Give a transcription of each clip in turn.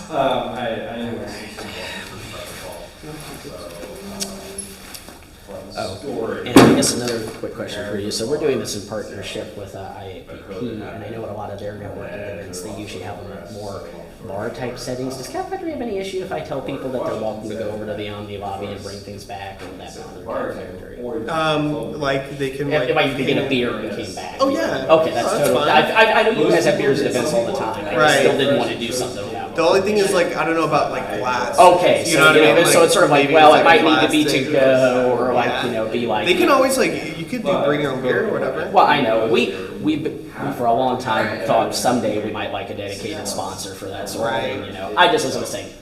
I knew it. And I guess another quick question for you. So we're doing this in partnership with IAPP, and I know at a lot of their networking events, they usually have more bar-type settings. Does Cal Factory have any issue if I tell people that they're welcome to go over to the Omni lobby and bring things back, or would that bother Cal Factory? Like they can If I could get a beer and came back. Oh yeah. Okay, that's Oh, totally. fine. I know you guys have beers at events all the time. I just Right. still didn't want to do something without. The only thing is like I don't know about like glass. Okay, you so know what I mean? so it's sort of like, maybe well, it's it might need to be plastic to go, or like yeah. be like. They can always like you could bring your own beer or whatever. Well, I know we for a long time thought someday we might like a dedicated sponsor for that sort of thing. You know, I just was gonna say,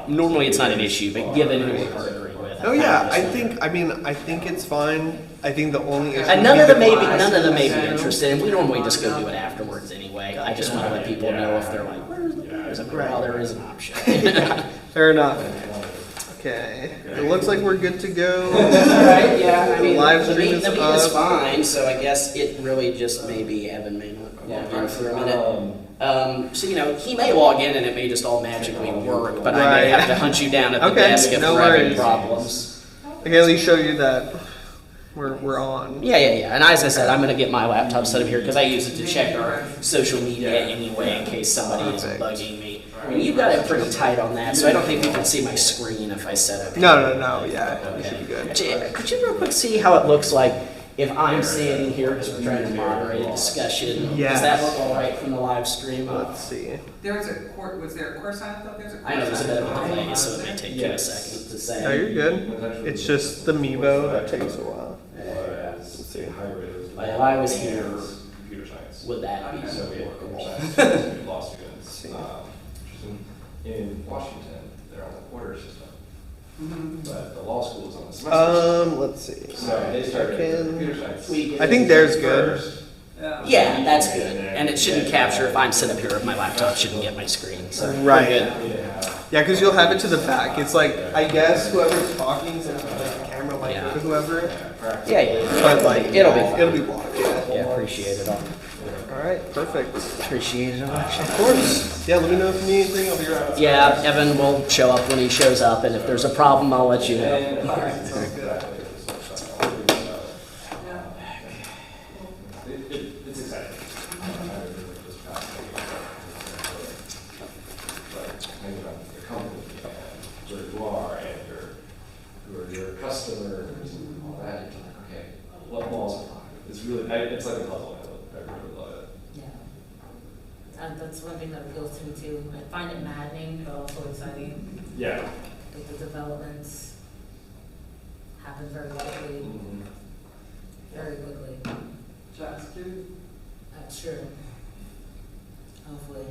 normally it's not an issue, but given who we're partnering with. Oh yeah, I think it's fine. I think the only issue. And none of them may be interested, and we normally just go do it afterwards anyway. I just want to let people know if they're like, where's the beers? Well, there is an option. Fair enough. Okay, it looks like we're good to go. Right, yeah, I mean, Live stream is the meet is up. fine, so I guess it really just maybe Evan may not log in for a minute. So, you know, he may log in and it may just all magically work, but I may have to hunt you down at the Okay, desk if no we're having worries. problems. I can at least show you that we're on. Yeah. And as I said, I'm going to get my laptop set up here because I use it to check our social media anyway in case somebody is Perfect. bugging me. I mean, you've got it pretty tight on that, so I don't think you can see my screen if I set up. No, yeah, you should be good. Could you real quick see how it looks like if I'm standing here because we're trying to moderate a discussion? Yes. Does that look all right from the live stream? Let's see. Was there a course sign up? There's a course I know there's a bit of a sign up. delay, so it may take you a second to say. No, you're good. It's just the Mevo that takes a while. Let's see. Like, if I was here, Computer science. would that be So we had workable? computer science, law students. In Washington, they're on the quarter system, but the law school is on the semester system. Let's see. So they started computer science. I think there's good. First. Yeah, that's good. And it shouldn't capture, if I'm set up here with my laptop, shouldn't get my screen, so we're Right. good. Yeah, because you'll have it to the back. It's like I guess whoever's talking is gonna have like a camera like Yeah. for whoever. Yeah. But like It'll be fine. it'll be blocked. Yeah. Yeah, appreciate it all. All right, perfect. Appreciate it all. Of course. Yeah, let me know if you need anything. I'll be around. Yeah, Evan will show up when he shows up, and if there's a problem, I'll let you know. All right, sounds good. It's exciting. Think about your company, where you are, and who are your customers, and all that. You're like, okay, what laws apply? It's really, it's like a puzzle. I really love it. Yeah. And that's one thing that appeals to me too. I find it maddening, but also exciting. Yeah. Like the developments happen very quickly. Very quickly. Just do. That's true. Hopefully.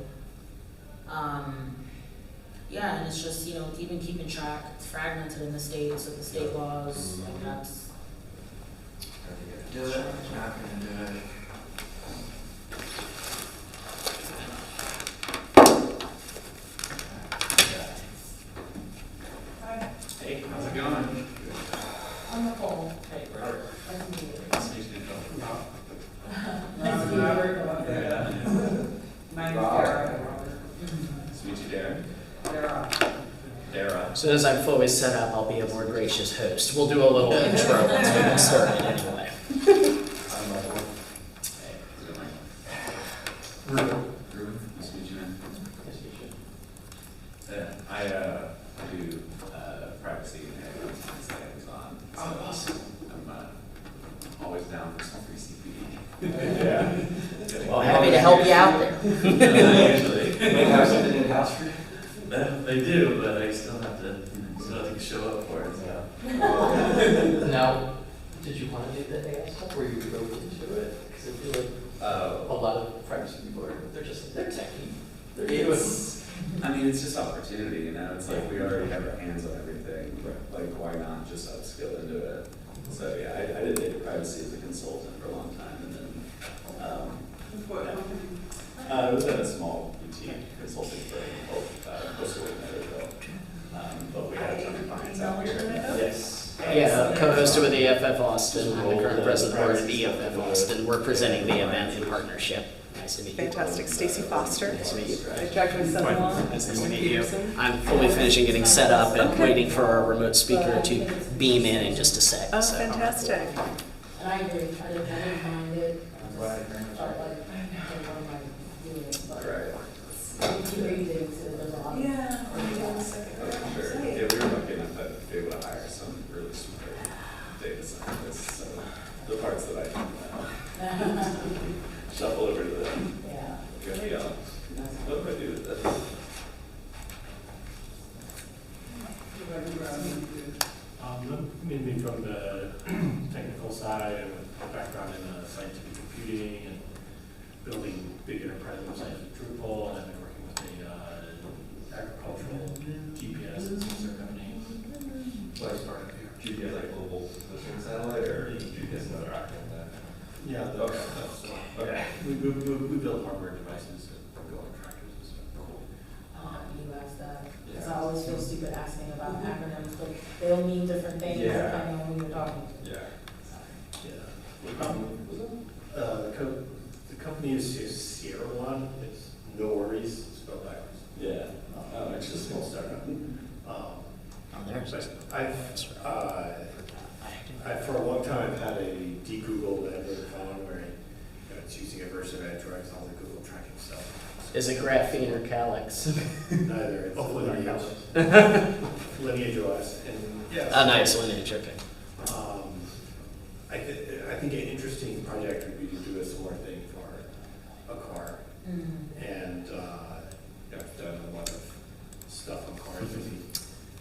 Yeah, and it's just, you know, even keeping track, it's fragmented in the states, so the state laws, like that's. Do it. Not gonna do it. Hey, how's it going? On the phone. Hey, Robert. Nice to meet you. Nice to meet you. Nice to meet you. Nice Nice to meet you, Darren. Dara. As soon as I'm fully set up, I'll be a more gracious host. We'll do a little intro once we get started anyway. I'm Michael. Hey, how's it going? Ruben. Nice to meet you, man. Nice to meet you. I do privacy and science on. Oh, awesome. I'm always down for some free CPD. Yeah. Well, happy to help you out there. Usually. They have something in-house for you? They do, but I still have to show up for it. So. Now, did you want to do the AI stuff where you wrote into it? Because I feel like a lot of privacy people they're techie. I mean, it's just opportunity, you know. It's like we already have our hands on everything. Like, why not just upskill into it? So yeah, I did data privacy as a consultant for a long time, and then it was at a small boutique consulting firm called Postal Meadowville. But we had a ton of clients out here. Yes. Yeah, co-hosted with EFF Austin. I'm the current president of EFF Austin. We're presenting the event in partnership. Nice to meet you. Fantastic. Stacy Foster. Nice to meet you. I dragged my son-in-law. Nice to Evan meet you. Peterson. I'm fully finishing getting set up and Okay. waiting for our remote speaker to beam in just a sec. Oh, so. fantastic. And I agree, I didn't mind it. I Right. just felt like, what am I doing? But Right. if you read it, so there's a lot of. Yeah. Oh, sure. Yeah, we were lucky enough to be able to hire some really smart data scientists, so the parts that I can shuffle over to them. Yeah. Good deal. What do I do with this? Mainly from the technical side and with background in scientific computing and building big enterprise websites with Drupal, and I've been working with a agricultural GPS sensor company. Like GPS, like global positioning satellite, or GPS is another acronym that? Yeah, Okay. that's Okay. we build hardware devices that go on tractors and stuff. Cool. You asked that, because I always feel stupid asking about acronyms, but they'll mean different things Yeah. depending on who you're talking to. Yeah. Yeah. The company is Sierra One. It's no worries, spelled backwards. Yeah. Oh, It's a small startup. Oh, there's. But I've for a long time had a de-Googled Android phone where it's using a version of Android, all the Google tracking stuff. Is it graphene or calyx? Neither. It's Lineage. Lineage OS. And yeah. Oh, nice lineage. Okay. I think an interesting project would be to do a similar thing for a car. And I've done a lot of stuff on cars, maybe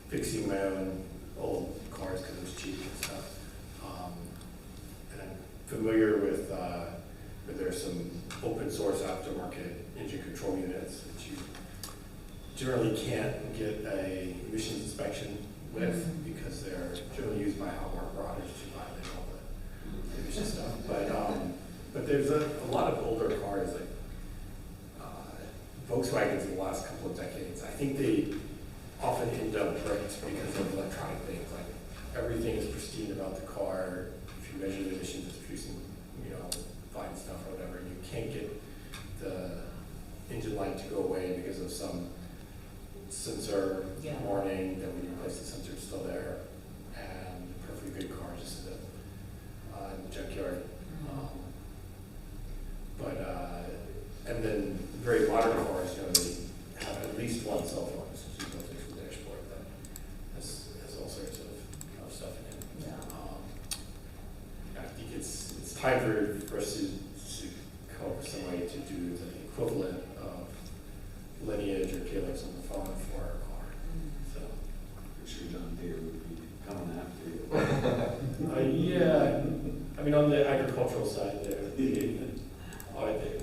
fixing my own old cars because it was cheap and stuff. And I'm familiar with there's some open source aftermarket engine control units that you generally can't get a emissions inspection with because they're generally used by hot work riders to violate all the emission stuff. But there's a lot of older cars like Volkswagens in the last couple of decades. I think they often end up bricked because of electronic things. Like everything is pristine about the car. If you measure the emissions, it's producing, fine stuff or whatever. You can't get the engine light to go away because of some sensor warning that when you replace the sensor, it's still there. And a perfectly good car just in the junkyard. And then very modern cars, they have at least one cell phone, essentially built into the dashboard that has all sorts of stuff in it. I think it's time for us to come up with some way to do the equivalent of Lineage or Calyx on the phone for our car. So, I'm sure John Deere would be coming after you. yeah, I mean on the agricultural side there,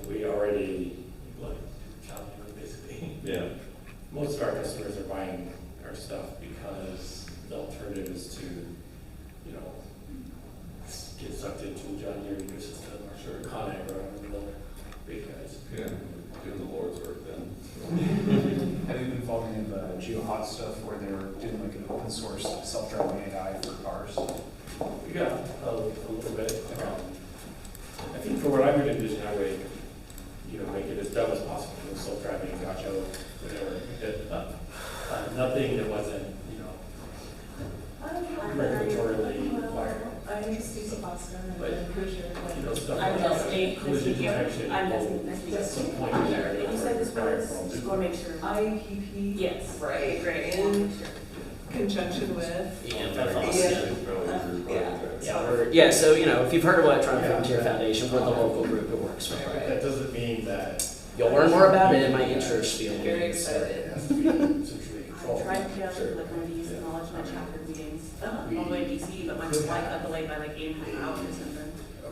we already challenging them basically. Yeah. Most of our customers are buying our stuff because the alternative is to, get sucked into the John Deere ecosystem or ConAgra and the other big guys. Yeah. Doing the Lord's work then. Have you been following in the GeoHot stuff where they're doing like an open source self-driving AI for cars? Yeah, a little bit. I think for what I would envision, I would, make it as dumb as possible for self-driving whatever. Nothing that wasn't, regulatorily required. I'm Stacy Foster. But, stuff I'm like Destiny. collision detection. I'm At some point there. You said this was, Just want to make sure. IPP? Yes. Right, in conjunction with. Yeah, so, if you've heard of Electronic Frontier Foundation, we're the local group who works with But it. that doesn't mean that. You'll learn more about it in my intro spiel. Very It excited. has to be centrally I controlled. tried to get like one of these acknowledgement chapter meetings all the way to DC, but my flight got delayed by like 8.5 hours or something.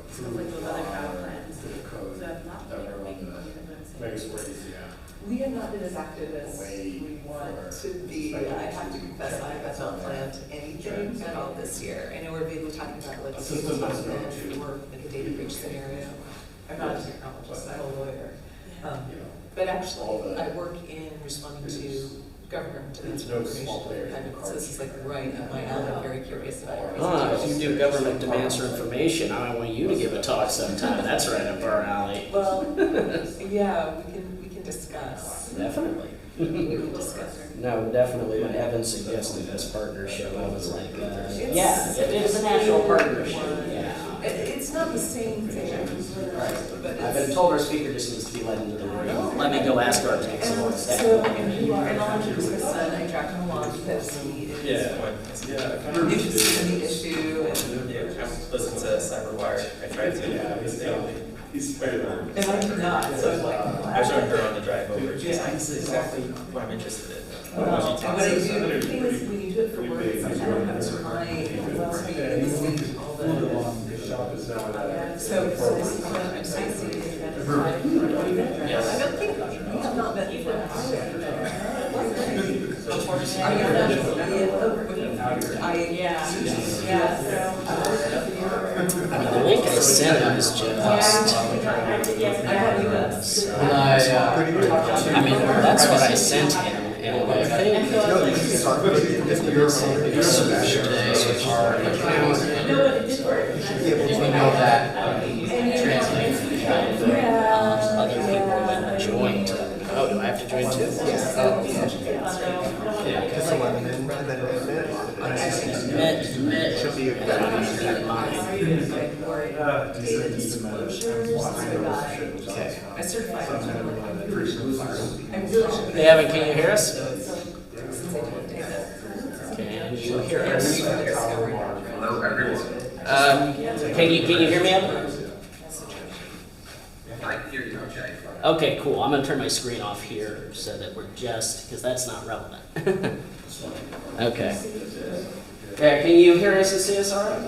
So like those other travel plans. The code So I'm not that really were on making the money out of it. mega stories, yeah. We have not been as active as Way we want for- to be. I have to confess, I have not planned anything about this year. I know we're vaguely talking about like A system that's known development to- or like a data breach scenario. I'm not a technologist, I'm a lawyer. You know, But all actually, the- I work in responding to government It's no small player. So this is like right up my alley, I'm very curious about it. If you do government demands for information, I want you to give a talk sometime. That's right up our alley. Well, yeah, we can discuss. Definitely. We can discuss. No, definitely. When Evan suggested this partnership, I was like, yeah, it's a natural partnership. Yeah. It's not the same thing, but I've been told our speaker just needs to be let into the room. Let me go ask our tech support staff. So you are, and I'll introduce my son, I dragged him along because he is interested in the issue and. Listen to Cyberwire. I tried to. He's Spider-Man. And I did not, so I'm like. I showed her on the drive over. She's like, this is exactly what I'm interested in. Well, and what I do, the thing is, when you do it for work, it's like I don't have time to be in all the. So this is what I'm saying. Yes. I don't think, we have not met before. The link I sent him is just. I mean, that's what I sent him, and I think. Other people that joined. Oh, do I have to join too? Yeah, just 11 in, and then Admit should be I certified. Hey, Evan, can you hear us? Can you hear us? Hello, everyone. Can you hear me, Evan? I can hear you, okay. Okay, cool. I'm gonna turn my screen off here so that we're just, because that's not relevant. Okay. Yeah, can you hear us and see us all right?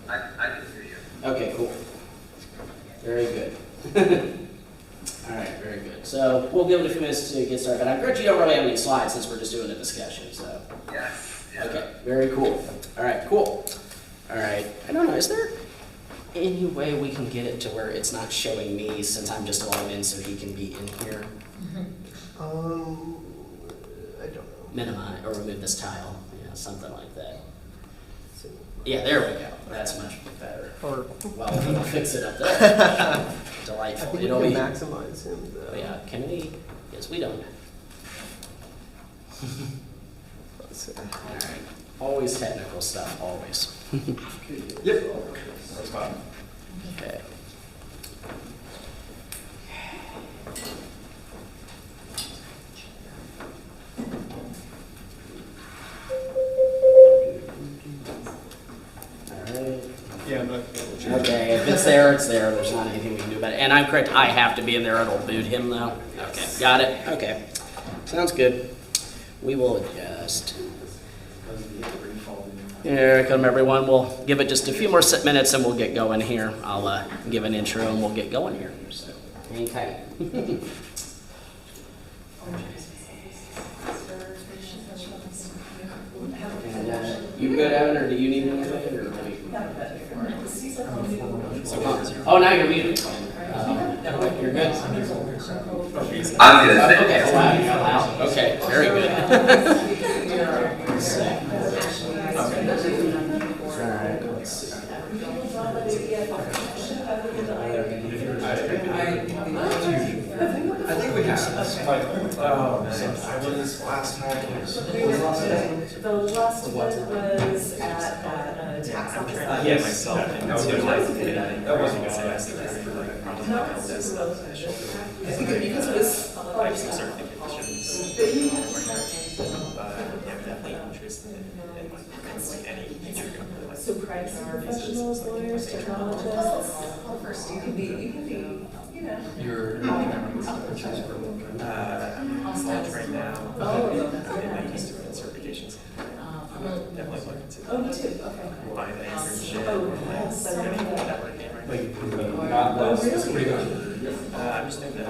I can hear you. Okay, cool. Very good. All right, very good. So we'll give it a few minutes to get started, but I'm glad you don't really have any slides since we're just doing a discussion, so. Yes. Yeah. Okay, very cool. All right, cool. All right, I don't know, is there any way we can get it to where it's not showing me since I'm just logged in so he can be in here? I don't know. Minimize or remove this tile, something like that. Yeah, there we go. That's much better. Or Well, we'll fix it up there. I Delightful. think we It'll can be. maximize him though. Oh, yeah, can we? Yes, we don't. Let's see. All right. Always technical stuff, always. Yep. That's fine. Okay. Alright. Yeah, but. Okay, if it's there, it's there. There's not anything we can do about it. And I'm correct, I have to be in there. It'll boot him though. Okay, got it. Okay. Sounds good. We will adjust. Here come everyone. We'll give it just a few more minutes and we'll get going here. I'll give an intro and we'll get going here. So, hang tight. And, you good, Evan, or do you need anything? Or oh, now you're muted. You're good. I'm good. Okay, wow. Okay, very good. Alright, let's see. I think we have. I was last time. The last one was at tax office. Yeah, myself. And that was good. That wasn't good. Because it was. I have some certifications. Yeah, definitely interested in like any future company. So privacy professionals, lawyers, technologists. First, you can be, you know. You're I'm trained now. I'm used to doing certifications. Definitely looking to. Oh, me too, okay. Find an internship. Oh, yes. Getting networking right Like, now. not less, it's pretty good. I'm just doing that.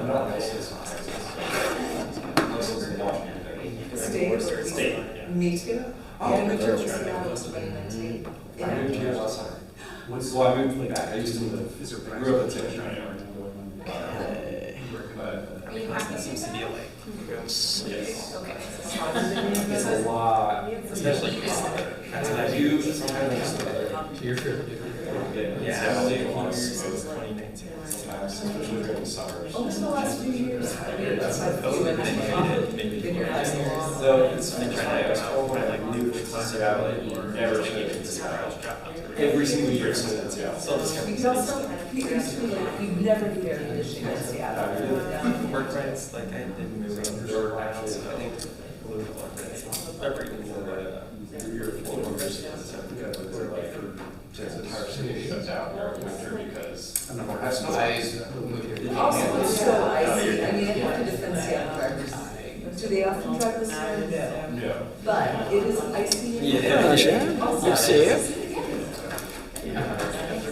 State. Yeah. Me too. Oh, Yeah, me me too. too. Yeah. I moved here last summer. Well, I moved back. I used to live, I grew up in Tiverton. You seems to be like. Yes. Okay. It's a lot. Especially That's what I do. Sometimes you're sure. yeah, a lot of smoke. Sometimes, especially during the summer. Over the last few years, That's I've been here 5 years. So it's been trying to never change in Seattle. Every single year since it's Seattle. Because also, it used to be like, you'd never do air conditioning in Seattle. Work rights, like I didn't move around, so I think your floor numbers like for the entire city shuts down during winter because that's nice. Also, it's so icy, I mean, I have to defend Seattle drivers. Do they often drive this way? No. But it is icy. Yeah, sure. Good to see you.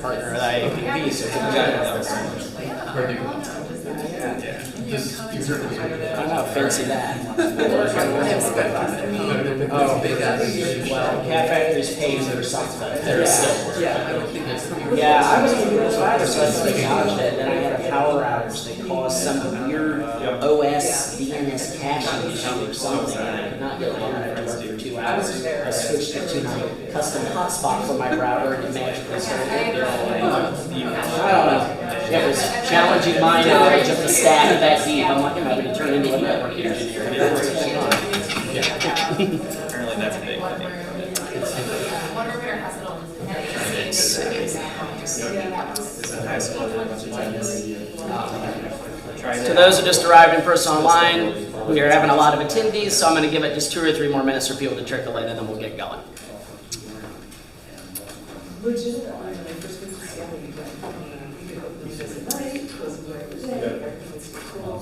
Partner with IAPP, so we I don't know how fancy that. Oh, well, Cat Factory's paid for something. They're still. Yeah, I was in Google Fiber, so I just acknowledged it. Then I had a power outage that caused some weird OS DNS caching issue or something, and I could not get my internet to work for 2 hours. I switched it to my custom hotspot for my router, and it magically started. I don't know. It was challenging my knowledge of the stack that deep. I'm like, I'm having to turn into a network engineer. apparently that's a big thing. High school, a bunch of times. To those who just arrived in person online, we are having a lot of attendees, so I'm going to give it just 2 or 3 more minutes for people to trickle in, and then we'll get going. Legitimately, when I first moved to Seattle, you could open the business at night, close it during the day, everything's cool.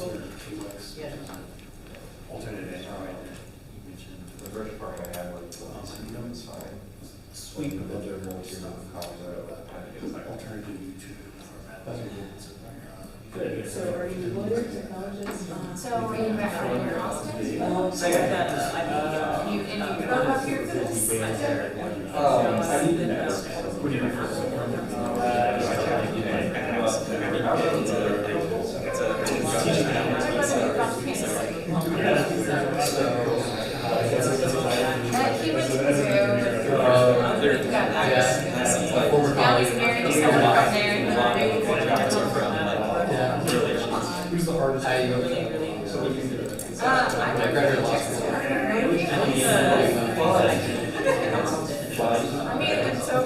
Yeah. Alternate edge, right? The first part I had was, it's fine. Sweet, but then they're more to Colorado. Alternative YouTube Good. So are you a lawyer, technologist? So are you back in Austin? You broke up here for this? I need to know. He went to Purdue. Now he's married to someone from there. Who's the hardest? I mean, it's so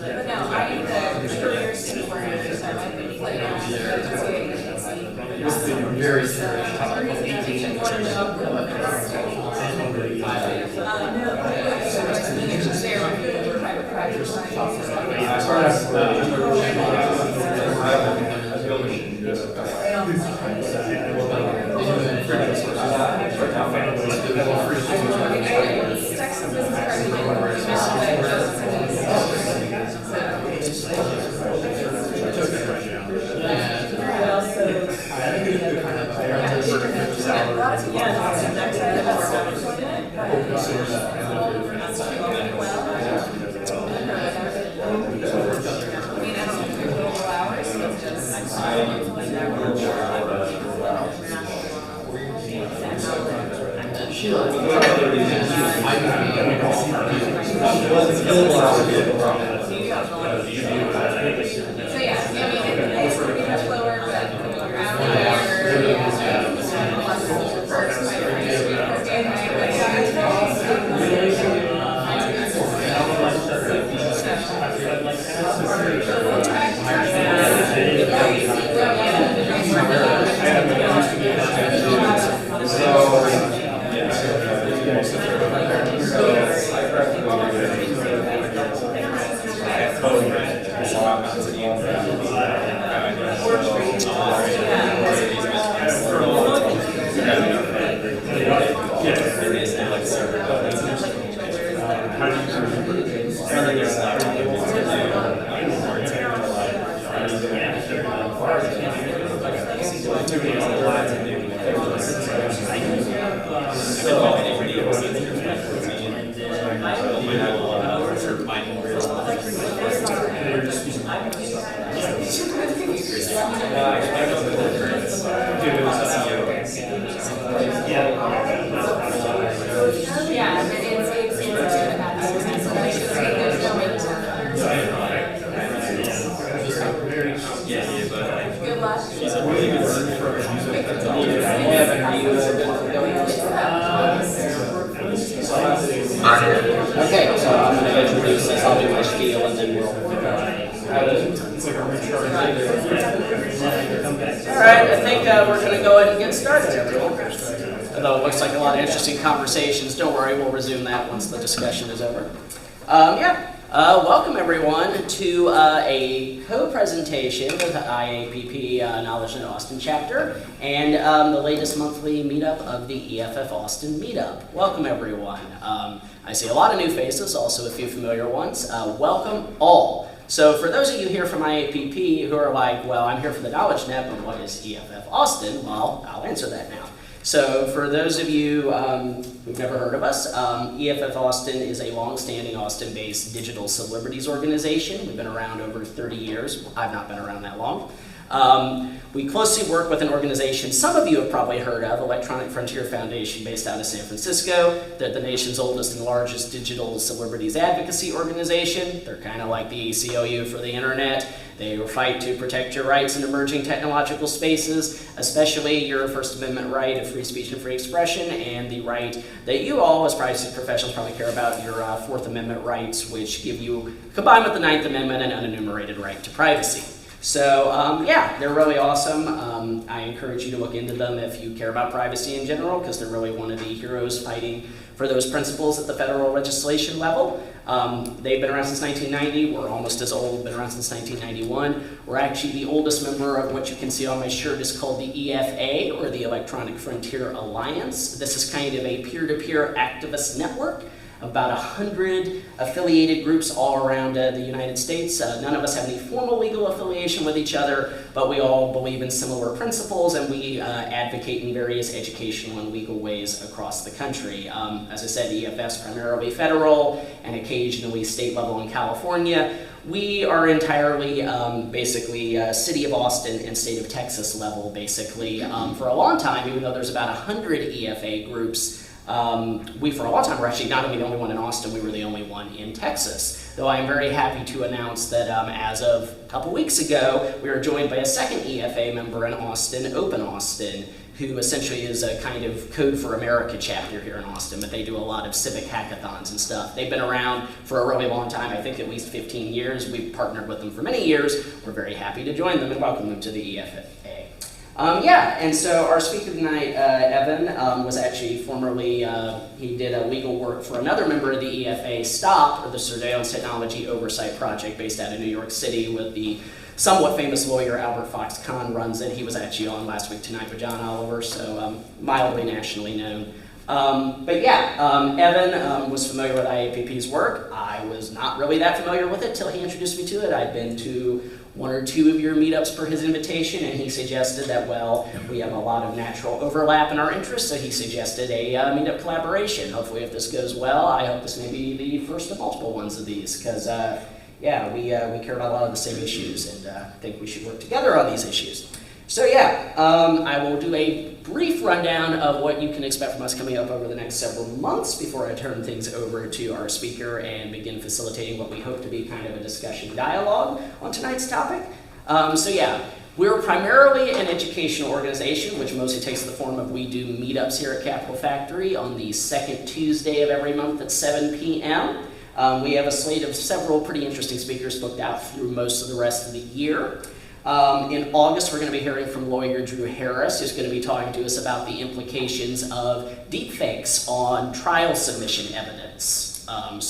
but no, I need the career support. Very serious topic. Yeah, and it's good about that. There's no way good luck. She's a really good Okay, so I'm going to introduce this. I'll do my spiel and then we'll. All right, I think we're going to go ahead and get started, everyone. Although it looks like a lot of interesting conversations, don't worry, we'll resume that once the discussion is over. Welcome everyone to a co-presentation with the IAPP Knowledge in Austin chapter and the latest monthly meetup of the EFF Austin Meetup. Welcome everyone. I see a lot of new faces, also a few familiar ones. Welcome all. So for those of you here from IAPP who are like, well, I'm here for the Knowledge Net, but what is EFF Austin? Well, I'll answer that now. So for those of you who've never heard of us, EFF Austin is a long-standing Austin-based digital celebrities organization. We've been around over 30 years. I've not been around that long. We closely work with an organization some of you have probably heard of, Electronic Frontier Foundation, based out of San Francisco. They're the nation's oldest and largest digital celebrities advocacy organization. They're kind of like the ACLU for the internet. They fight to protect your rights in emerging technological spaces, especially your First Amendment right of free speech and free expression, and the right that you all, as privacy professionals, probably care about, your Fourth Amendment rights, which give you, combined with the Ninth Amendment, an unenumerated right to privacy. So yeah, they're really awesome. I encourage you to look into them if you care about privacy in general, because they're really one of the heroes fighting for those principles at the federal legislation level. They've been around since 1990. We're almost as old, been around since 1991. We're actually the oldest member of what you can see on my shirt is called the EFA, or the Electronic Frontier Alliance. This is kind of a peer-to-peer activist network. About 100 affiliated groups all around the United States. None of us have any formal legal affiliation with each other, but we all believe in similar principles, and we advocate in various educational and legal ways across the country. As I said, EFF's primarily federal and occasionally state level in California. We are entirely basically City of Austin and State of Texas level, basically. For a long time, even though there's about 100 EFA groups, we for a long time were actually not only the only one in Austin, we were the only one in Texas. Though I am very happy to announce that as of a couple weeks ago, we were joined by a second EFA member in Austin, Open Austin, who essentially is a kind of Code for America chapter here in Austin, but they do a lot of civic hackathons and stuff. They've been around for a really long time, I think at least 15 years. We've partnered with them for many years. We're very happy to join them and welcome them to the EFA. And so our speaker tonight, Evan, was actually formerly, he did legal work for another member of the EFA, STOP, or the Surveillance Technology Oversight Project, based out of New York City, with the somewhat famous lawyer Albert Fox Kahn runs it. He was actually on Last Week Tonight with John Oliver, so mildly nationally known. Evan was familiar with IAPP's work. I was not really that familiar with it till he introduced me to it. I'd been to one or two of your meetups per his invitation, and he suggested that, well, we have a lot of natural overlap in our interests, so he suggested a meetup collaboration. Hopefully, if this goes well, I hope this may be the first of multiple ones of these, because, we care about a lot of the same issues, and think we should work together on these issues. So I will do a brief rundown of what you can expect from us coming up over the next several months before I turn things over to our speaker and begin facilitating what we hope to be kind of a discussion dialogue on tonight's topic. We're primarily an educational organization, which mostly takes the form of we do meetups here at Capital Factory on the second Tuesday of every month at 7 p.m. We have a slate of several pretty interesting speakers booked out through most of the rest of the year. In August, we're going to be hearing from lawyer Drew Harris, who's going to be talking to us about the implications of deepfakes on trial submission evidence. I'm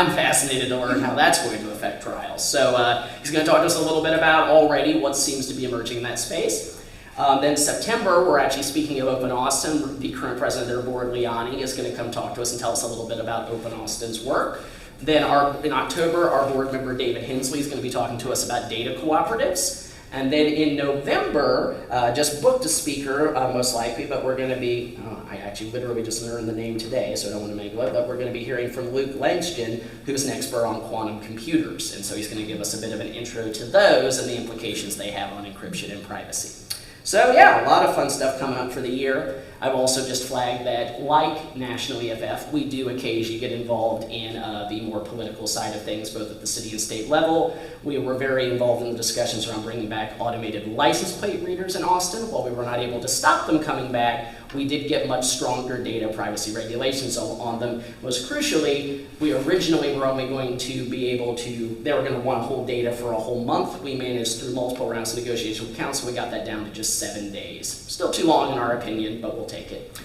fascinated to learn how that's going to affect trials. So he's going to talk to us a little bit about already what seems to be emerging in that space. Then September, we're actually speaking of Open Austin. The current president of their board, Liani, is going to come talk to us and tell us a little bit about Open Austin's work. Then in October, our board member David Hensley is going to be talking to us about data cooperatives. And then in November, just booked a speaker, most likely, but we're going to be, I actually literally just learned the name today, so I don't want to make it up, but we're going to be hearing from Luke Langston, who's an expert on quantum computers. And so he's going to give us a bit of an intro to those and the implications they have on encryption and privacy. So yeah, a lot of fun stuff coming up for the year. I've also just flagged that, like National EFF, we do occasionally get involved in the more political side of things, both at the city and state level. We were very involved in the discussions around bringing back automated license plate readers in Austin. While we were not able to stop them coming back, we did get much stronger data privacy regulations on them. Most crucially, we originally were only going to be able to, they were going to want to hold data for a whole month. We managed through multiple rounds of negotiation with council, we got that down to just 7 days. Still too long in our opinion, but we'll take it.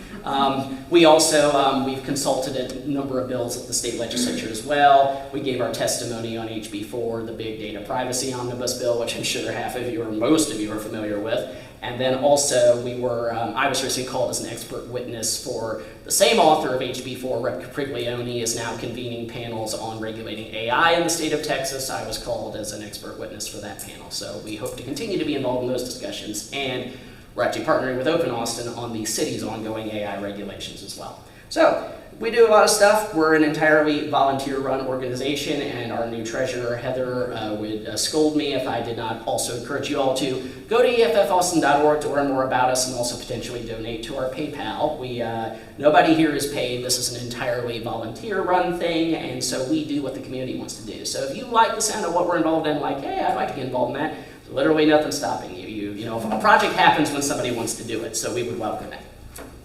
We also, we've consulted a number of bills at the state legislature as well. We gave our testimony on HB4, the big data privacy omnibus bill, which I'm sure half of you or most of you are familiar with. And then also we were, I was recently called as an expert witness for the same author of HB4, Rep. Capriglione, is now convening panels on regulating AI in the state of Texas. I was called as an expert witness for that panel. So we hope to continue to be involved in those discussions. And we're actually partnering with Open Austin on the city's ongoing AI regulations as well. So we do a lot of stuff. We're an entirely volunteer-run organization, and our new treasurer, Heather, would scold me if I did not also encourage you all to go to EFFaustin.org to learn more about us and also potentially donate to our PayPal. Nobody here is paid. This is an entirely volunteer-run thing, and so we do what the community wants to do. So if you like the sound of what we're involved in, like, hey, I'd like to get involved in that, there's literally nothing stopping you. You know, a project happens when somebody wants to do it, so we would welcome it.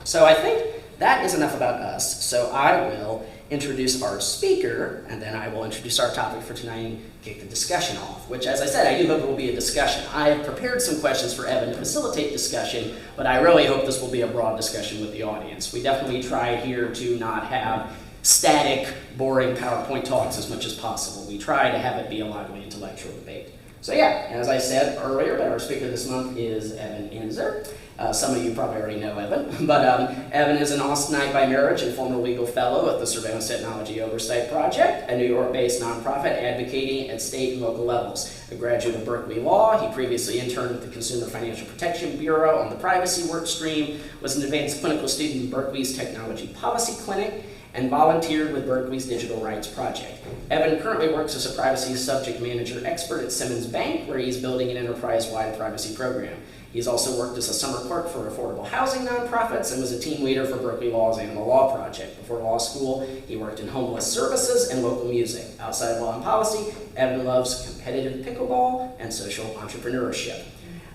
So I think that is enough about us. So I will introduce our speaker, and then I will introduce our topic for tonight and kick the discussion off, which, as I said, I do hope it will be a discussion. I have prepared some questions for Evan to facilitate discussion, but I really hope this will be a broad discussion with the audience. We definitely try here to not have static, boring PowerPoint talks as much as possible. We try to have it be a lively intellectual debate. So yeah, as I said earlier, our speaker this month is Evan Enzer. Some of you probably already know Evan, but Evan is an Austinite by marriage and former legal fellow at the Surveillance Technology Oversight Project, a New York-based nonprofit advocating at state and local levels. A graduate of Berkeley Law, he previously interned with the Consumer Financial Protection Bureau on the privacy workstream, was an advanced clinical student in Berkeley's Technology Policy Clinic, and volunteered with Berkeley's Digital Rights Project. Evan currently works as a privacy subject matter expert at Simmons Bank, where he's building an enterprise-wide privacy program. He's also worked as a summer clerk for affordable housing nonprofits and was a team leader for Berkeley Law's Animal Law Project. Before law school, he worked in homeless services and local music. Outside of law and policy, Evan loves competitive pickleball and social entrepreneurship.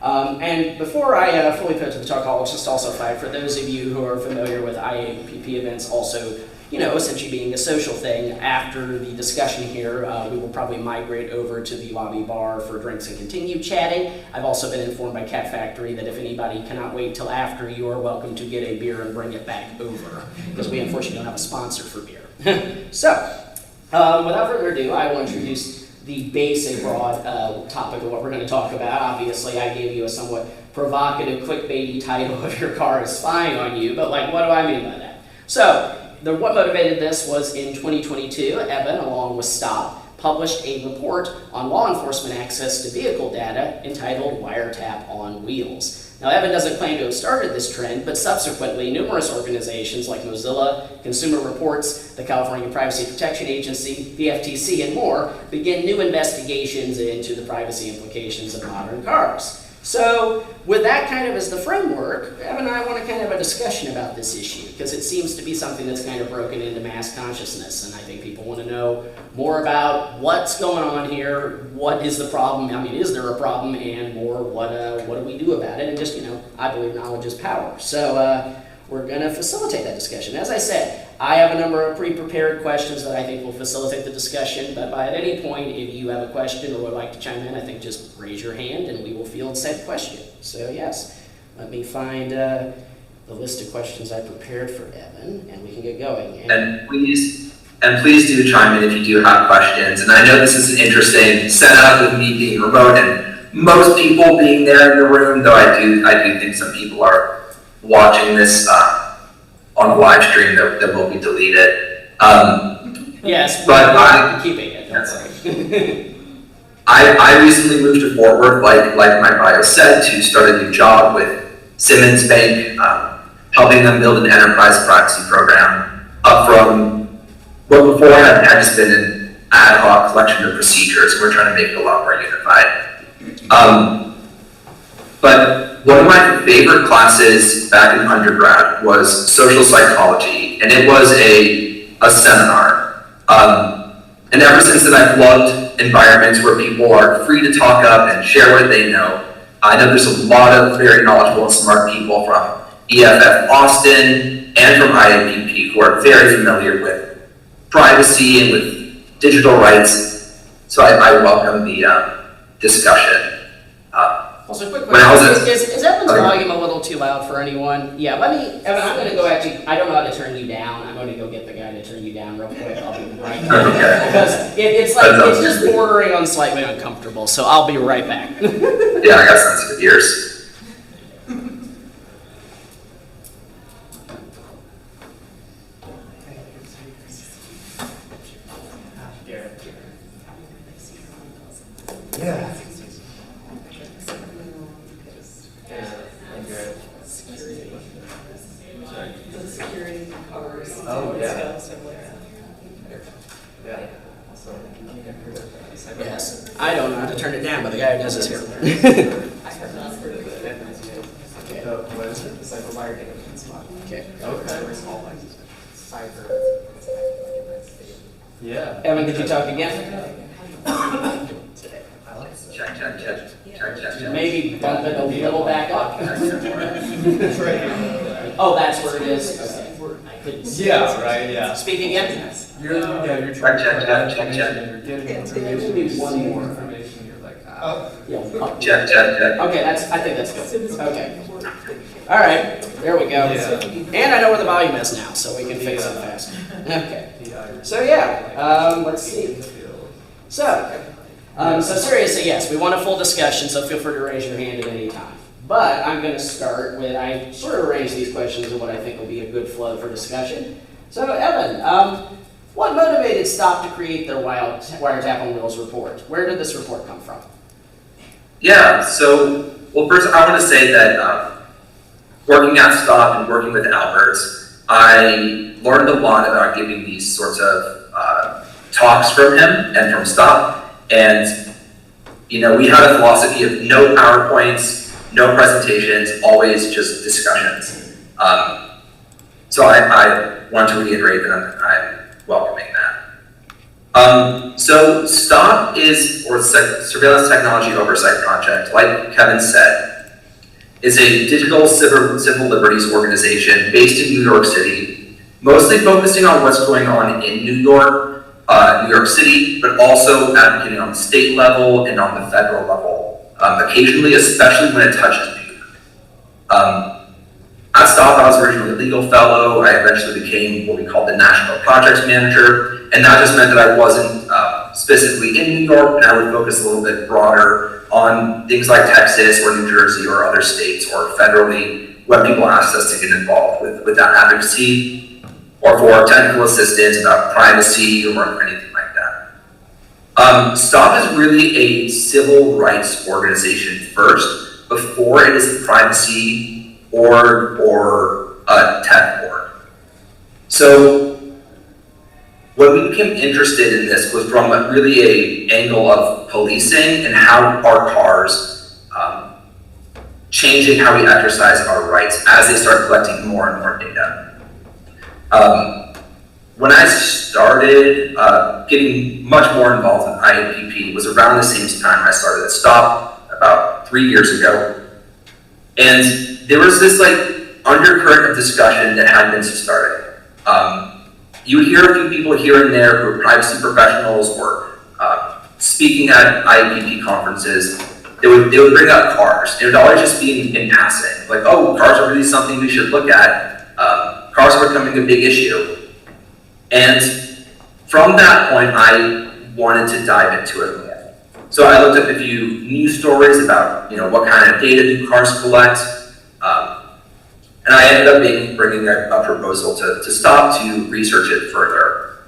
And before I fully put to the talk, I'll just also flag for those of you who are familiar with IAPP events, also, you know, essentially being a social thing. After the discussion here, we will probably migrate over to the lobby bar for drinks and continue chatting. I've also been informed by Cat Factory that if anybody cannot wait till after, you are welcome to get a beer and bring it back over, because we unfortunately don't have a sponsor for beer. So, without further ado, I will introduce the basic broad topic of what we're going to talk about. Obviously, I gave you a somewhat provocative, clickbaity title of Your Car is Spying on You, but like, what do I mean by that? So, what motivated this was in 2022, Evan, along with Stop, published a report on law enforcement access to vehicle data entitled Wiretap on Wheels. Now, Evan doesn't claim to have started this trend, but subsequently, numerous organizations like Mozilla, Consumer Reports, the California Privacy Protection Agency, the FTC, and more began new investigations into the privacy implications of modern cars. So, with that kind of as the framework, Evan and I want to kind of have a discussion about this issue, because it seems to be something that's kind of broken into mass consciousness, and I think people want to know more about what's going on here, what is the problem, I mean, is there a problem, and more, what do we do about it, and just, you know, I believe knowledge is power. So, we're going to facilitate that discussion. As I said, I have a number of pre-prepared questions that I think will facilitate the discussion, but at any point, if you have a question or would like to chime in, I think just raise your hand and we will field said question. So yes, let me find the list of questions I prepared for Evan, and we can get going. And please do chime in if you do have questions. And I know this is an interesting setup with me being remote and most people being there in the room, though I do think some people are watching this on the live stream that will be deleted. Yes, but I'm keeping it. Don't worry. I recently moved to Fort Worth, like my bio said, to start a new job with Simmons Bank, helping them build an enterprise privacy program up from what before had just been an ad hoc collection of procedures. We're trying to make it a lot more unified. But one of my favorite classes back in undergrad was social psychology, and it was a seminar. And ever since then, I've loved environments where people are free to talk up and share what they know. I know there's a lot of very knowledgeable and smart people from EFF Austin and from IAPP who are very familiar with privacy and with digital rights. So I welcome the discussion. Also, quick When I was question, is Evan's volume a little too loud for anyone? Yeah, Evan, I'm gonna go actually, I don't know how to turn you down. I'm gonna go get the guy to turn you down real quick. I'll be right back. Okay. Because it's like, it's just bordering on slightly uncomfortable, so I'll be right back. Yeah, I got sensitive ears. Yeah. The security cars. Oh, yeah. Yeah. Yes, I don't know how to turn it down, but the guy who does is here. I have not heard of it. What is it? The cyber wire data spot. Okay. Covers all like cyber. Yeah. Evan, could you talk again? Check. Maybe bump it a little back up. Oh, that's where it is? Okay. I couldn't see. Yeah, right, yeah. Speak again? You're trying to Check. You're getting information. Maybe one more. Information, you're like, Yeah. Check. Okay, I think that's good. Okay. All right, there we go. Yeah. And I know where the volume is now, so we can fix it fast. Okay. So yeah, let's see. So seriously, yes, we want a full discussion, so feel free to raise your hand at any time. But I'm going to start with, I sort of arranged these questions in what I think will be a good flow for discussion. So Evan, what motivated Stop to create their Wiretap on Wheels report? Where did this report come from? Yeah, so, well, first I want to say that working at Stop and working with Albert, I learned a lot about giving these sorts of talks from him and from Stop. And, you know, we had a philosophy of no PowerPoints, no presentations, always just discussions. So I want to reiterate that I'm welcoming that. So Stop is, or Surveillance Technology Oversight Project, like Kevin said, is a digital civil liberties organization based in New York City, mostly focusing on what's going on in New York City, but also advocating on the state level and on the federal level, occasionally, especially when it touches youth. At Stop, I was originally a legal fellow. I eventually became what we call the National Projects Manager, and that just meant that I wasn't specifically in New York, and I would focus a little bit broader on things like Texas or New Jersey or other states or federally when people asked us to get involved with that advocacy or for technical assistance about privacy or anything like that. Stop is really a civil rights organization first, before it is a privacy org or a tech org. So when we became interested in this was from really an angle of policing and how our cars changing how we exercise our rights as they start collecting more and more data. When I started getting much more involved in IAPP was around the same time I started at Stop about 3 years ago. And there was this like undercurrent of discussion that had been started. You would hear a few people here and there who are privacy professionals or speaking at IAPP conferences. They would bring up cars. It would always just be in passing. Like, oh, cars are really something we should look at. Cars are becoming a big issue. And from that point, I wanted to dive into it more. So I looked up a few news stories about, you know, what kind of data do cars collect. And I ended up bringing a proposal to Stop to research it further.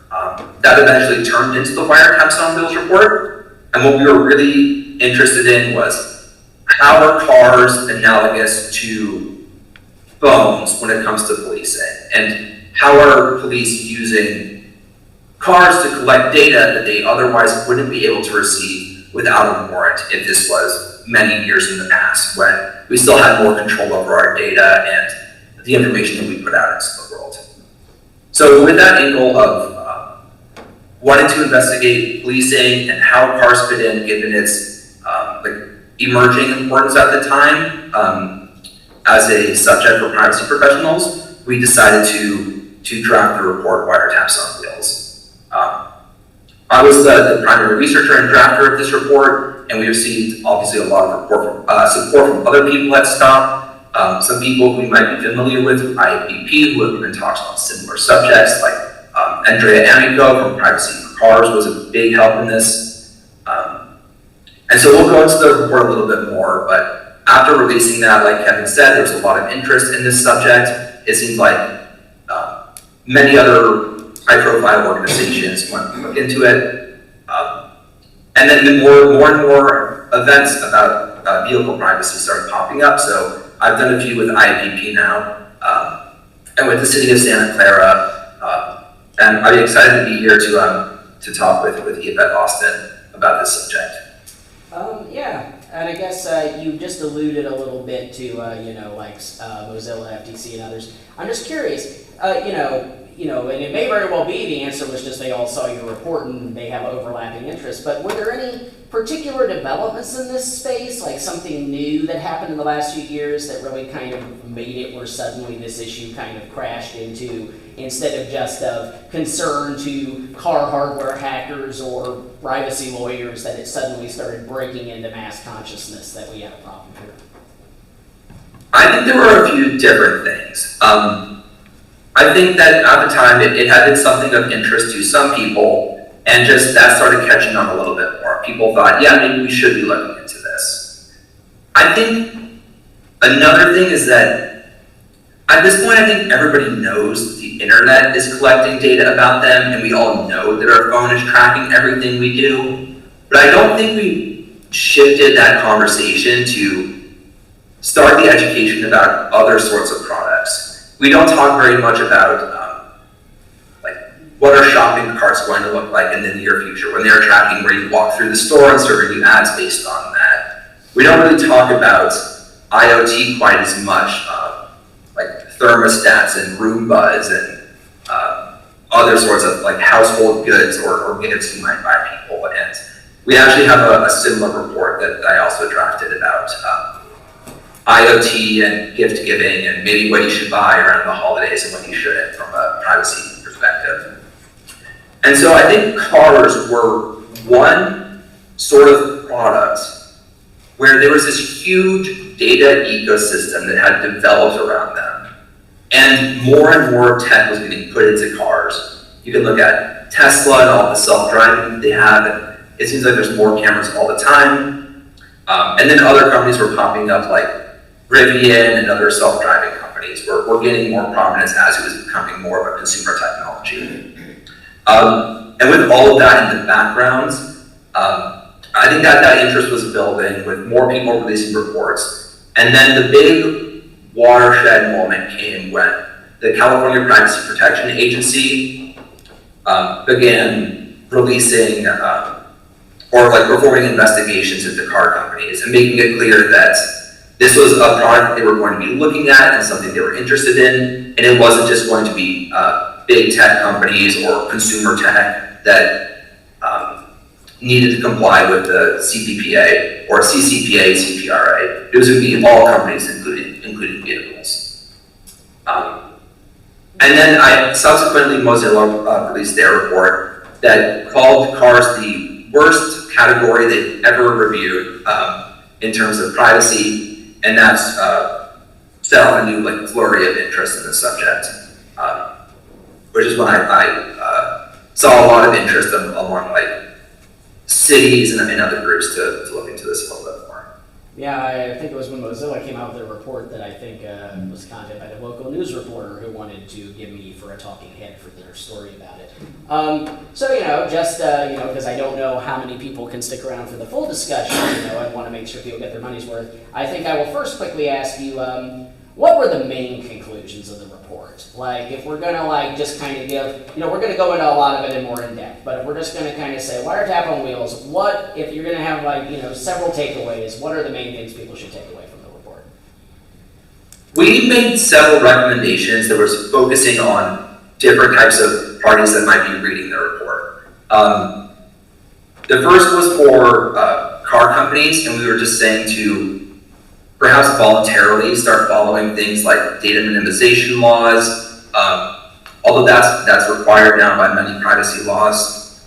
That eventually turned into the Wiretaps on Wheels report. And what we were really interested in was how are cars analogous to phones when it comes to policing? And how are police using cars to collect data that they otherwise wouldn't be able to receive without a warrant if this was many years in the past when we still had more control over our data and the information that we put out into the world. So with that angle of wanting to investigate policing and how cars fit in given its emerging importance at the time as a subject for privacy professionals, we decided to draft the report Wiretaps on Wheels. I was the primary researcher and drafter of this report, and we received obviously a lot of support from other people at STOP. Some people who you might be familiar with, IAPP, who have given talks on similar subjects, like Andrea Amico from Privacy for Cars was a big help in this. And so we'll go into the report a little bit more, but after releasing that, like Kevin said, there was a lot of interest in this subject. It seems like many other high-profile organizations went to look into it. And then more and more events about vehicle privacy started popping up. So I've done a few with IAPP now, and with the city of Santa Clara. And I'd be excited to be here to talk with EFF Austin about this subject. Yeah, and I guess you just alluded a little bit to Mozilla, FTC, and others. I'm just curious, and it may very well be the answer was just they all saw your report and they have overlapping interests, but were there any particular developments in this space, like something new that happened in the last few years that really kind of made it where suddenly this issue kind of crashed into, instead of just of concern to car hardware hackers or privacy lawyers, that it suddenly started breaking into mass consciousness that we had a problem here? I think there were a few different things. I think that at the time it had been something of interest to some people, and just that started catching on a little bit more. People thought, yeah, maybe we should be looking into this. I think another thing is that at this point, I think everybody knows the internet is collecting data about them, and we all know that our phone is tracking everything we do. But I don't think we shifted that conversation to start the education about other sorts of products. We don't talk very much about what are shopping carts going to look like in the near future when they're tracking where you walk through the store and serving you ads based on that. We don't really talk about IoT quite as much, like thermostats and Roombas and other sorts of like household goods or gifts you might buy people. And we actually have a similar report that I also drafted about IoT and gift giving and maybe what you should buy around the holidays and what you shouldn't from a privacy perspective. And so I think cars were one sort of product where there was this huge data ecosystem that had developed around them. And more tech was getting put into cars. You can look at Tesla and all the self-driving they have, and it seems like there's more cameras all the time. And then other companies were popping up like Rivian and other self-driving companies were gaining more prominence as it was becoming more of a consumer technology. And with all of that in the background, I think that interest was building with more people releasing reports. And then the big watershed moment came when the California Privacy Protection Agency began releasing or performing investigations into car companies and making it clear that this was a product they were going to be looking at and something they were interested in, and it wasn't just going to be big tech companies or consumer tech that needed to comply with the CPPA or CCPA, CPRA. It was going to be all companies, including vehicles. And then subsequently Mozilla released their report that called cars the worst category they've ever reviewed in terms of privacy, and that's set off a new flurry of interest in the subject, which is when I saw a lot of interest among cities and other groups to look into this a little bit more. Yeah, I think it was when Mozilla came out with a report that I think was contacted by the local news reporter who wanted to give me for a talking head for their story about it. So, just, because I don't know how many people can stick around for the full discussion, I want to make sure people get their money's worth. I think I will first quickly ask you, what were the main conclusions of the report? Like, if we're gonna just kind of give, we're gonna go into a lot of it in more in depth, but if we're just gonna kind of say wiretap on wheels, what, if you're gonna have several takeaways, what are the main things people should take away from the report? We made several recommendations that were focusing on different types of parties that might be reading the report. The first was for car companies, and we were just saying to perhaps voluntarily start following things like data minimization laws, although that's required now by many privacy laws,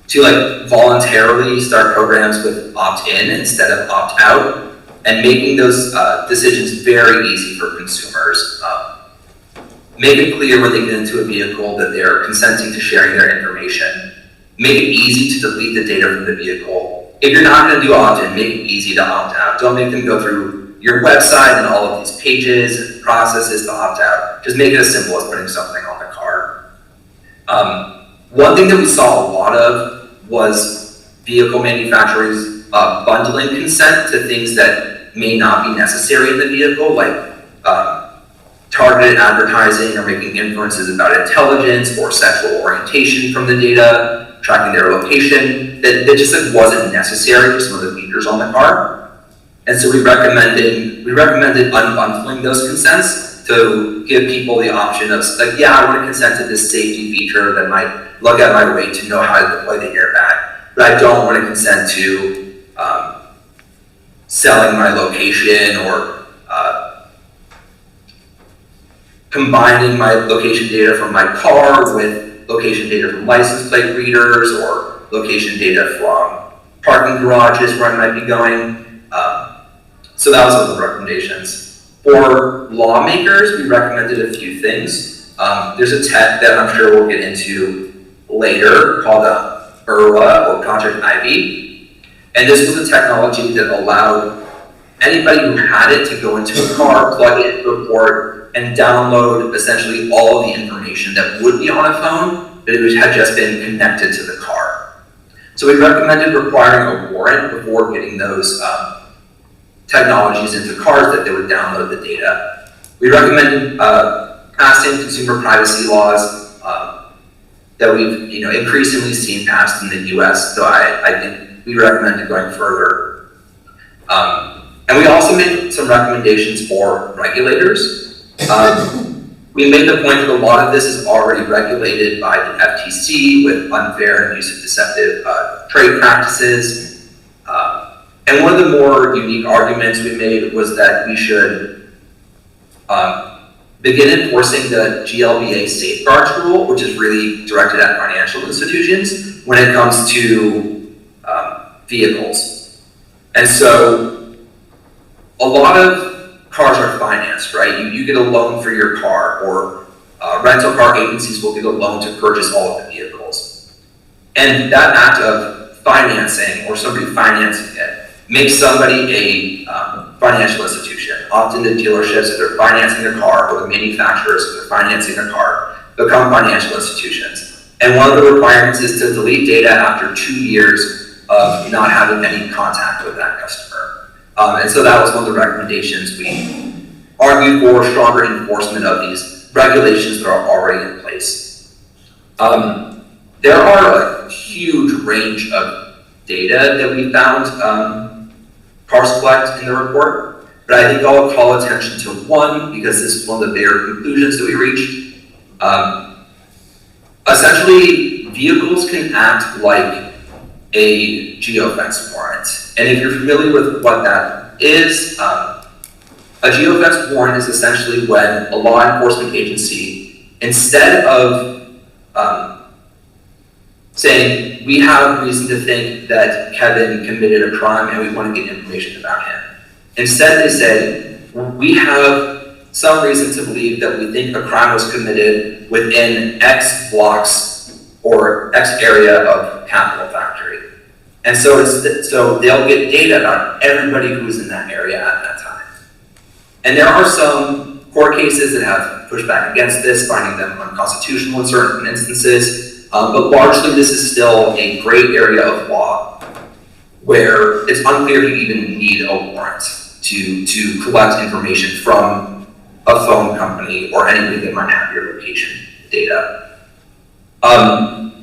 to voluntarily start programs with opt-in instead of opt-out, and making those decisions very easy for consumers. Make it clear when they get into a vehicle that they're consenting to sharing their information. Make it easy to delete the data from the vehicle. If you're not going to do opt-in, make it easy to opt out. Don't make them go through your website and all of these pages and processes to opt out. Just make it as simple as putting something on the car. One thing that we saw a lot of was vehicle manufacturers bundling consent to things that may not be necessary in the vehicle, like targeted advertising or making inferences about intelligence or sexual orientation from the data, tracking their location, that just wasn't necessary for some of the features on the car. And so we recommended unbundling those consents to give people the option of yeah, I want to consent to this safety feature that might look at my weight to know how to deploy the airbag, but I don't want to consent to selling my location or combining my location data from my car with location data from license plate readers or location data from parking garages where I might be going. So that was one of the recommendations. For lawmakers, we recommended a few things. There's a tech that I'm sure we'll get into later called IRLA or Project Ivy. And this was a technology that allowed anybody who had it to go into a car, plug it into a port, and download essentially all of the information that would be on a phone, but it had just been connected to the car. So we recommended requiring a warrant before getting those technologies into cars that they would download the data. We recommended passing consumer privacy laws that we've increasingly seen passed in the US, so I think we recommended going further. And we also made some recommendations for regulators. We made the point that a lot of this is already regulated by the FTC with unfair and abusive deceptive trade practices. And one of the more unique arguments we made was that we should begin enforcing the GLBA safeguards rule, which is really directed at financial institutions when it comes to vehicles. And so a lot of cars are financed, right? You get a loan for your car, or rental car agencies will get a loan to purchase all of the vehicles. And that act of financing or somebody financing it makes somebody a financial institution. Often the dealerships, if they're financing a car, or the manufacturers, if they're financing a car, become financial institutions. And one of the requirements is to delete data after 2 years of not having any contact with that customer. And so that was one of the recommendations. We argued for stronger enforcement of these regulations that are already in place. There are a huge range of data that we found cars collect in the report, but I think I'll call attention to one because this is one of the bigger conclusions that we reached. Essentially, vehicles can act like a geofence warrant. And if you're familiar with what that is, a geofence warrant is essentially when a law enforcement agency, instead of saying, we have reason to think that Kevin committed a crime and we want to get information about him. Instead, they say, we have some reason to believe that we think a crime was committed within X blocks or X area of Capital Factory. And so so they'll get data about everybody who's in that area at that time. And there are some court cases that have pushed back against this, finding them unconstitutional in certain instances, but largely this is still a gray area of law where it's unclear if you even need a warrant to collect information from a phone company or anybody that might have your location data.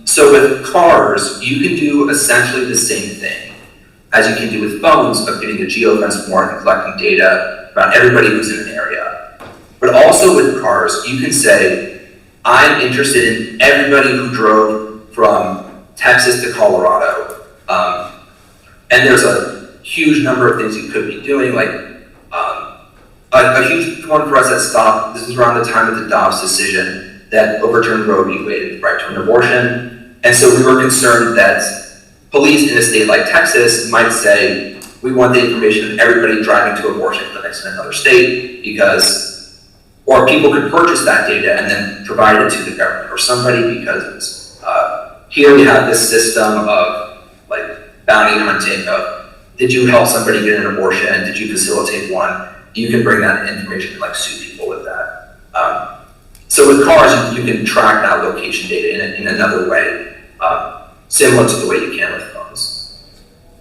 So with cars, you can do essentially the same thing as you can do with phones of getting a geofence warrant and collecting data about everybody who's in an area. But also with cars, you can say, I'm interested in everybody who drove from Texas to Colorado. And there's a huge number of things you could be doing, like a huge one for us that stopped, this was around the time of the Dobbs decision that overturned Roe v. Wade's right to an abortion. And so we were concerned that police in a state like Texas might say, we want the information of everybody driving to abortion clinics in another state because, or people could purchase that data and then provide it to the government or somebody because here we have this system of like bounty hunting of, did you help somebody get an abortion? Did you facilitate one? You can bring that information and like sue people with that. So with cars, you can track that location data in another way, similar to the way you can with phones.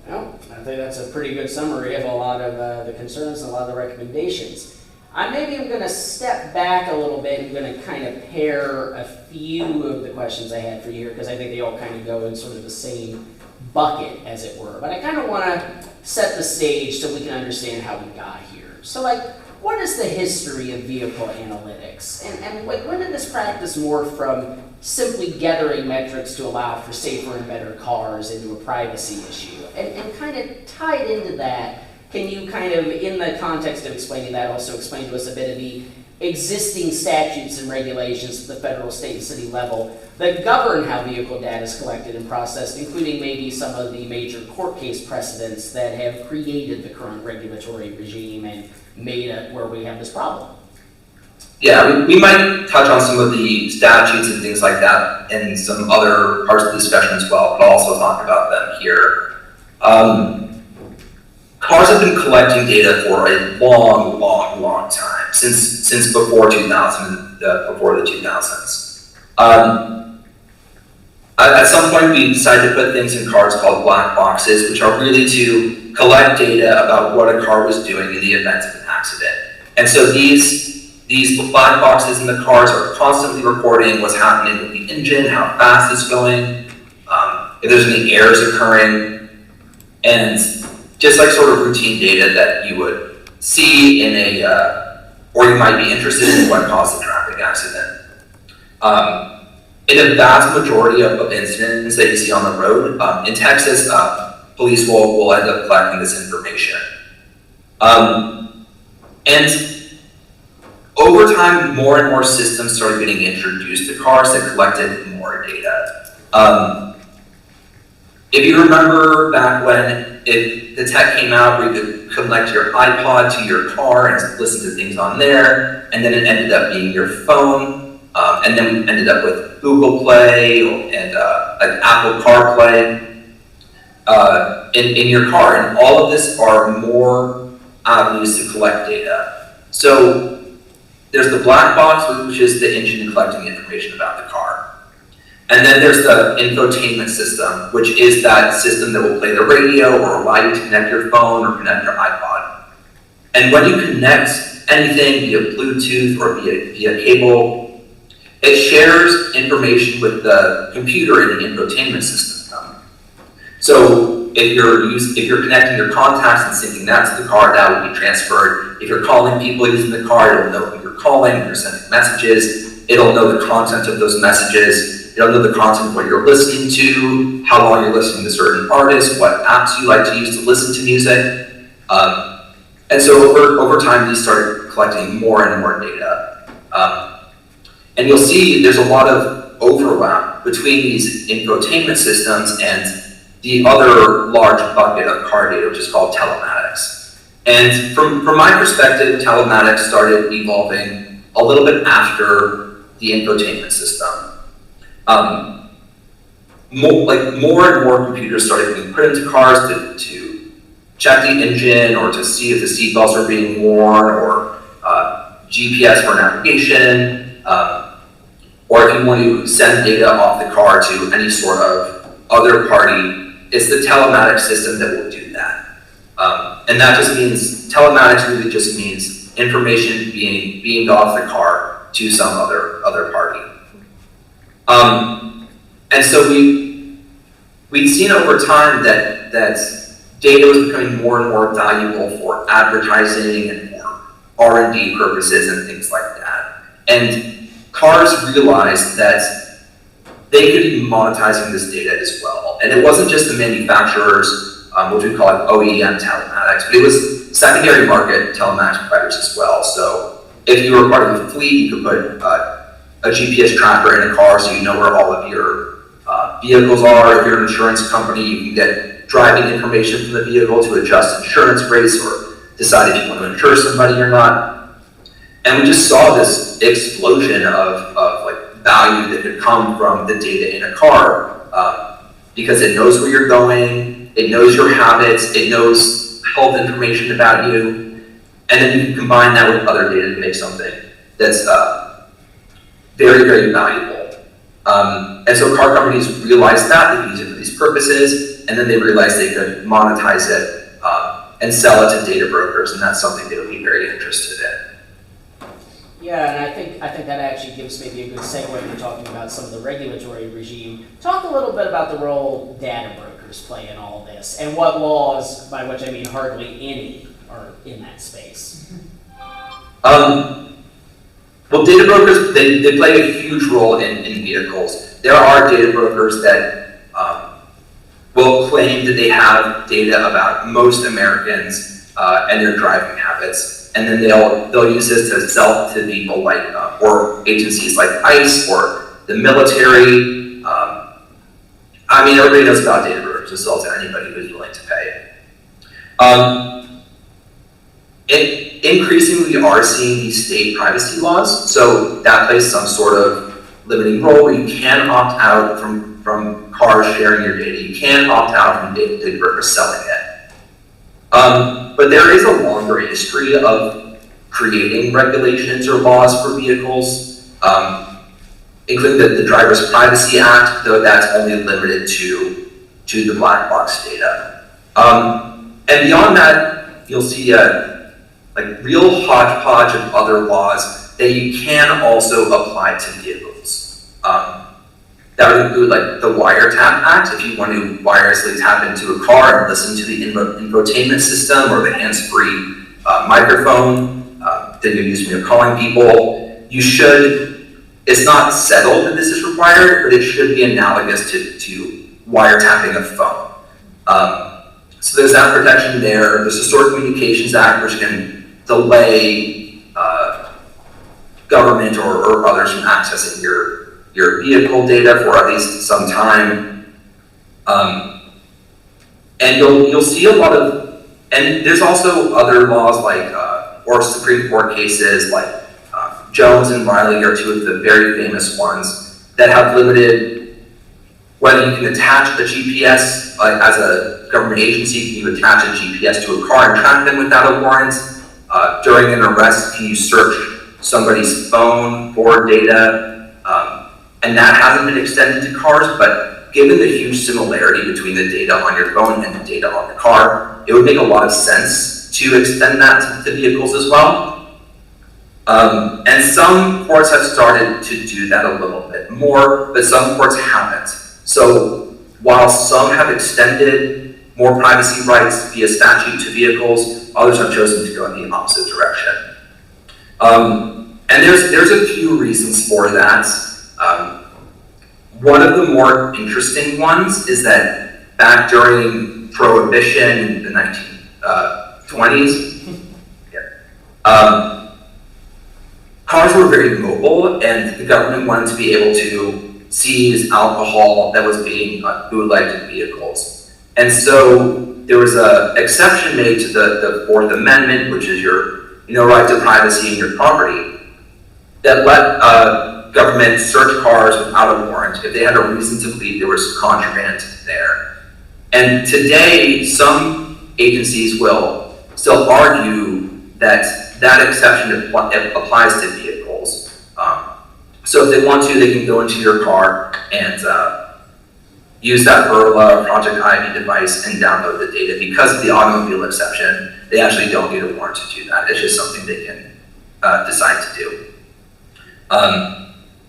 Well, I think that's a pretty good summary of a lot of the concerns and a lot of the recommendations. Maybe I'm going to step back a little bit. I'm going to kind of pair a few of the questions I had for you here because I think they all kind of go in sort of the same bucket, as it were. But I kind of want to set the stage so we can understand how we got here. So, like, what is the history of vehicle analytics? And like, when did this practice morph from simply gathering metrics to allow for safer and better cars into a privacy issue? And kind of tied into that, can you kind of, in the context of explaining that, also explain to us a bit of the existing statutes and regulations at the federal, state, and city level that govern how vehicle data is collected and processed, including maybe some of the major court case precedents that have created the current regulatory regime and made it where we have this problem? Yeah, we might touch on some of the statutes and things like that in some other parts of the discussion as well, but I'll also talk about them here. Cars have been collecting data for a long time, since before 2000, before the 2000s. At some point, we decided to put things in cars called black boxes, which are really to collect data about what a car was doing in the event of an accident. And so these black boxes in the cars are constantly recording what's happening with the engine, how fast it's going, if there's any errors occurring, and just like sort of routine data that you would see in or you might be interested in what caused the traffic accident. In a vast majority of incidents that you see on the road, in Texas, police will end up collecting this information. And over time, more and more systems started getting introduced to cars that collected more data. If you remember back when the tech came out where you could connect your iPod to your car and listen to things on there, and then it ended up being your phone, and then we ended up with Google Play and like Apple CarPlay in your car, and all of this are more avenues to collect data. So there's the black box, which is the engine collecting information about the car. And then there's the infotainment system, which is that system that will play the radio or allow you to connect your phone or connect your iPod. And when you connect anything via Bluetooth or via cable, it shares information with the computer in the infotainment system. So if you're connecting your contacts and syncing that to the car, that will be transferred. If you're calling people using the car, it'll know who you're calling, you're sending messages, it'll know the content of those messages. It'll know the content of what you're listening to, how long you're listening to certain artists, what apps you like to use to listen to music. And so over time, these started collecting more and more data. And you'll see there's a lot of overlap between these infotainment systems and the other large bucket of car data, which is called telematics. And from my perspective, telematics started evolving a little bit after the infotainment system. more and more computers started being put into cars to check the engine or to see if the seatbelts are being worn, or GPS for navigation, or if you want to send data off the car to any sort of other party, it's the telematics system that will do that. And that just means, telematics really just means information being beamed off the car to some other party. And so we've seen over time that data was becoming more and more valuable for advertising and for R&D purposes and things like that. And cars realized that they could be monetizing this data as well. And it wasn't just the manufacturers, which we call like OEM telematics, but it was secondary market telematics providers as well. So if you were part of the fleet, you could put a GPS tracker in a car so you know where all of your vehicles are. If you're an insurance company, you can get driving information from the vehicle to adjust insurance rates or decide if you want to insure somebody or not. And we just saw this explosion of like value that could come from the data in a car, because it knows where you're going, it knows your habits, it knows health information about you, and then you can combine that with other data to make something that's very, very valuable. And so car companies realized that they could use it for these purposes, and then they realized they could monetize it and sell it to data brokers, and that's something they would be very interested in. Yeah, and I think that actually gives maybe a good segue into talking about some of the regulatory regime. Talk a little bit about the role data brokers play in all this, and what laws, by which I mean hardly any, are in that space. Well, data brokers, they play a huge role in vehicles. There are data brokers that will claim that they have data about most Americans and their driving habits, and then they'll use this to sell to people like, or agencies like ICE or the military. I mean, everybody knows about data brokers to sell to anybody who's willing to pay. Increasingly, we are seeing these state privacy laws, so that plays some sort of limiting role where you can opt out from cars sharing your data. You can opt out from data brokers selling it. But there is a longer history of creating regulations or laws for vehicles, including the Driver's Privacy Act, though that's only limited to the black box data. And beyond that, you'll see like real hodgepodge of other laws that you can also apply to vehicles. That would include like the Wiretap Act, if you want to wirelessly tap into a car and listen to the infotainment system or the hands-free microphone that you're using when you're calling people. You should, it's not settled that this is required, but it should be analogous to wiretapping a phone. So there's that protection there. There's the Stored Communications Act, which can delay government or others from accessing your vehicle data for at least some time. And you'll see a lot of, and there's also other laws like, or Supreme Court cases like Jones and Riley are two of the very famous ones that have limited whether you can attach a GPS, as a government agency, can you attach a GPS to a car and track them without a warrant? During an arrest, can you search somebody's phone for data? And that hasn't been extended to cars, but given the huge similarity between the data on your phone and the data on the car, it would make a lot of sense to extend that to vehicles as well. And some courts have started to do that a little bit more, but some courts haven't. So while some have extended more privacy rights via statute to vehicles, others have chosen to go in the opposite direction. And there's a few reasons for that. One of the more interesting ones is that back during Prohibition in the 1920s, cars were very mobile, and the government wanted to be able to seize alcohol that was being bootlegged in vehicles. And so there was an exception made to the Fourth Amendment, which is your right to privacy and your property, that let government search cars without a warrant if they had a reason to believe there was contraband there. And today, some agencies will still argue that that exception applies to vehicles. So if they want to, they can go into your car and use that Berkeley Project Ivy device and download the data. Because of the automobile exception, they actually don't need a warrant to do that. It's just something they can decide to do.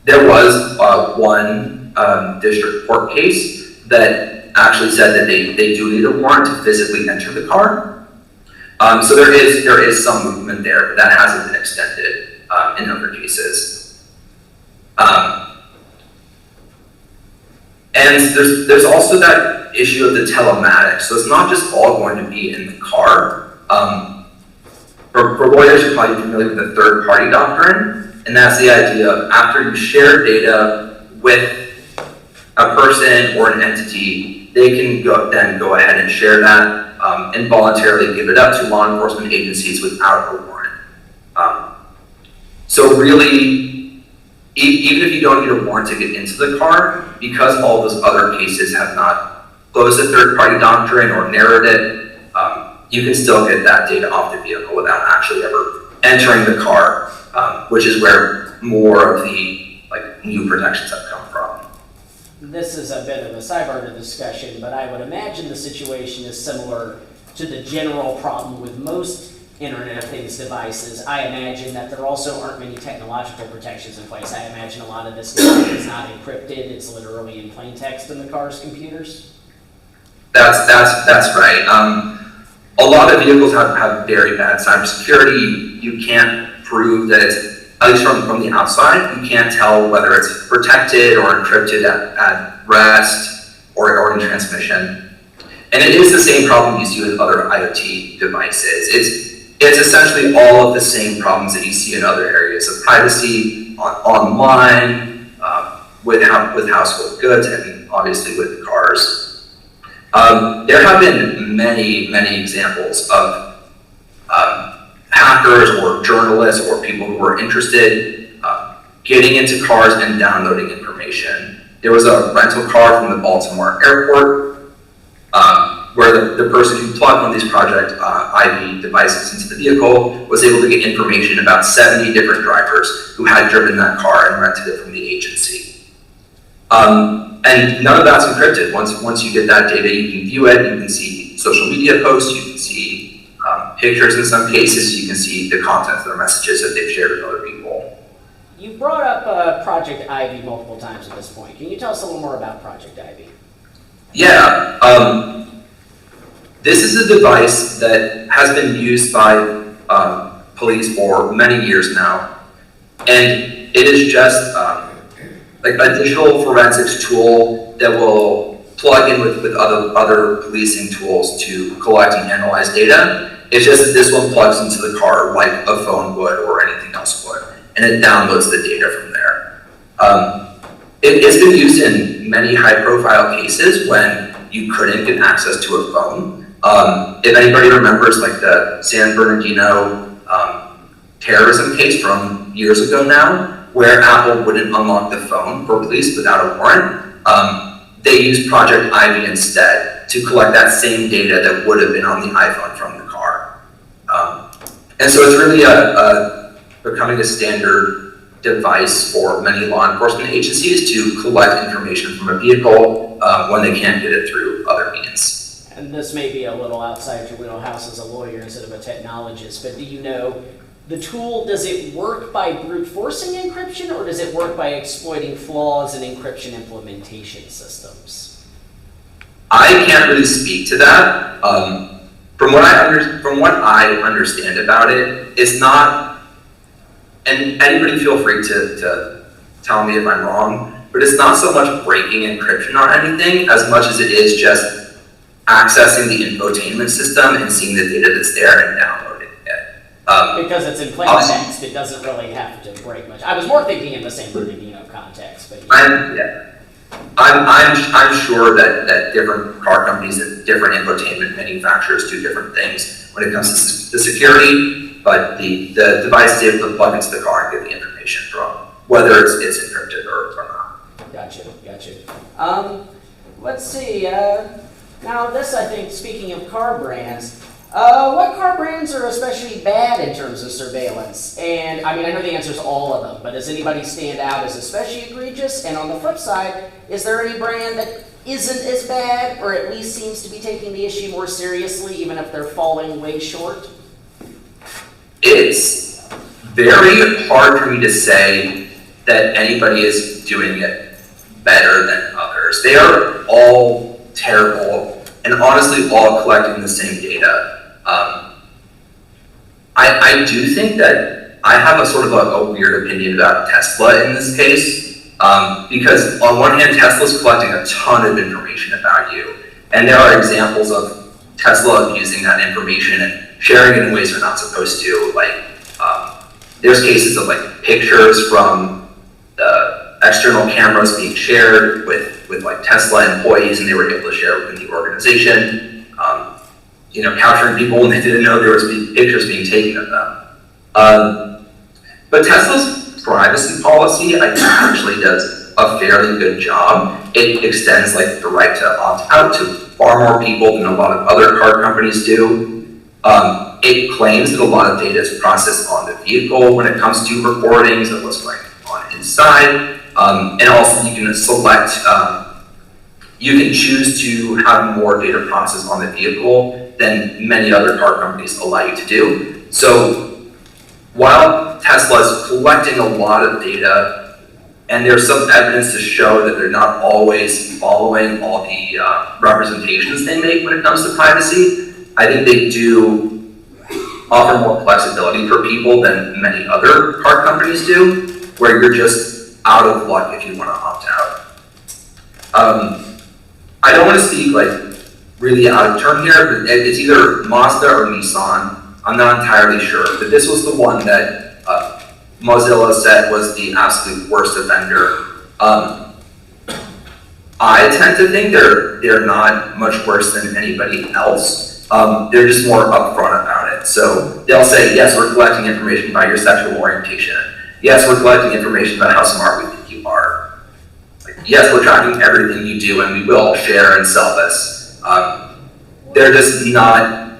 There was one district court case that actually said that they do need a warrant to physically enter the car. So there is some movement there, but that hasn't been extended in other cases. And there's also that issue of the telematics. So it's not just all going to be in the car. For lawyers, you're probably familiar with the third-party doctrine, and that's the idea of after you share data with a person or an entity, they can then go ahead and share that and voluntarily give it up to law enforcement agencies without a warrant. So really, even if you don't need a warrant to get into the car, because all those other cases have not closed the third-party doctrine or narrowed it, you can still get that data off the vehicle without actually ever entering the car, which is where more of the new protections have come from. This is a bit of a sidebar to discussion, but I would imagine the situation is similar to the general problem with most Internet of Things devices. I imagine that there also aren't many technological protections in place. I imagine a lot of this data is not encrypted, it's literally in plain text in the car's computers. That's right. A lot of vehicles have very bad cybersecurity. You can't prove that it's, at least from the outside, you can't tell whether it's protected or encrypted at rest or in transmission. And it is the same problem you see with other IoT devices. It's essentially all of the same problems that you see in other areas of privacy, online, with household goods, and obviously with cars. There have been many examples of hackers or journalists or people who are interested getting into cars and downloading information. There was a rental car from the Baltimore airport where the person who plugged one of these Project Ivy devices into the vehicle was able to get information about 70 different drivers who had driven that car and rented it from the agency. And none of that's encrypted. Once you get that data, you can view it, you can see social media posts, you can see pictures in some cases, you can see the content of their messages that they've shared with other people. You brought up Project Ivy multiple times at this point. Can you tell us a little more about Project Ivy? Yeah, this is a device that has been used by police for many years now, and it is just like a digital forensics tool that will plug in with other policing tools to collect and analyze data. It's just that this one plugs into the car like a phone would or anything else would, and it downloads the data from there. It's been used in many high-profile cases when you couldn't get access to a phone. If anybody remembers like the San Bernardino terrorism case from years ago now, where Apple wouldn't unlock the phone for police without a warrant, they used Project Ivy instead to collect that same data that would have been on the iPhone from the car. And so it's really becoming a standard device for many law enforcement agencies to collect information from a vehicle when they can't get it through other means. And this may be a little outside your wheelhouse as a lawyer instead of a technologist, but do you know the tool, does it work by brute forcing encryption or does it work by exploiting flaws in encryption implementation systems? I can't really speak to that. From what I understand about it, it's not, and anybody feel free to tell me if I'm wrong, but it's not so much breaking encryption or anything as much as it is just accessing the infotainment system and seeing the data that's there and downloading it. Because it's in plain text, it doesn't really have to break much. I was more thinking in the San Bernardino context, but I'm sure that different car companies and different infotainment manufacturers do different things when it comes to the security, but the device is able to plug into the car and get the information from whether it's encrypted or not. Gotcha. Let's see, now this, I think, speaking of car brands, what car brands are especially bad in terms of surveillance? And I mean, I know the answer is all of them, but does anybody stand out as especially egregious? And on the flip side, is there any brand that isn't as bad, or at least seems to be taking the issue more seriously, even if they're falling way short? It's very hard for me to say that anybody is doing it better than others. They are all terrible and honestly all collecting the same data. I do think that I have a sort of a weird opinion about Tesla in this case, because on one hand, Tesla's collecting a ton of information about you, and there are examples of Tesla abusing that information and sharing it in ways they're not supposed to. Like, there's cases of like pictures from the external cameras being shared with like Tesla employees, and they were able to share within the organization. Capturing people when they didn't know there was pictures being taken of them. But Tesla's privacy policy, I think, actually does a fairly good job. It extends like the right to opt out to far more people than a lot of other car companies do. It claims that a lot of data is processed on the vehicle when it comes to recordings of what's going on inside. And also you can select, you can choose to have more data processed on the vehicle than many other car companies allow you to do. So while Tesla is collecting a lot of data, and there's some evidence to show that they're not always following all the representations they make when it comes to privacy, I think they do offer more flexibility for people than many other car companies do, where you're just out of luck if you want to opt out. I don't want to speak like really out of turn here, but it's either Mazda or Nissan. I'm not entirely sure, but this was the one that Mozilla said was the absolute worst offender. I tend to think they're not much worse than anybody else. They're just more upfront about it. So they'll say, yes, we're collecting information about your sexual orientation. Yes, we're collecting information about how smart we think you are. Like, yes, we're tracking everything you do, and we will share and sell this. They're just not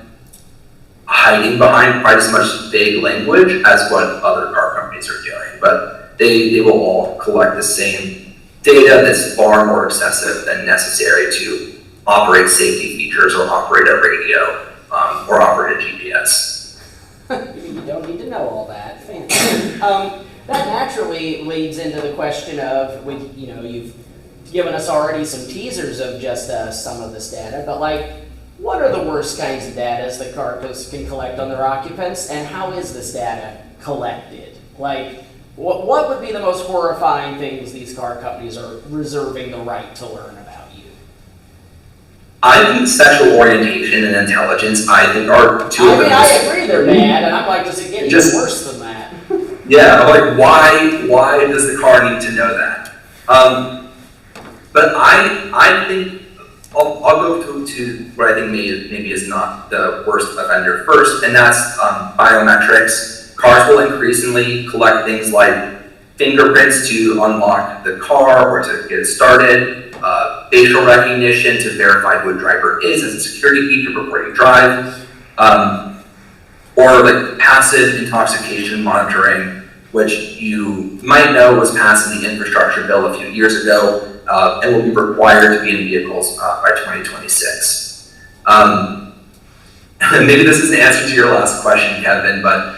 hiding behind quite as much vague language as what other car companies are doing. But they will all collect the same data that's far more excessive than necessary to operate safety features or operate a radio or operate a GPS. You don't need to know all that. That naturally leads into the question of, you've given us already some teasers of just some of this data, but like, what are the worst kinds of data that car can collect on their occupants, and how is this data collected? Like, what would be the most horrifying things these car companies are reserving the right to learn about you? I think sexual orientation and intelligence, I think, are two of them. I agree they're bad, and I'd like to see it get even worse than that. Yeah, like why does the car need to know that? But I think I'll go to where I think maybe is not the worst offender first, and that's biometrics. Cars will increasingly collect things like fingerprints to unlock the car or to get it started, facial recognition to verify who a driver is as a security feature before you drive, or like passive intoxication monitoring, which you might know was passed in the infrastructure bill a few years ago, and will be required to be in vehicles by 2026. Maybe this is the answer to your last question, Kevin, but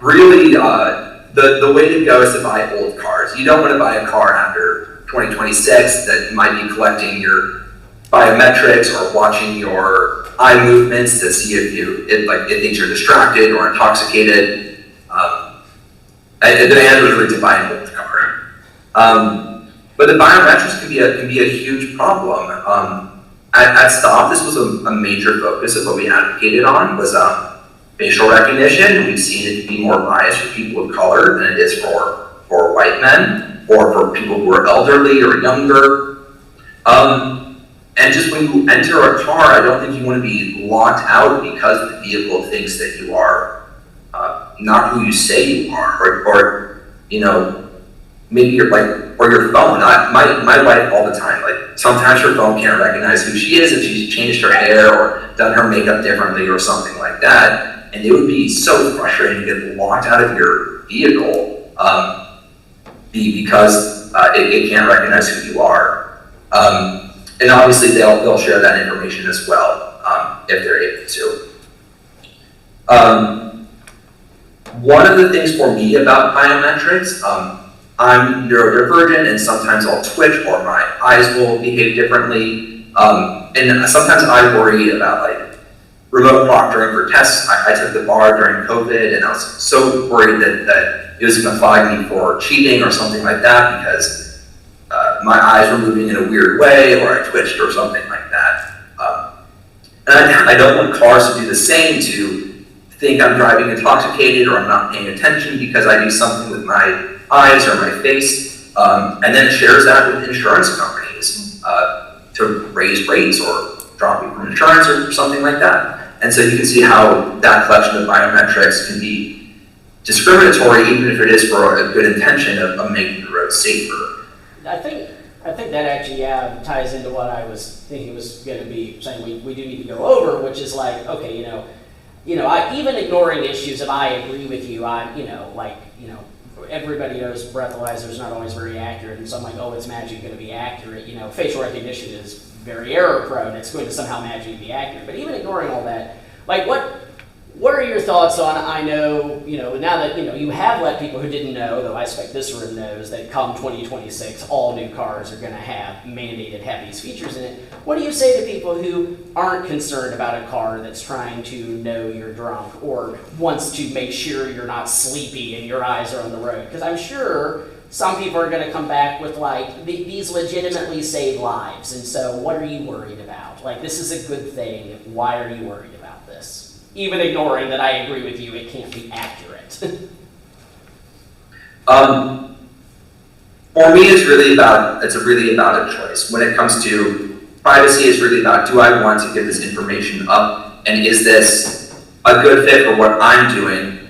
really the way to go is to buy old cars. You don't want to buy a car after 2026 that might be collecting your biometrics or watching your eye movements to see if it thinks you're distracted or intoxicated. The answer is really to buy an old car. But the biometrics can be a huge problem. At Stop, this was a major focus of what we advocated on was facial recognition. We've seen it be more biased for people of color than it is for white men or for people who are elderly or younger. And just when you enter a car, I don't think you want to be locked out because the vehicle thinks that you are not who you say you are, or maybe your or your phone. My wife all the time, like sometimes her phone can't recognize who she is if she's changed her hair or done her makeup differently or something like that. And it would be so frustrating to get locked out of your vehicle because it can't recognize who you are. And obviously they'll share that information as well if they're able to. One of the things for me about biometrics, I'm neurodivergent and sometimes I'll twitch or my eyes will behave differently. And sometimes I worry about like remote proctoring for tests. I took the bar during COVID and I was so worried that it was going to flag me for cheating or something like that because my eyes were moving in a weird way or I twitched or something like that. And I don't want cars to do the same, to think I'm driving intoxicated or I'm not paying attention because I do something with my eyes or my face, and then shares that with insurance companies to raise rates or drop me from insurance or something like that. And so you can see how that collection of biometrics can be discriminatory, even if it is for a good intention of making the road safer. I think that actually, ties into what I was thinking was going to be saying we do need to go over, which is like, okay, even ignoring issues, if I agree with you, everybody knows breathalyzer is not always very accurate, and so I'm like, oh, it's magically going to be accurate. Facial recognition is very error prone. It's going to somehow magically be accurate. But even ignoring all that, like what are your thoughts on? I know, now that you have let people who didn't know, though I suspect this room knows, that come 2026, all new cars are going to have these features in it. What do you say to people who aren't concerned about a car that's trying to know you're drunk or wants to make sure you're not sleepy and your eyes are on the road? Because I'm sure some people are going to come back with like, these legitimately save lives, and so what are you worried about? Like, this is a good thing. Why are you worried about this? Even ignoring that I agree with you, it can't be accurate. For me, it's really about a choice. When it comes to privacy, it's really about, do I want to give this information up, and is this a good fit for what I'm doing?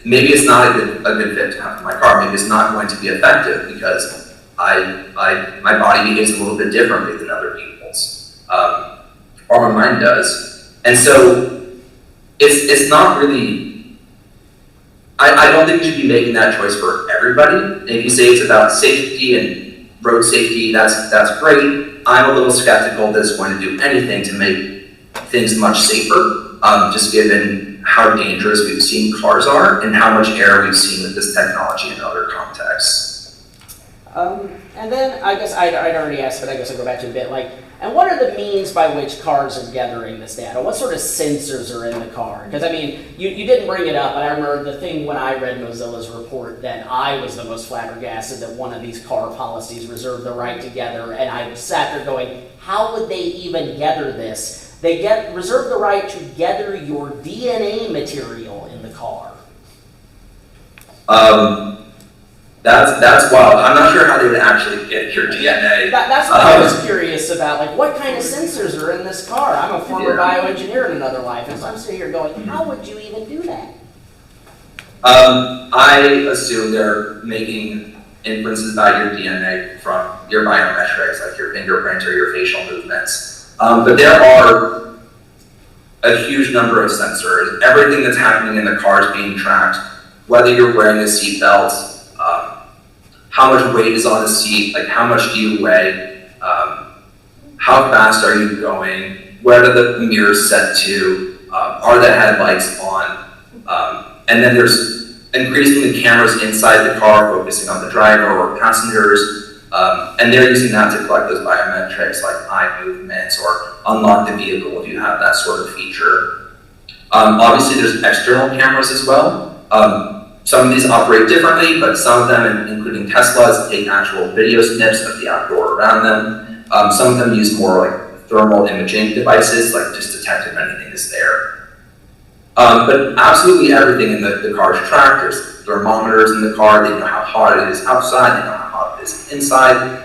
Maybe it's not a good fit to have in my car. Maybe it's not going to be effective because my body behaves a little bit differently than other people's. Or my mind does. And so it's not really, I don't think you should be making that choice for everybody. If you say it's about safety and road safety, that's great. I'm a little skeptical that it's going to do anything to make things much safer, just given how dangerous we've seen cars are and how much error we've seen with this technology in other contexts. And then I guess I'd already asked, but I guess I'll go back to a bit. And what are the means by which cars are gathering this data? What sort of sensors are in the car? Because you didn't bring it up, but I remember the thing when I read Mozilla's report that I was the most flabbergasted that one of these car policies reserved the right to gather, and I sat there going, how would they even gather this? They reserve the right to gather your DNA material in the car. That's wild. I'm not sure how they would actually get your DNA. That's what I was curious about. What kind of sensors are in this car? I'm a former bioengineer in another life, and so I'm sitting here going, how would you even do that? I assume they're making inferences about your DNA from your biometrics, like your fingerprint or your facial movements. But there are a huge number of sensors. Everything that's happening in the car is being tracked, whether you're wearing a seatbelt, how much weight is on the seat, like how much do you weigh, how fast are you going, where are the mirrors set to, are the headlights on, and then there's increasingly cameras inside the car focusing on the driver or passengers, and they're using that to collect those biometrics like eye movements or unlock the vehicle if you have that sort of feature. Obviously there's external cameras as well. Some of these operate differently, but some of them, including Teslas, take actual video snips of the outdoor around them. Some of them use more like thermal imaging devices, like just detect if anything is there. But absolutely everything in the car is tracked. There's thermometers in the car. They know how hot it is outside. They know how hot it is inside.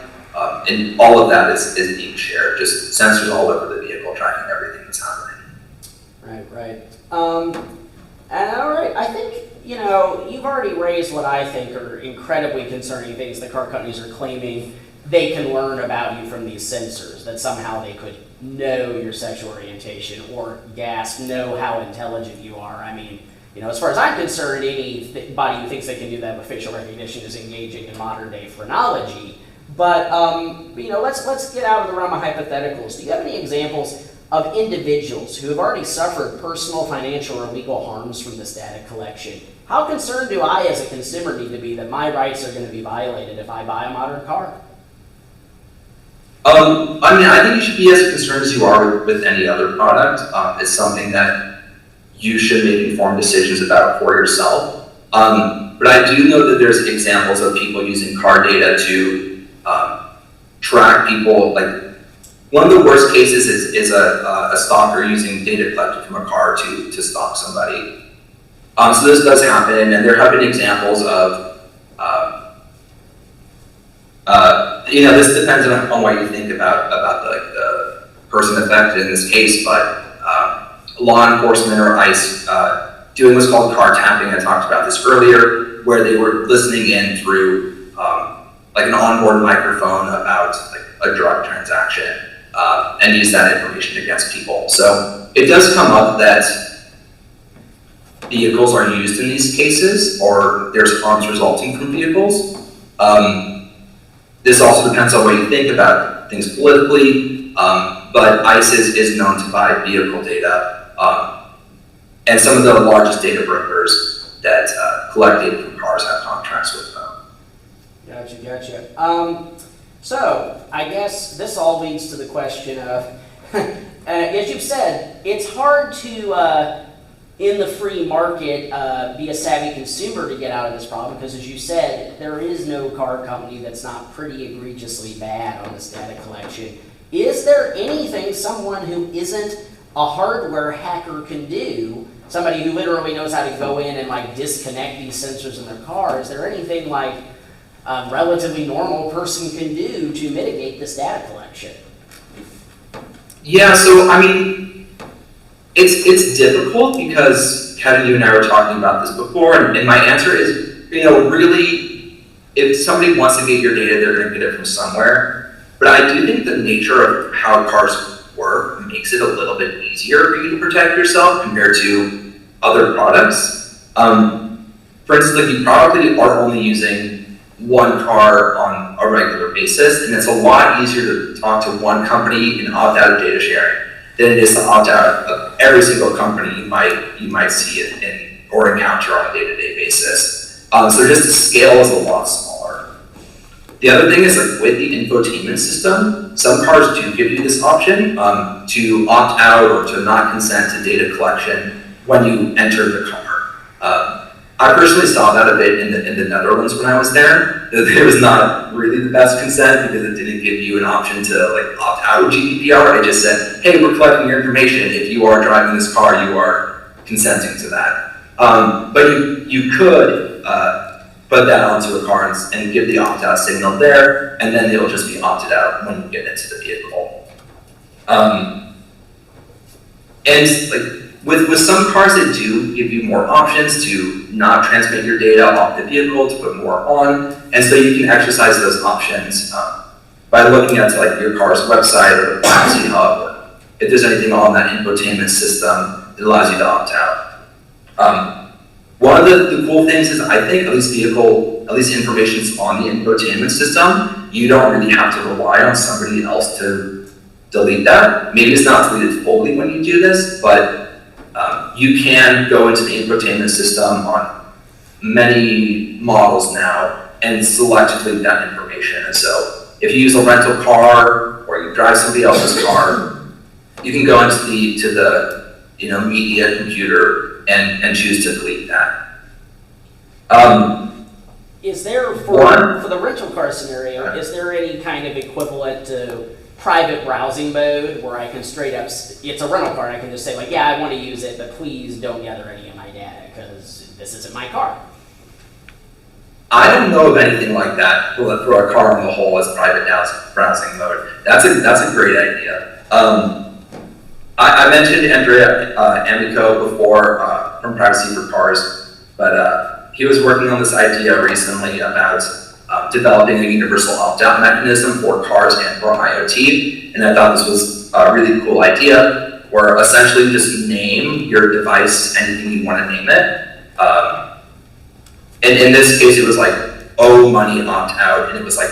And all of that is being shared. Just sensors all over the vehicle tracking everything that's happening. Right. And all right, I think you know, you've already raised what I think are incredibly concerning things the car companies are claiming they can learn about you from these sensors, that somehow they could know your sexual orientation or know how intelligent you are. I mean, you know, as far as I'm concerned, anybody who thinks they can do that with facial recognition is engaging in modern day phrenology. But, you know, let's get out of the realm of hypotheticals. Do you have any examples of individuals who have already suffered personal, financial, or legal harms from this data collection? How concerned do I as a consumer need to be that my rights are going to be violated if I buy a modern car? I mean, I think you should be as concerned as you are with any other product. It's something that you should make informed decisions about for yourself. But I do know that there's examples of people using car data to track people. Like, one of the worst cases is a stalker using data collected from a car to stalk somebody. So this does happen, and there have been examples of you know, this depends on what you think about the person affected in this case, but law enforcement or ICE doing what's called car tapping. I talked about this earlier, where they were listening in through like an onboard microphone about like a drug transaction and use that information against people. So it does come up that vehicles are used in these cases, or there's harms resulting from vehicles. This also depends on what you think about things politically, but ICE is known to buy vehicle data, and some of the largest data brokers that collect data from cars have contracts with them. Gotcha. So I guess this all leads to the question of, as you've said, it's hard to, in the free market, be a savvy consumer to get out of this problem, because as you said, there is no car company that's not pretty egregiously bad on this data collection. Is there anything someone who isn't a hardware hacker can do, somebody who literally knows how to go in and like disconnect these sensors in their car, is there anything like a relatively normal person can do to mitigate this data collection? Yeah, so I mean, it's difficult because Kevin, you and I were talking about this before, and my answer is, you know, really, if somebody wants to get your data, they're going to get it from somewhere. But I do think the nature of how cars work makes it a little bit easier for you to protect yourself compared to other products. For instance, like, you probably are only using one car on a regular basis, and it's a lot easier to talk to one company and opt out of data sharing than it is to opt out of every single company you might see it in or encounter on a day-to-day basis. So just the scale is a lot smaller. The other thing is, like, with the infotainment system, some cars do give you this option to opt out or to not consent to data collection when you enter the car. I personally saw that a bit in the Netherlands when I was there. It was not really the best consent because it didn't give you an option to like opt out of GDPR. It just said, hey, we're collecting your information. If you are driving this car, you are consenting to that. But you could put that onto a car and give the opt-out signal there, and then it'll just be opted out when you get into the vehicle. And like, with some cars that do give you more options to not transmit your data off the vehicle, to put more on, and so you can exercise those options by looking at like your car's website or the privacy hub, or if there's anything on that infotainment system that allows you to opt out. One of the cool things is, I think at least information is on the infotainment system. You don't really have to rely on somebody else to delete that. Maybe it's not deleted fully when you do this, but you can go into the infotainment system on many models now and select to delete that information. And so if you use a rental car or you drive somebody else's car, you can go into the media computer and choose to delete that. Is there, for the rental car scenario, is there any kind of equivalent to private browsing mode where I can straight up, it's a rental car, and I can just say, like, yeah, I want to use it, but please don't gather any of my data because this isn't my car? I don't know of anything like that for a car on the whole as private browsing mode. That's a great idea. I mentioned Andrea Amico before from Privacy for Cars, but he was working on this idea recently about developing a universal opt-out mechanism for cars and for IoT, and I thought this was a really cool idea, where essentially you just name your device anything you want to name it. And in this case, it was like, oh, money opt-out, and it was like,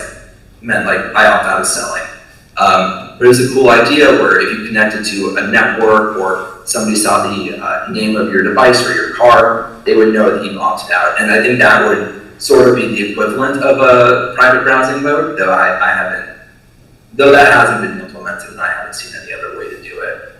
meant like, I opt out of selling. But it was a cool idea where if you connected to a network or somebody saw the name of your device or your car, they would know that you've opted out. And I think that would sort of be the equivalent of a private browsing mode, though I haven't, though that hasn't been implemented and I haven't seen any other way to do it.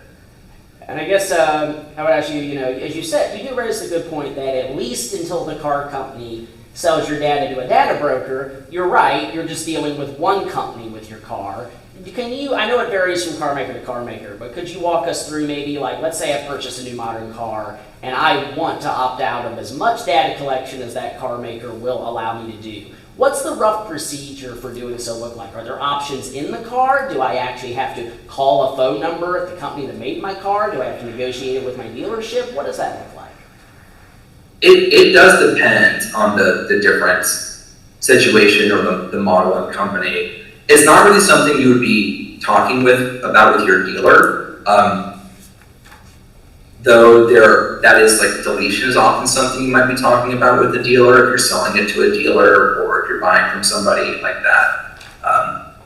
And I guess I would ask you, as you said, you do raise the good point that at least until the car company sells your data to a data broker, you're right, you're just dealing with one company with your car. Can you, I know it varies from car maker to car maker, but could you walk us through maybe like, let's say I purchase a new modern car and I want to opt out of as much data collection as that car maker will allow me to do. What's the rough procedure for doing so look like? Are there options in the car? Do I actually have to call a phone number at the company that made my car? Do I have to negotiate it with my dealership? What does that look like? It does depend on the different situation or the model and company. It's not really something you would be talking about with your dealer. Though that is like deletion is often something you might be talking about with the dealer if you're selling it to a dealer or if you're buying from somebody like that.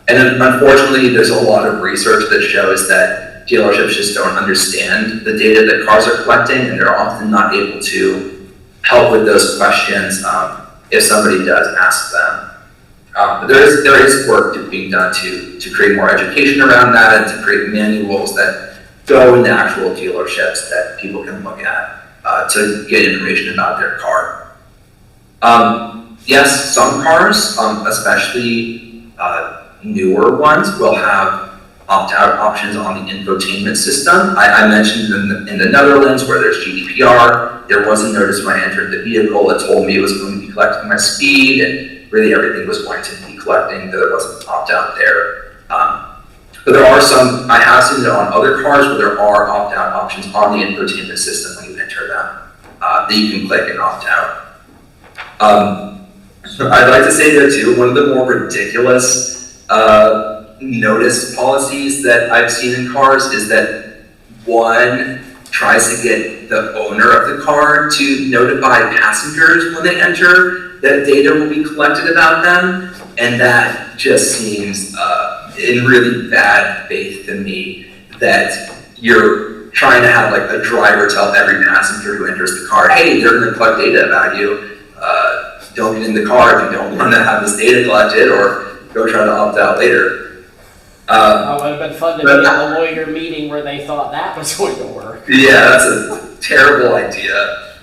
And unfortunately, there's a lot of research that shows that dealerships just don't understand the data that cars are collecting, and they're often not able to help with those questions if somebody does ask them. But there is work being done to create more education around that and to create manuals that go into actual dealerships that people can look at to get information about their car. Yes, some cars, especially newer ones, will have opt-out options on the infotainment system. I mentioned in the Netherlands where there's GDPR, there was a notice when I entered the vehicle that told me it was going to be collecting my speed and really everything was going to be collecting, that there wasn't opt-out there. But there are some, I have seen it on other cars where there are opt-out options on the infotainment system when you enter them, that you can click and opt out. I'd like to say there too, one of the more ridiculous notice policies that I've seen in cars is that one tries to get the owner of the car to notify passengers when they enter that data will be collected about them, and that just seems in really bad faith to me that you're trying to have like a driver tell every passenger who enters the car, hey, they're going to collect data about you. Don't get in the car if you don't want to have this data collected, or go try to opt out later. It would have been fun to be at a lawyer meeting where they thought that was going to work. Yeah, that's a terrible idea.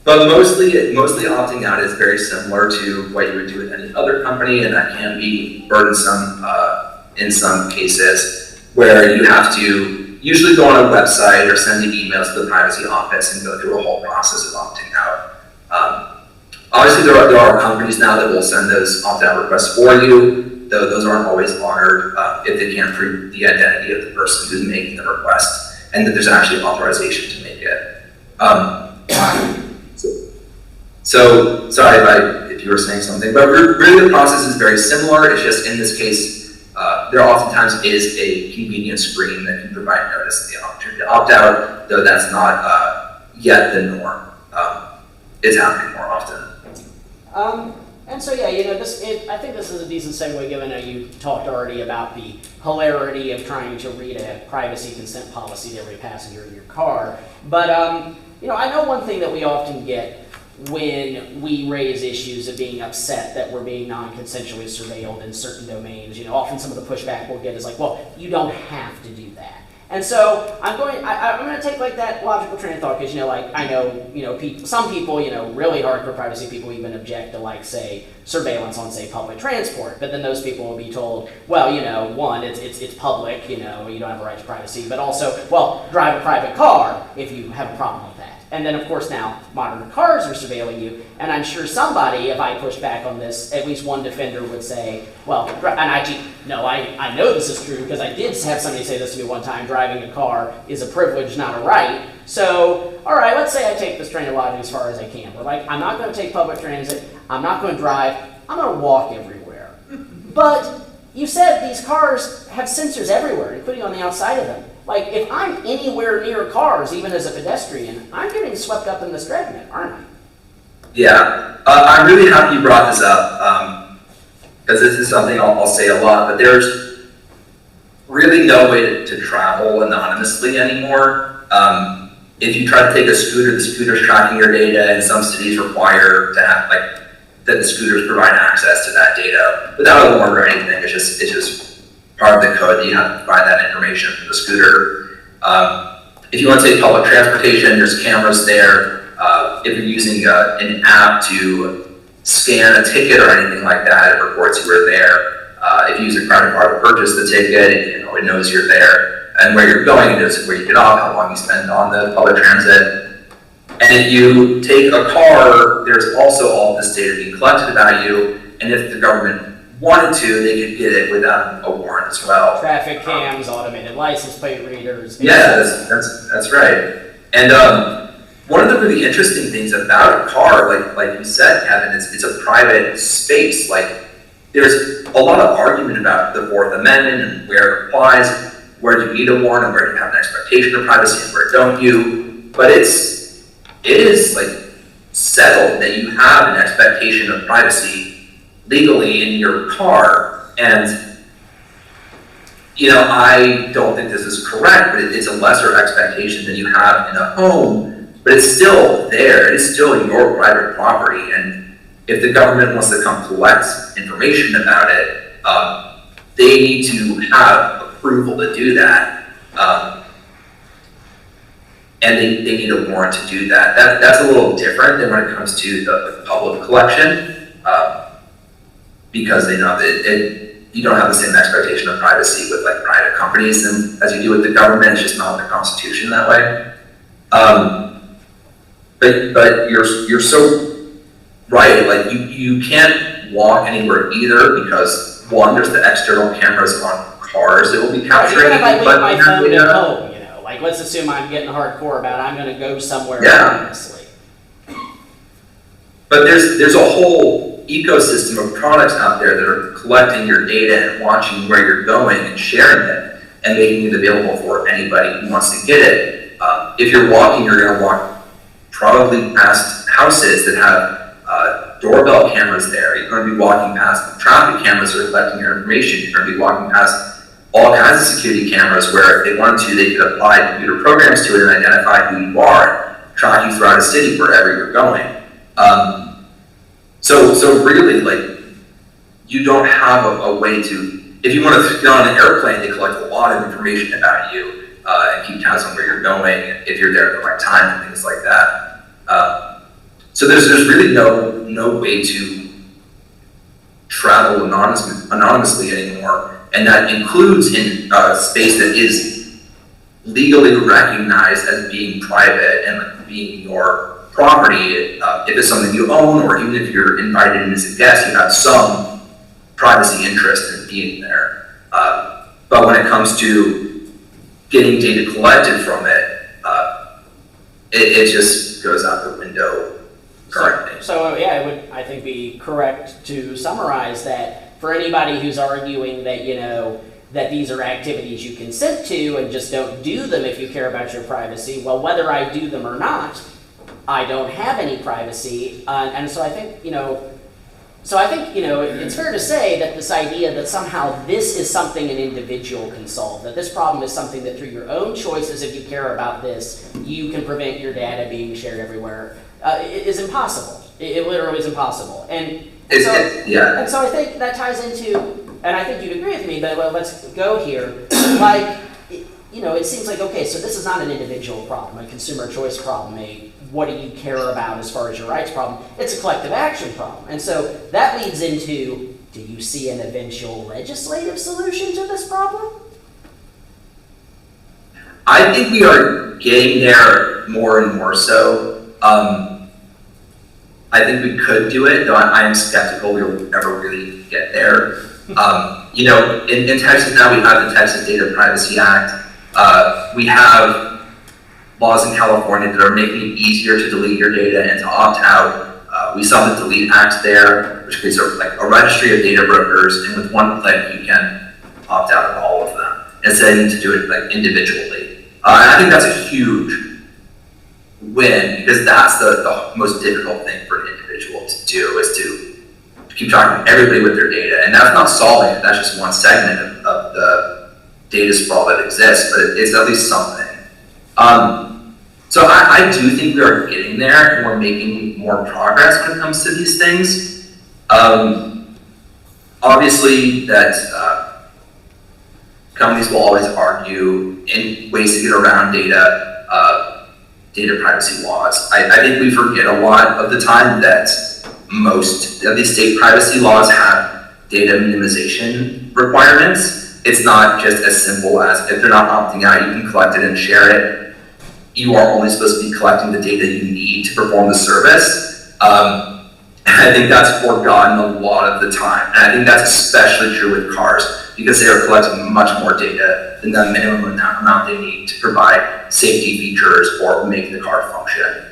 But mostly opting out is very similar to what you would do with any other company, and that can be burdensome in some cases, where you have to usually go on a website or send an email to the privacy office and go through a whole process of opting out. Obviously, there are companies now that will send those opt-out requests for you, though those aren't always honored if they can't prove the identity of the person who's making the request and that there's actually authorization to make it. So sorry if you were saying something, but really the process is very similar. It's just in this case, there oftentimes is a convenience screen that can provide notice of the opportunity to opt out, though that's not yet the norm. It's happening more often. And so yeah, I think this is a decent segue given that you talked already about the hilarity of trying to read a privacy consent policy to every passenger in your car. But I know one thing that we often get when we raise issues of being upset that we're being non-consensually surveilled in certain domains. Often some of the pushback we'll get is like, well, you don't have to do that. And so I'm going to take like that logical train of thought because I know some people really hardcore privacy people even object to like say surveillance on say public transport, but then those people will be told, well one it's public, you don't have a right to privacy, but also well drive a private car if you have a problem with that. And then, of course, now modern cars are surveilling you. And I'm sure somebody, if I push back on this, at least one defender would say, well, and actually, no, I know this is true because I did have somebody say this to me one time, driving a car is a privilege, not a right. So, all right, let's say I take this train of logic as far as I can. We're like, I'm not going to take public transit. I'm not going to drive. I'm going to walk everywhere. But you said these cars have sensors everywhere, including on the outside of them. Like, if I'm anywhere near cars, even as a pedestrian, I'm getting swept up in this dragnet, aren't I? Yeah, I'm really happy you brought this up, because this is something I'll say a lot, but there's really no way to travel anonymously anymore. If you try to take a scooter, the scooter's tracking your data, and some cities require to have, like, that the scooters provide access to that data without a warrant or anything. It's just part of the code that you have to provide that information for the scooter. If you want to take public transportation, there's cameras there. If you're using an app to scan a ticket or anything like that, it reports you were there. If you use a credit card to purchase the ticket, it knows you're there. And where you're going, it knows where you get off, how long you spend on the public transit. And if you take a car, there's also all this data being collected about you. And if the government wanted to, they could get it without a warrant as well. Traffic cams, automated license plate readers. Yeah, that's right. And one of the really interesting things about a car, like you said, Kevin, it's a private space. Like, there's a lot of argument about the Fourth Amendment and where it applies, where do you need a warrant, and where do you have an expectation of privacy, and where don't you. But it is like settled that you have an expectation of privacy legally in your car. And, you know, I don't think this is correct, but it's a lesser expectation than you have in a home, but it's still there. It's still your private property. And if the government wants to come collect information about it, they need to have approval to do that. And they need a warrant to do that. That's a little different than when it comes to the public collection, because they know that you don't have the same expectation of privacy with like private companies and as you do with the government. It's just not in the Constitution that way. But you're so right. Like you can't walk anywhere either because one, there's the external cameras on cars that will be capturing. Even if I leave my phone at home, you know, like let's assume I'm getting hardcore about I'm going to go somewhere anonymously. But there's a whole ecosystem of products out there that are collecting your data and watching where you're going and sharing it and making it available for anybody who wants to get it. If you're walking, you're going to walk probably past houses that have doorbell cameras there. You're going to be walking past the traffic cameras that are collecting your information. You're going to be walking past all kinds of security cameras where if they wanted to, they could apply computer programs to it and identify who you are and track you throughout a city wherever you're going. So really, like, you don't have a way to, if you want to get on an airplane, they collect a lot of information about you and keep tabs on where you're going, if you're there at the right time and things like that. So there's really no way to travel anonymously anymore, and that includes in a space that is legally recognized as being private and like being your property. If it's something you own, or even if you're invited in as a guest, you have some privacy interest in being there. But when it comes to getting data collected from it, it just goes out the window currently. So yeah, it would, I think, be correct to summarize that for anybody who's arguing that, you know, that these are activities you consent to and just don't do them if you care about your privacy. Well, whether I do them or not, I don't have any privacy, and so I think, you know, it's fair to say that this idea that somehow this is something an individual can solve, that this problem is something that through your own choices, if you care about this, you can prevent your data being shared everywhere, is impossible. It literally is impossible. And so I think that ties into, and I think you'd agree with me, but let's go here, like, you know, it seems like, okay, so this is not an individual problem, a consumer choice problem, a what do you care about as far as your rights problem. It's a collective action problem. And so that leads into, do you see an eventual legislative solution to this problem? I think we are getting there more and more so. I think we could do it, though I am skeptical we'll ever really get there. You know, in Texas now we have the Texas Data Privacy Act. We have laws in California that are making it easier to delete your data and to opt out. We saw the Delete Act there, which creates a registry of data brokers, and with one click you can opt out of all of them instead of needing to do it like individually. And I think that's a huge win, because that's the most difficult thing for an individual to do, is to keep track of everybody with their data. And that's not solving it, that's just one segment of the data sprawl that exists, but it's at least something. So I do think we are getting there, and we're making more progress when it comes to these things. Obviously that companies will always argue in ways to get around data privacy laws. I think we forget a lot of the time that most of these state privacy laws have data minimization requirements. It's not just as simple as if they're not opting out, you can collect it and share it. You are only supposed to be collecting the data you need to perform the service. I think that's forgotten a lot of the time. And I think that's especially true with cars, because they are collecting much more data than the minimum amount they need to provide safety features or make the car function.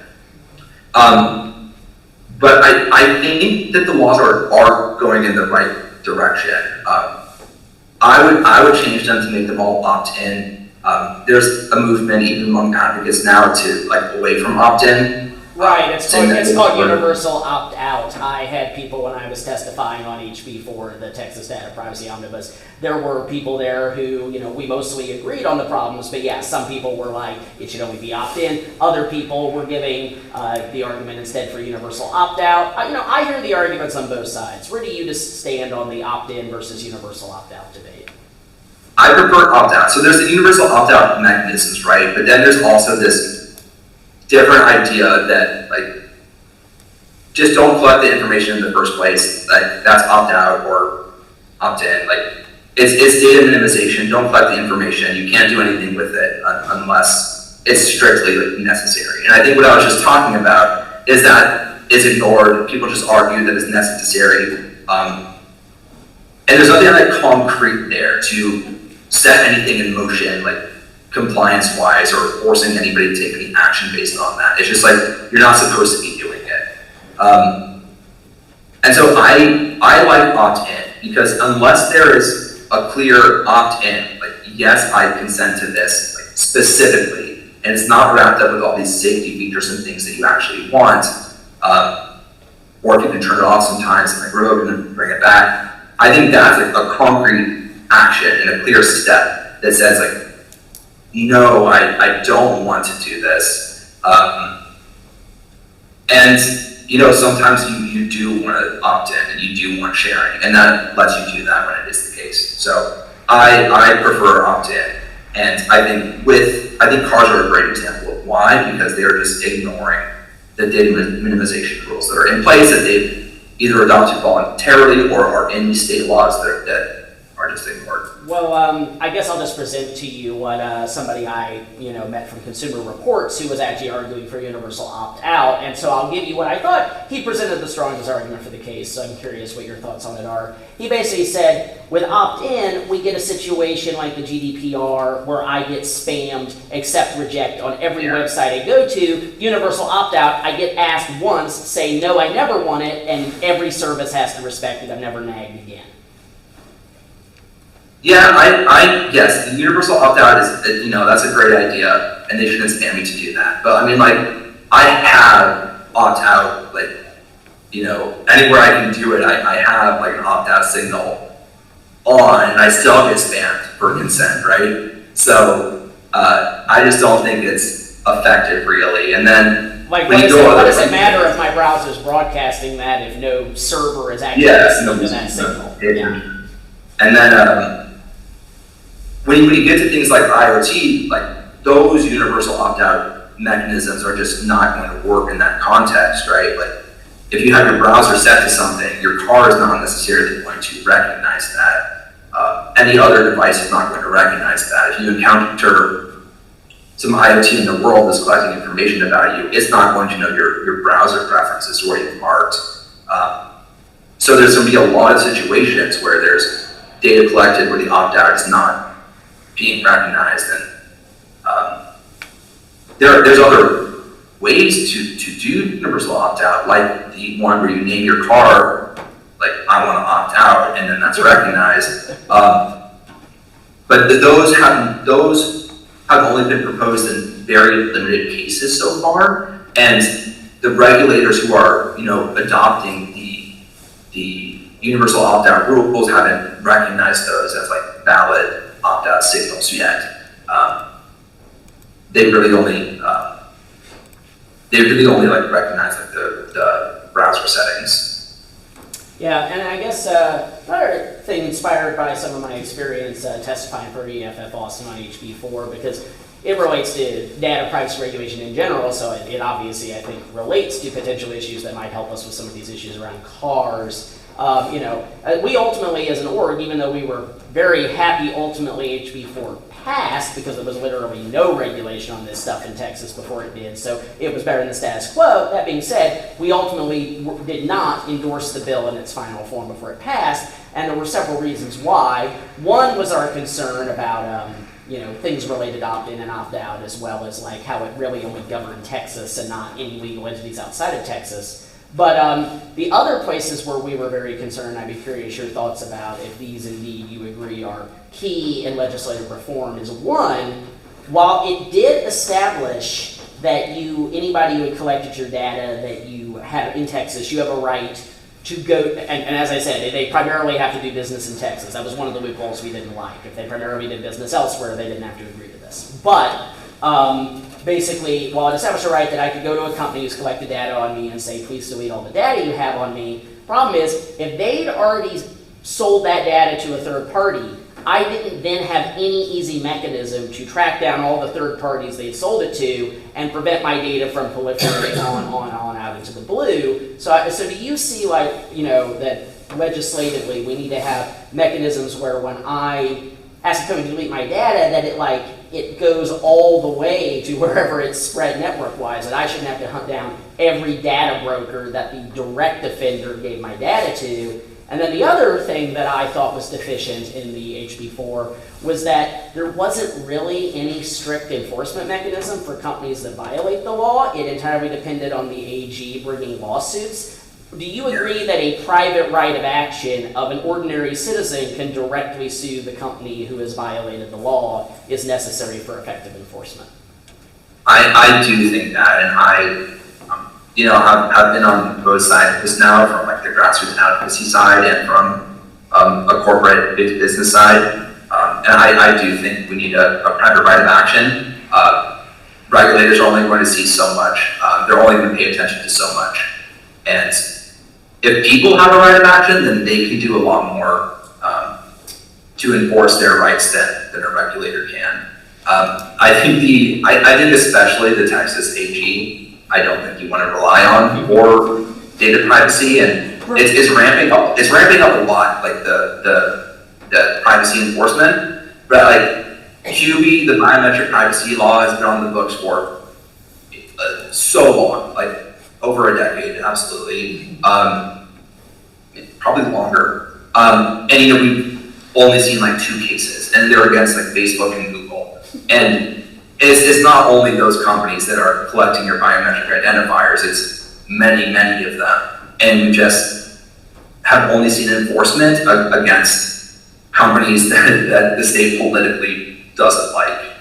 But I think that the laws are going in the right direction. I would change them to make them all opt-in. There's a movement even among advocates now to away from opt-in. Right, it's called universal opt-out. I had people when I was testifying on HB for the Texas Data Privacy Omnibus. There were people there who, we mostly agreed on the problems, but yeah, some people were like, it should only be opt-in. Other people were giving the argument instead for universal opt-out. I hear the arguments on both sides. Where do you just stand on the opt-in versus universal opt-out debate? I prefer opt-out. So there's the universal opt-out mechanisms, right? But then there's also this different idea that just don't collect the information in the first place. That's opt-out or opt-in. It's data minimization. Don't collect the information. You can't do anything with it unless it's strictly necessary. And I think what I was just talking about is that it's ignored. People just argue that it's necessary. And there's nothing concrete there to set anything in motion, compliance-wise, or forcing anybody to take any action based on that. It's just you're not supposed to be doing it. And so I like opt-in, because unless there is a clear opt-in, yes, I consent to this specifically, and it's not wrapped up with all these safety features and things that you actually want, or if you can turn it off sometimes and revoke and bring it back. I think that's a concrete action and a clear step that says no, I don't want to do this. And sometimes you do want to opt in and you do want sharing, and that lets you do that when it is the case. So I prefer opt in, and I think cars are a great example of why, because they are just ignoring the data minimization rules that are in place that they've either adopted voluntarily or are in these state laws that are just ignored. Well, I guess I'll just present to you what somebody I met from Consumer Reports, who was actually arguing for universal opt-out, and so I'll give you what I thought he presented the strongest argument for the case. So I'm curious what your thoughts on it are. He basically said, with opt-in, we get a situation like the GDPR where I get spammed, accept, reject on every website I go to. Universal opt-out, I get asked once, say no, I never want it, and every service has to respect it. I'm never nagged again. Yeah, yes, the universal opt-out is, that's a great idea, and they shouldn't spam me to do that. But I have opt-out, anywhere I can do it, I have an opt-out signal on, and I still get spammed for consent, right? So I just don't think it's effective, really. And then what does it matter if my browser's broadcasting that if no server is actually receiving that signal? And then when you get to things like IoT, those universal opt-out mechanisms are just not going to work in that context, right? If you have your browser set to something, your car is not necessarily going to recognize that. Any other device is not going to recognize that. If you encounter some IoT in the world is collecting information about you, it's not going to know your browser preferences or your marked. So there's going to be a lot of situations where there's data collected where the opt-out is not being recognized, and there's other ways to do universal opt-out, like the one where you name your car, like I want to opt out, and then that's recognized. But those have only been proposed in very limited cases so far, and the regulators who are adopting the universal opt-out rules haven't recognized those as like valid opt-out signals yet. They really only like recognize like the browser settings. Yeah, and I guess another thing inspired by some of my experience testifying for EFF Austin on HB4, because it relates to data privacy regulation in general, so it obviously, I think, relates to potential issues that might help us with some of these issues around cars. We ultimately, as an org, even though we were very happy ultimately HB4 passed, because there was literally no regulation on this stuff in Texas before it did, so it was better than the status quo. That being said, we ultimately did not endorse the bill in its final form before it passed, and there were several reasons why. One was our concern about things related to opt-in and opt-out, as well as like how it really only governed Texas and not any legal entities outside of Texas. But the other places where we were very concerned, I'd be curious your thoughts about if these indeed you agree are key in legislative reform, is one, while it did establish that anybody who had collected your data that you have in Texas, you have a right to go, and as I said, they primarily have to do business in Texas. That was one of the loopholes we didn't like. If they primarily did business elsewhere, they didn't have to agree to this. But basically, while it established a right that I could go to a company who's collected data on me and say, please delete all the data you have on me, problem is, if they'd already sold that data to a third party, I didn't then have any easy mechanism to track down all the third parties they'd sold it to and prevent my data from proliferating on out into the blue. So do you see that legislatively we need to have mechanisms where when I ask a company to delete my data, that it goes all the way to wherever it's spread network-wise, that I shouldn't have to hunt down every data broker that the direct offender gave my data to. And then the other thing that I thought was deficient in the HB4 was that there wasn't really any strict enforcement mechanism for companies that violate the law. It entirely depended on the AG bringing lawsuits. Do you agree that a private right of action of an ordinary citizen can directly sue the company who has violated the law is necessary for effective enforcement? I do think that, and I've been on both sides of this now, from like the grassroots advocacy side and from a corporate big business side. And I do think we need a private right of action. Regulators are only going to see so much. They're only going to pay attention to so much. And if people have a right of action, then they can do a lot more to enforce their rights than a regulator can. I think especially the Texas AG, I don't think you want to rely on for data privacy, and it's ramping up. It's ramping up a lot, like the privacy enforcement. But like QB, the biometric privacy law, has been on the books for so long, like over a decade, absolutely, probably longer. And we've only seen like 2 cases, and they're against like Facebook and Google. And it's not only those companies that are collecting your biometric identifiers, it's many, many of them. And we just have only seen enforcement against companies that the state politically doesn't like.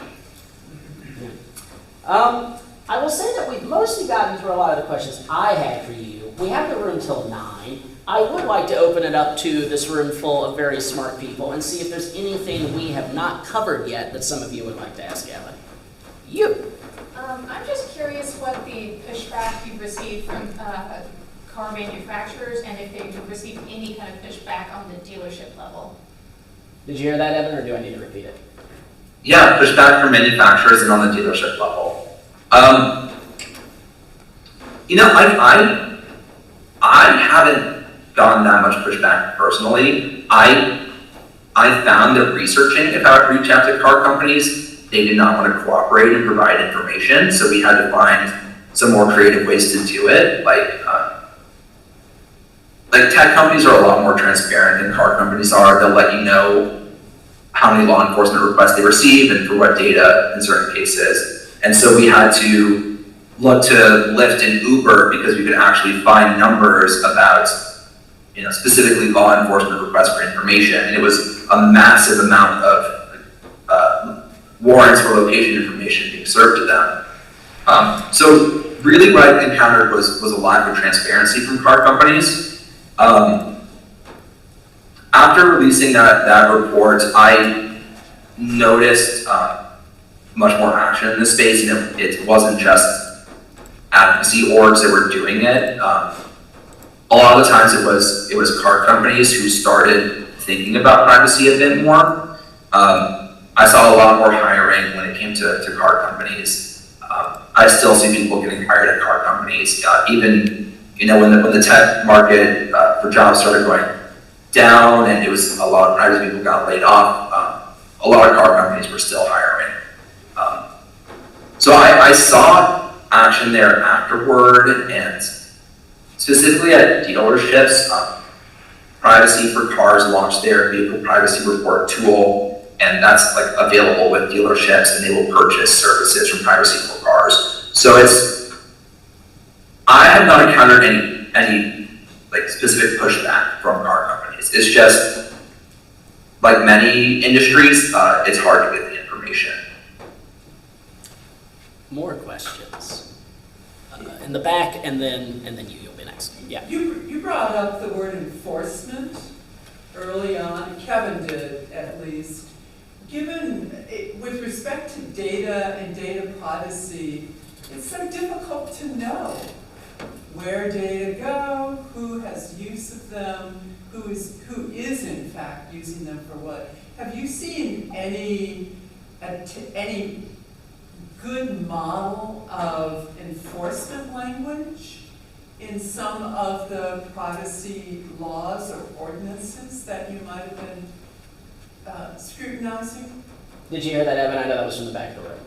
I will say that we've mostly gotten through a lot of the questions I had for you. We have the room till 9. I would like to open it up to this room full of very smart people and see if there's anything we have not covered yet that some of you would like to ask Evan. You. I'm just curious what the pushback you've received from car manufacturers, and if they've received any kind of pushback on the dealership level. Did you hear that, Evan, or do I need to repeat it? Yeah, pushback from manufacturers and on the dealership level. I haven't gotten that much pushback personally. I found that researching if I would reach out to car companies they did not want to cooperate and provide information, so we had to find some more creative ways to do it. Like tech companies are a lot more transparent than car companies are. They'll let you know how many law enforcement requests they receive and for what data in certain cases. And so we had to look to Lyft and Uber because we could actually find numbers about, specifically law enforcement requests for information. And it was a massive amount of warrants for location information being served to them. So really what I encountered was a lack of transparency from car companies. After releasing that report, I noticed much more action in this space. It wasn't just advocacy orgs that were doing it. A lot of the times it was car companies who started thinking about privacy a bit more. I saw a lot more hiring when it came to car companies. I still see people getting hired at car companies. Even when the tech market for jobs started going down and it was a lot of private people got laid off, a lot of car companies were still hiring. So I saw action there afterward, and specifically at dealerships, Privacy for Cars launched their vehicle privacy report tool, and that's available with dealerships, and they will purchase services from Privacy for Cars. So I have not encountered any specific pushback from car companies. It's just, like many industries, it's hard to get the information. More questions in the back, and then you'll be next. Yeah. You brought up the word enforcement early on. Kevin did, at least. With respect to data and data privacy, it's so difficult to know where data go, who has use of them, who is in fact using them for what. Have you seen any good model of enforcement language in some of the privacy laws or ordinances that you might have been scrutinizing? Did you hear that, Evan? I know that was from the back of the room.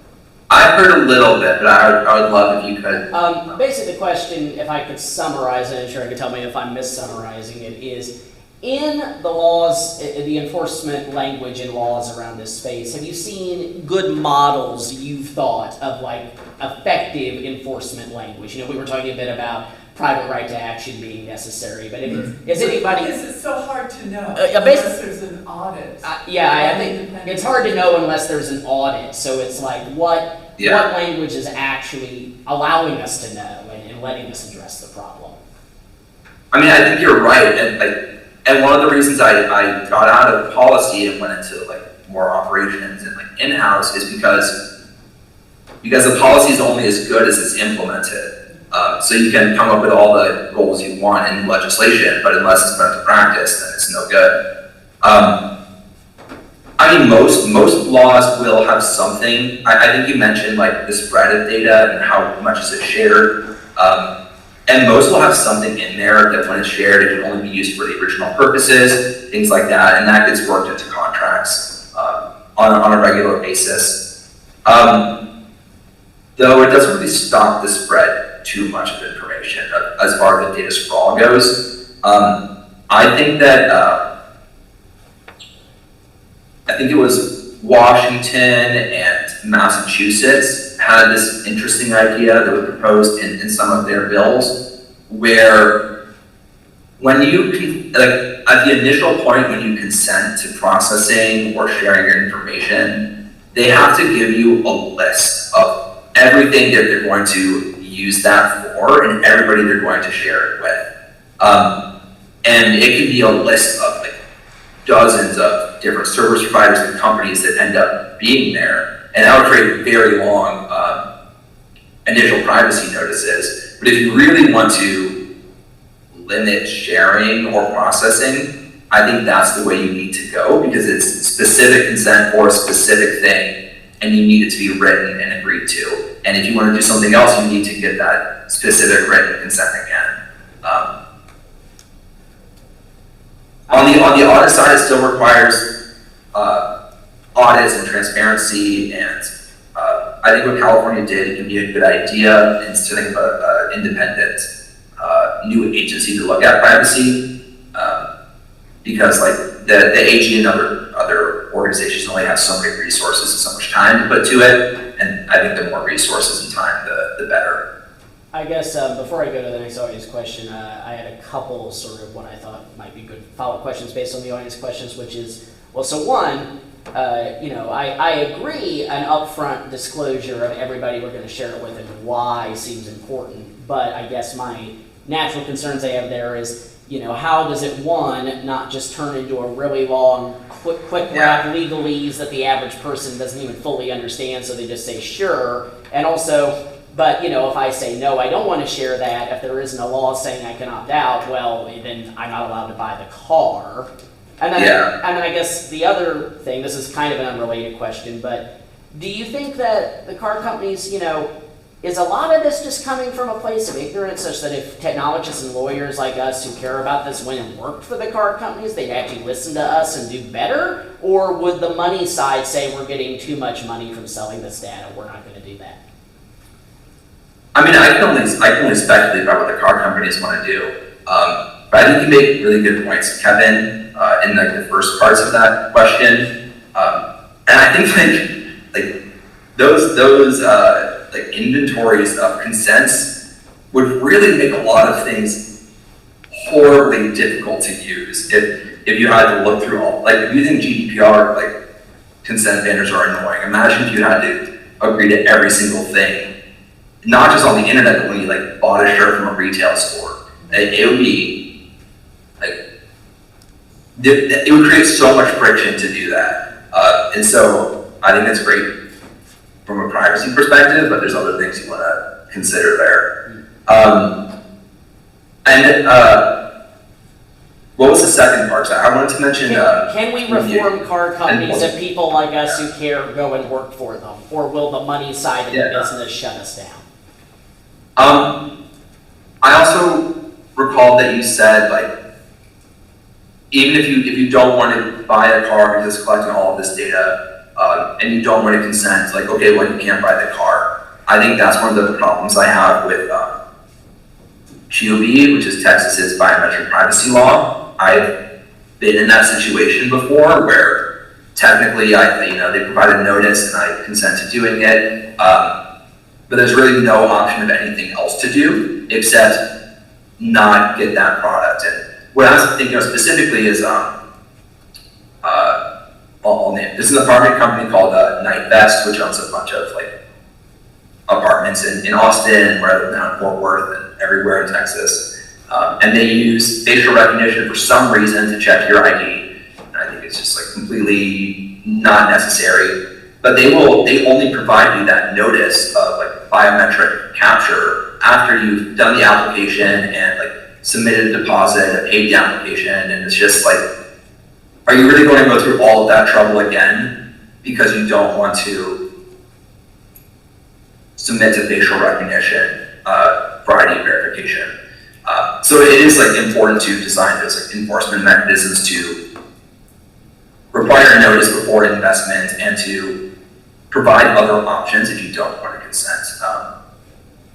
I heard a little bit, but I would love if you could. Basically, the question, if I could summarize it, and sure, you can tell me if I'm mis-summarizing it, is in the laws, the enforcement language in laws around this space, have you seen good models you've thought of effective enforcement language? We were talking a bit about private right to action being necessary, but is anybody... Because it's so hard to know unless there's an audit. I think it's hard to know unless there's an audit. So it's what language is actually allowing us to know and letting us address the problem? I mean, I think you're right, and one of the reasons I got out of policy and went into more operations and in-house is because the policy is only as good as it's implemented. So you can come up with all the goals you want in legislation, but unless it's put into practice, then it's no good. I mean, most laws will have something. I think you mentioned the spread of data and how much is it shared. And most will have something in there that when it's shared, it can only be used for the original purposes, things like that, and that gets worked into contracts on a regular basis. Though it doesn't really stop the spread too much of information as far as the data sprawl goes. I think that I think it was Washington and Massachusetts had this interesting idea that was proposed in some of their bills, where when you at the initial point when you consent to processing or sharing your information, they have to give you a list of everything that they're going to use that for and everybody they're going to share it with. And it can be a list of dozens of different service providers and companies that end up being there. And that would create very long initial privacy notices. But if you really want to limit sharing or processing, I think that's the way you need to go, because it's specific consent for a specific thing, and you need it to be written and agreed to. And if you want to do something else, you need to get that specific written consent again. On the audit side, it still requires audits and transparency and I think what California did can be a good idea in setting up an independent new agency to look at privacy, because like the AG and other organizations only have so many resources and so much time to put to it, and I think the more resources and time, the better. I guess before I go to the next audience question, I had a couple sort of what I thought might be good follow-up questions based on the audience questions, which is, well, so one, I agree an upfront disclosure of everybody we're going to share it with and why seems important, but I guess my natural concerns I have there is, how does it, one, not just turn into a really long, quick wrap legalese that the average person doesn't even fully understand, so they just say sure, and also, but if I say no, I don't want to share that, if there isn't a law saying I can opt out, well, then I'm not allowed to buy the car. And then, and then I guess the other thing, this is kind of an unrelated question, but do you think that the car companies, is a lot of this just coming from a place of ignorance, such that if technologists and lawyers like us who care about this went and worked for the car companies, they'd actually listen to us and do better? Or would the money side say we're getting too much money from selling this data, we're not going to do that? I mean, I can only speculate about what the car companies want to do. But I think you make really good points, Kevin, in the first parts of that question. And I think like those like inventories of consents would really make a lot of things horribly difficult to use if you had to look through all, like using GDPR, like consent banners are annoying. Imagine if you had to agree to every single thing, not just on the internet, but when you like bought a shirt from a retail store. It would be like, it would create so much friction to do that. And so I think it's great from a privacy perspective, but there's other things you want to consider there. What was the second part? I wanted to mention... Can we reform car companies if people like us who care go and work for them? Or will the money side of the business shut us down? I also recall that you said, like, even if you don't want to buy a car because it's collecting all of this data, and you don't want to consent, like, okay, well, you can't buy the car. I think that's one of the problems I have with GOB, which is Texas's biometric privacy law. I've been in that situation before where technically they provided notice and I consent to doing it, but there's really no option of anything else to do except not get that product. And what I was thinking of specifically is I'll name. This is an apartment company called Nightbest, which owns a bunch of like apartments in Austin, where now in Fort Worth, and everywhere in Texas. And they use facial recognition for some reason to check your ID. And I think it's just like completely not necessary. But they only provide you that notice of like biometric capture after you've done the application and like submitted a deposit, paid the application, and it's just like, are you really going to go through all of that trouble again because you don't want to submit to facial recognition for ID verification? So it is like important to design those like enforcement mechanisms to require a notice before investment and to provide other options if you don't want to consent.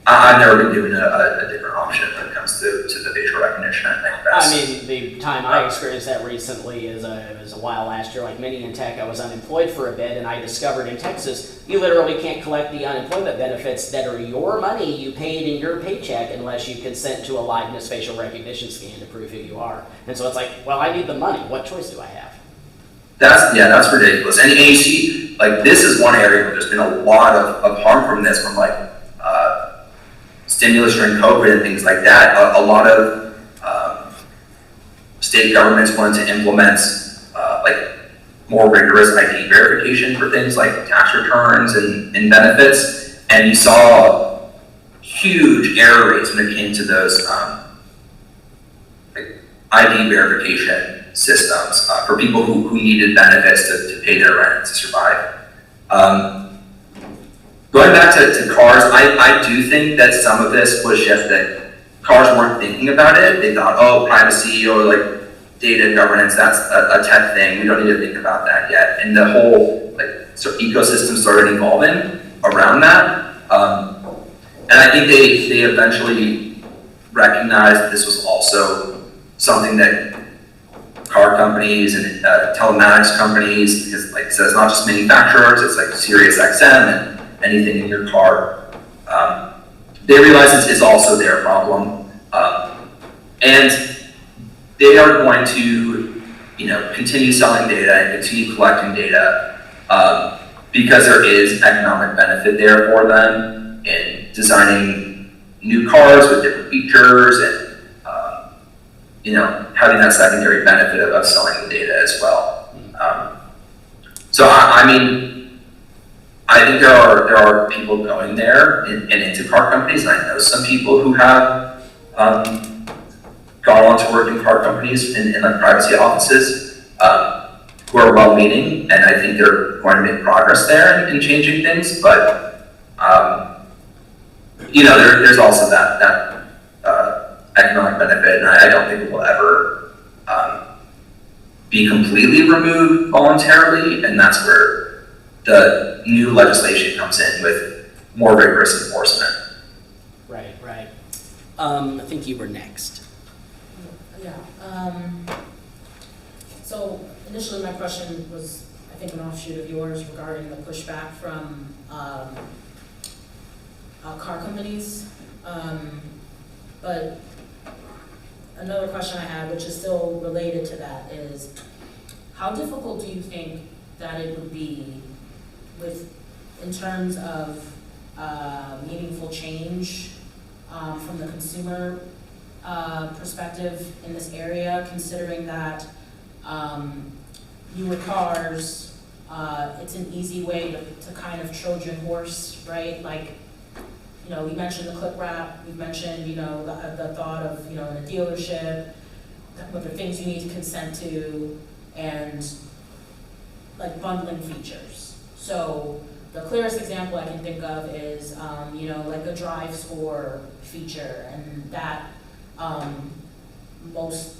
I've never been given a different option when it comes to the facial recognition. I mean, the time I experienced that recently is it was a while last year, like many in tech. I was unemployed for a bit, and I discovered in Texas, you literally can't collect the unemployment benefits that are your money you paid in your paycheck unless you consent to a liveness facial recognition scan to prove who you are. And so it's like, well, I need the money. What choice do I have? That's ridiculous. And you see, like, this is one area where there's been a lot of harm from this, from like stimulus during COVID and things like that. A lot of state governments wanted to implement like more rigorous ID verification for things like tax returns and benefits, and you saw huge error rates when it came to those like ID verification systems for people who needed benefits to pay their rent and to survive. Going back to cars, I do think that some of this was just that cars weren't thinking about it. They thought, oh, privacy or like data governance, that's a tech thing. We don't need to think about that yet. And the whole like ecosystem started evolving. around that. And I think they eventually recognized that this was also something that car companies and telematics companies, because like I said, it's not just manufacturers, it's like Sirius XM and anything in your car. They realize it's also their problem. And they are going to, continue selling data and continue collecting data because there is economic benefit there for them in designing new cars with different features and having that secondary benefit of selling the data as well. So I think there are people going there and into car companies, and I know some people who have gone on to work in car companies in like privacy offices who are well-meaning, and I think they're going to make progress there in changing things. But there's also that economic benefit, and I don't think it will ever be completely removed voluntarily, and that's where the new legislation comes in with more rigorous enforcement. Right. I think you were next. Yeah, so initially my question was, I think, an offshoot of yours regarding the pushback from car companies. But another question I had, which is still related to that, is how difficult do you think that it would be in terms of meaningful change from the consumer perspective in this area, considering that newer cars, it's an easy way to kind of Trojan horse, right? Like, we mentioned the clip wrap, we've mentioned, the thought of, in a dealership, what are things you need to consent to, and like bundling features. So the clearest example I can think of is, like a drive score feature, and that most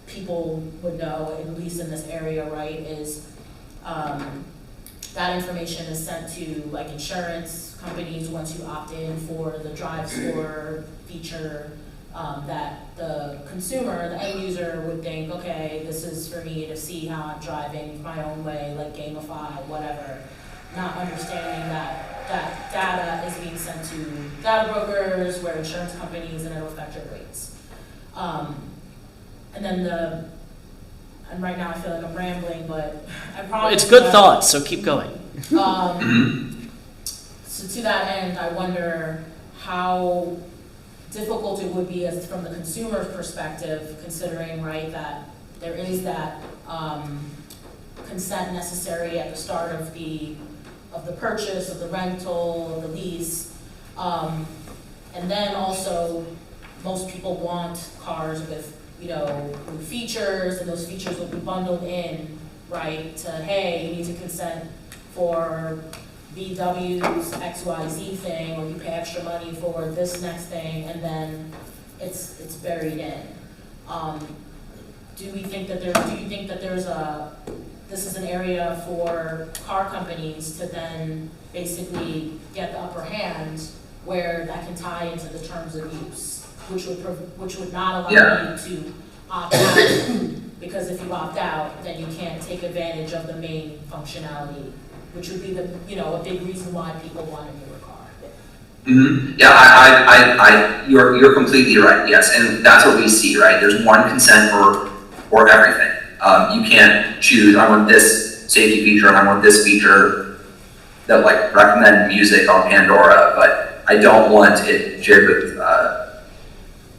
people would know, at least in this area, right, is that information is sent to like insurance companies once you opt in for the drive score feature, that the consumer, the end user, would think, okay, this is for me to see how I'm driving my own way, like gamify, whatever, not understanding that that data is being sent to data brokers, where insurance companies, and it'll affect your rates. And then and right now I feel like I'm rambling, but I promise. It's good thoughts, so keep going. So to that end, I wonder how difficult it would be from the consumer's perspective, considering, right, that there is that consent necessary at the start of the purchase, of the rental, of the lease, and then also most people want cars with with features, and those features will be bundled in, right, to, hey, you need to consent for VW's XYZ thing, or you pay extra money for this next thing, and then it's buried in. Do you think that this is an area for car companies to then basically get the upper hand, where that can tie into the terms of use, which would not allow you to opt out, because if you opt out, then you can't take advantage of the main functionality, which would be a big reason why people want a newer car. Mm-hmm. Yeah, you're completely right. Yes, and that's what we see, right? There's one consent for everything. You can't choose, I want this safety feature and I want this feature that like recommend music on Pandora, but I don't want it shared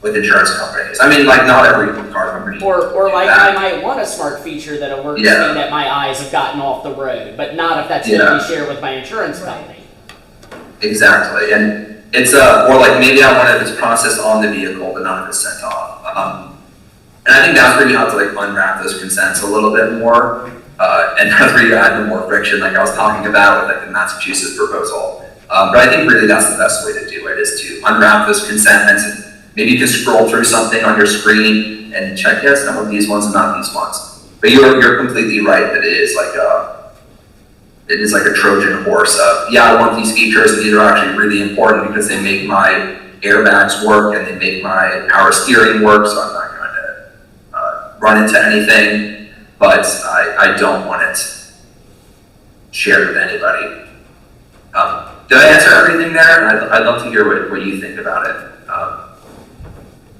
with insurance companies. I mean, like, not every car company. Or like, I might want a smart feature that'll work with me that my eyes have gotten off the road, but not if that's going to be shared with my insurance company. Exactly, and it's or like maybe I want it to processed on the vehicle, but not if it's sent off. And I think that's where you have to like unwrap those consents a little bit more, and that's where you add the more friction, like I was talking about with like the Massachusetts proposal. But I think really that's the best way to do it, is to unwrap those consents. And maybe you can scroll through something on your screen and check, yes, I want these ones and not these ones. But you're completely right that it is like it is like a Trojan horse of, yeah, I want these features, and these are actually really important because they make my airbags work and they make my power steering work, so I'm not going to run into anything, but I don't want it shared with anybody. Did I answer everything there? I'd love to hear what you think about it.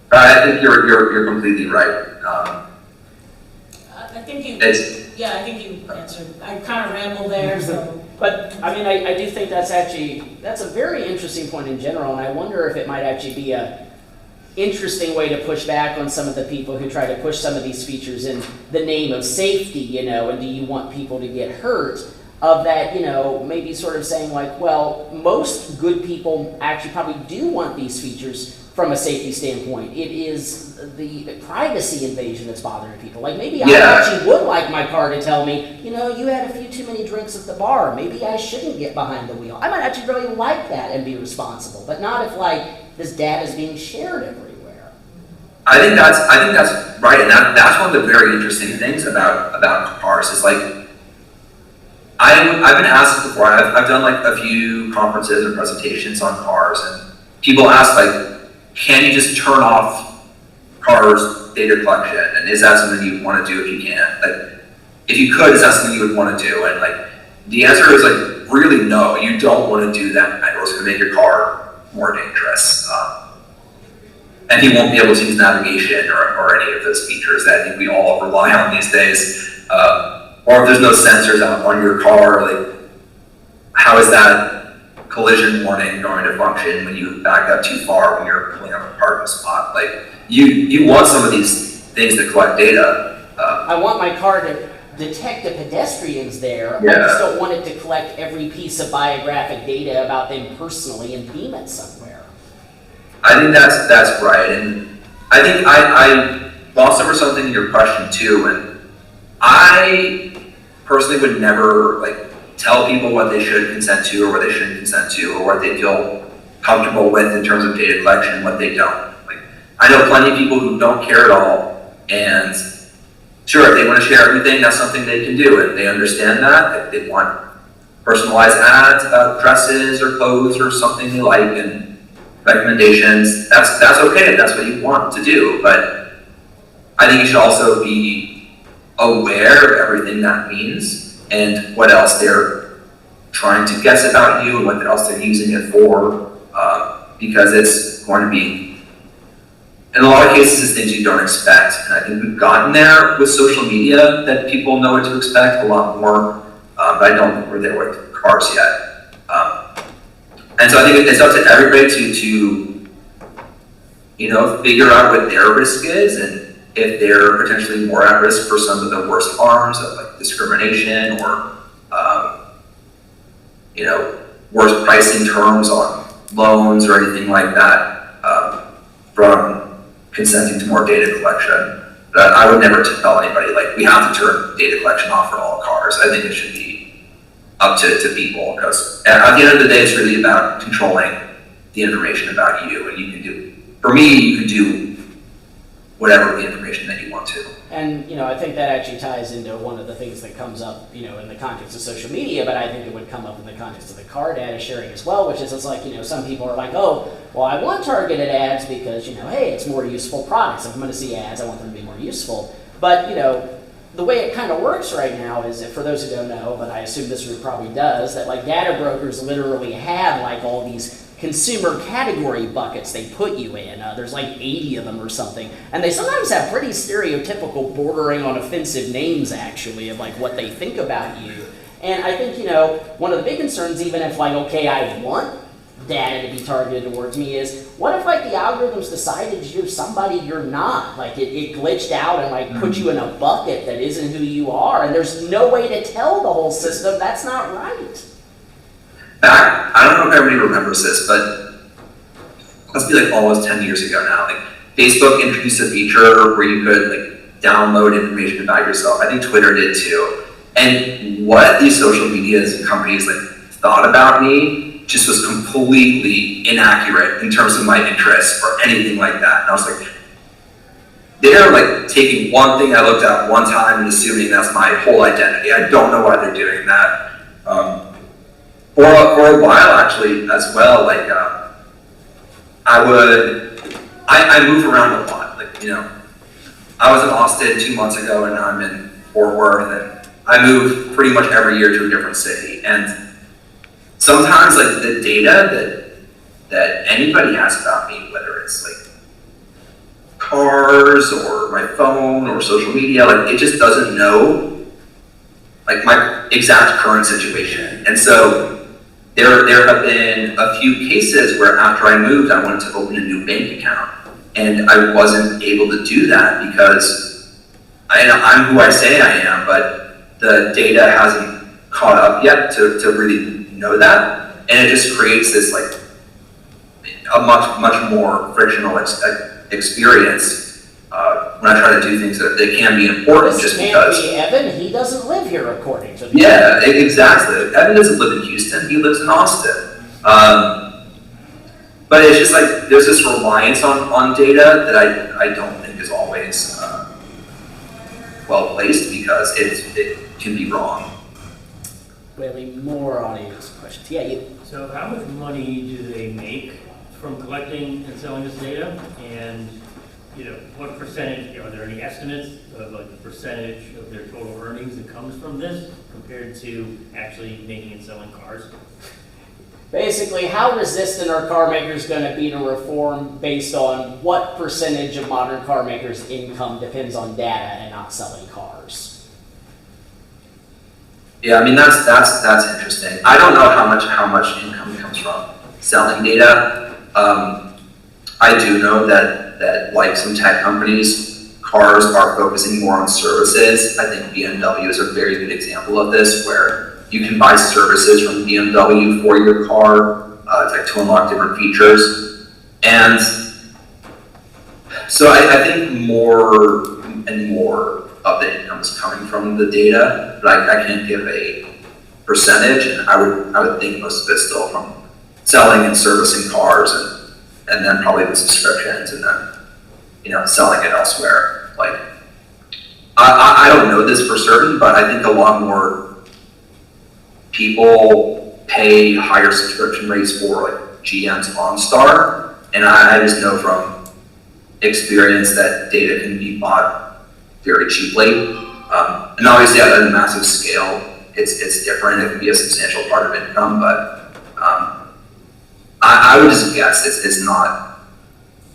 But I think you're completely right. I think you, It's, I think you answered. I kind of rambled there, so. But, I mean, I do think that's a very interesting point in general, and I wonder if it might actually be a interesting way to push back on some of the people who try to push some of these features in the name of safety, you know, and do you want people to get hurt? Of that, you know, maybe sort of saying like, well, most good people actually probably do want these features from a safety standpoint. It is the privacy invasion that's bothering people. Like maybe I actually would like my car to tell me, you know, you had a few too many drinks at the bar. Maybe I shouldn't get behind the wheel. I might actually really like that and be responsible, but not if like this data is being shared everywhere. I think that's right, and that's one of the very interesting things about cars is like, I've been asked before, I've done like a few conferences and presentations on cars, and people ask like, can you just turn off cars data collection, and is that something you want to do if you can? Like, if you could, is that something you would want to do? And like, the answer is like, really no, you don't want to do that, or it's going to make your car more dangerous. And he won't be able to use navigation or any of those features that I think we all rely on these days. Or if there's no sensors out on your car, like, how is that collision warning going to function when you back up too far when you're pulling up a parking spot? Like, you want some of these things to collect data. I want my car to detect the pedestrians there. Yeah. I just don't want it to collect every piece of biographic data about them personally and beam it somewhere. I think that's right, and I think I glossed over something in your question too, and I personally would never like tell people what they should consent to or what they shouldn't consent to or what they feel comfortable with in terms of data collection and what they don't. Like, I know plenty of people who don't care at all, and sure, if they want to share everything, that's something they can do, and they understand that. If they want personalized ads about dresses or clothes or something they like and recommendations, that's okay if that's what you want to do, but I think you should also be aware of everything that means and what else they're trying to guess about you and what else they're using it for, because it's going to be, in a lot of cases, it's things you don't expect. And I think we've gotten there with social media that people know what to expect a lot more, but I don't think we're there with cars yet. And so I think it's up to everybody to you know, figure out what their risk is and if they're potentially more at risk for some of the worst harms of like discrimination or, you know, worse pricing terms on loans or anything like that from consenting to more data collection. But I would never tell anybody like we have to turn data collection off for all cars. I think it should be up to people, because at the end of the day, it's really about controlling the information about you, and you can do, for me, you can do whatever the information that you want to. And, you know, I think that actually ties into one of the things that comes up, you know, in the context of social media, but I think it would come up in the context of the car data sharing as well, which is it's like, you know, some people are like, oh, well, I want targeted ads because, you know, hey, it's more useful products. If I'm going to see ads, I want them to be more useful. But, you know, the way it kind of works right now is, for those who don't know, but I assume this group probably does, that like data brokers literally have like all these consumer category buckets they put you in. There's like 80 of them or something. And they sometimes have pretty stereotypical, bordering on offensive names actually of like what they think about you. And I think, you know, one of the big concerns, even if like, okay, I want data to be targeted towards me, is what if like the algorithms decided you're somebody you're not? Like it glitched out and like put you in a bucket that isn't who you are, and there's no way to tell the whole system that's not right. I don't know if everybody remembers this, but let's be like almost 10 years ago now. Like Facebook introduced a feature where you could like download information about yourself. I think Twitter did too. And what these social medias and companies like thought about me just was completely inaccurate in terms of my interests or anything like that. And I was like, they're like taking one thing I looked at one time and assuming that's my whole identity. I don't know why they're doing that. For a while actually as well, like I move around a lot. Like, you know, I was in Austin 2 months ago and now I'm in Fort Worth, and I move pretty much every year to a different city. And sometimes like the data that anybody has about me, whether it's like cars or my phone or social media, like it just doesn't know like my exact current situation. And so there have been a few cases where after I moved, I wanted to open a new bank account, and I wasn't able to do that because I'm who I say I am, but the data hasn't caught up yet to really know that, and it just creates this like a much more frictional experience when I try to do things that can be important just because. This man, Evan, he doesn't live here according to the. Yeah, exactly. Evan doesn't live in Houston, he lives in Austin. But it's just like, there's this reliance on data that I don't think is always well placed because it can be wrong. We have any more audience questions? Yeah, you. So how much money do they make from collecting and selling this data? And, you know, what percentage, are there any estimates of like the percentage of their total earnings that comes from this compared to actually making and selling cars? Basically, how resistant are car makers going to be to reform based on what percentage of modern car makers' income depends on data and not selling cars? Yeah, I mean that's interesting. I don't know how much income comes from selling data. I do know that like some tech companies, cars are focusing more on services. I think BMW is a very good example of this, where you can buy services from BMW for your car, to unlock different features. And so I think more and more of the income is coming from the data, but I can't give a percentage, and I would think most of it's still from selling and servicing cars, and then probably the subscriptions, and then, you know, selling it elsewhere. Like, I don't know this for certain, but I think a lot more people pay higher subscription rates for like GM's OnStar, and I just know from experience that data can be bought very cheaply. And obviously at a massive scale, it's different. It can be a substantial part of income, but I would just guess it's not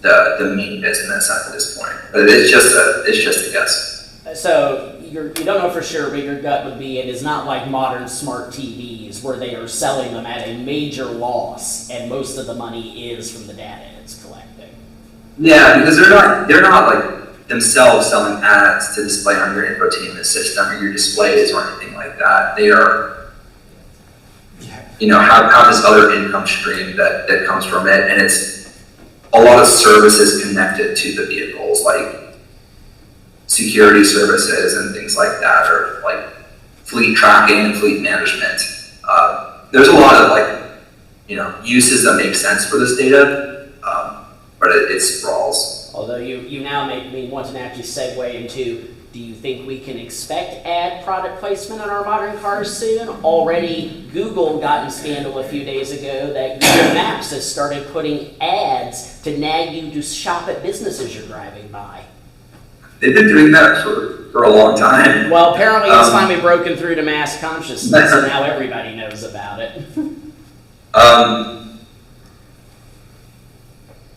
the main business at this point. But it's just a guess. So you don't know for sure, but your gut would be it is not like modern smart TVs where they are selling them at a major loss, and most of the money is from the data it's collecting. Yeah, because they're not like themselves selling ads to display on your infotainment system or your displays or anything like that. They are, you know, have this other income stream that comes from it, and it's a lot of services connected to the vehicles, like security services and things like that, or like fleet tracking and fleet management. There's a lot of like, you know, uses that make sense for this data, but it sprawls. Although you now make me want to actually segue into, do you think we can expect ad product placement on our modern cars soon? Already, Google got in scandal a few days ago that Google Maps has started putting ads to nag you to shop at businesses you're driving by. They've been doing that for a long time. Well, apparently it's finally broken through to mass consciousness, and now everybody knows about it.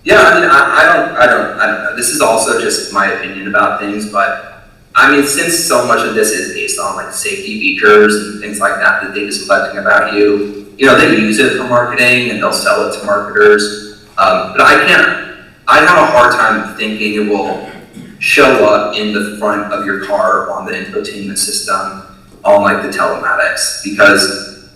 Yeah, I mean, I don't know. This is also just my opinion about things, but I mean, since so much of this is based on like safety features and things like that that data's collecting about you, you know, they use it for marketing and they'll sell it to marketers. But I have a hard time thinking it will show up in the front of your car on the infotainment system on like the telematics, because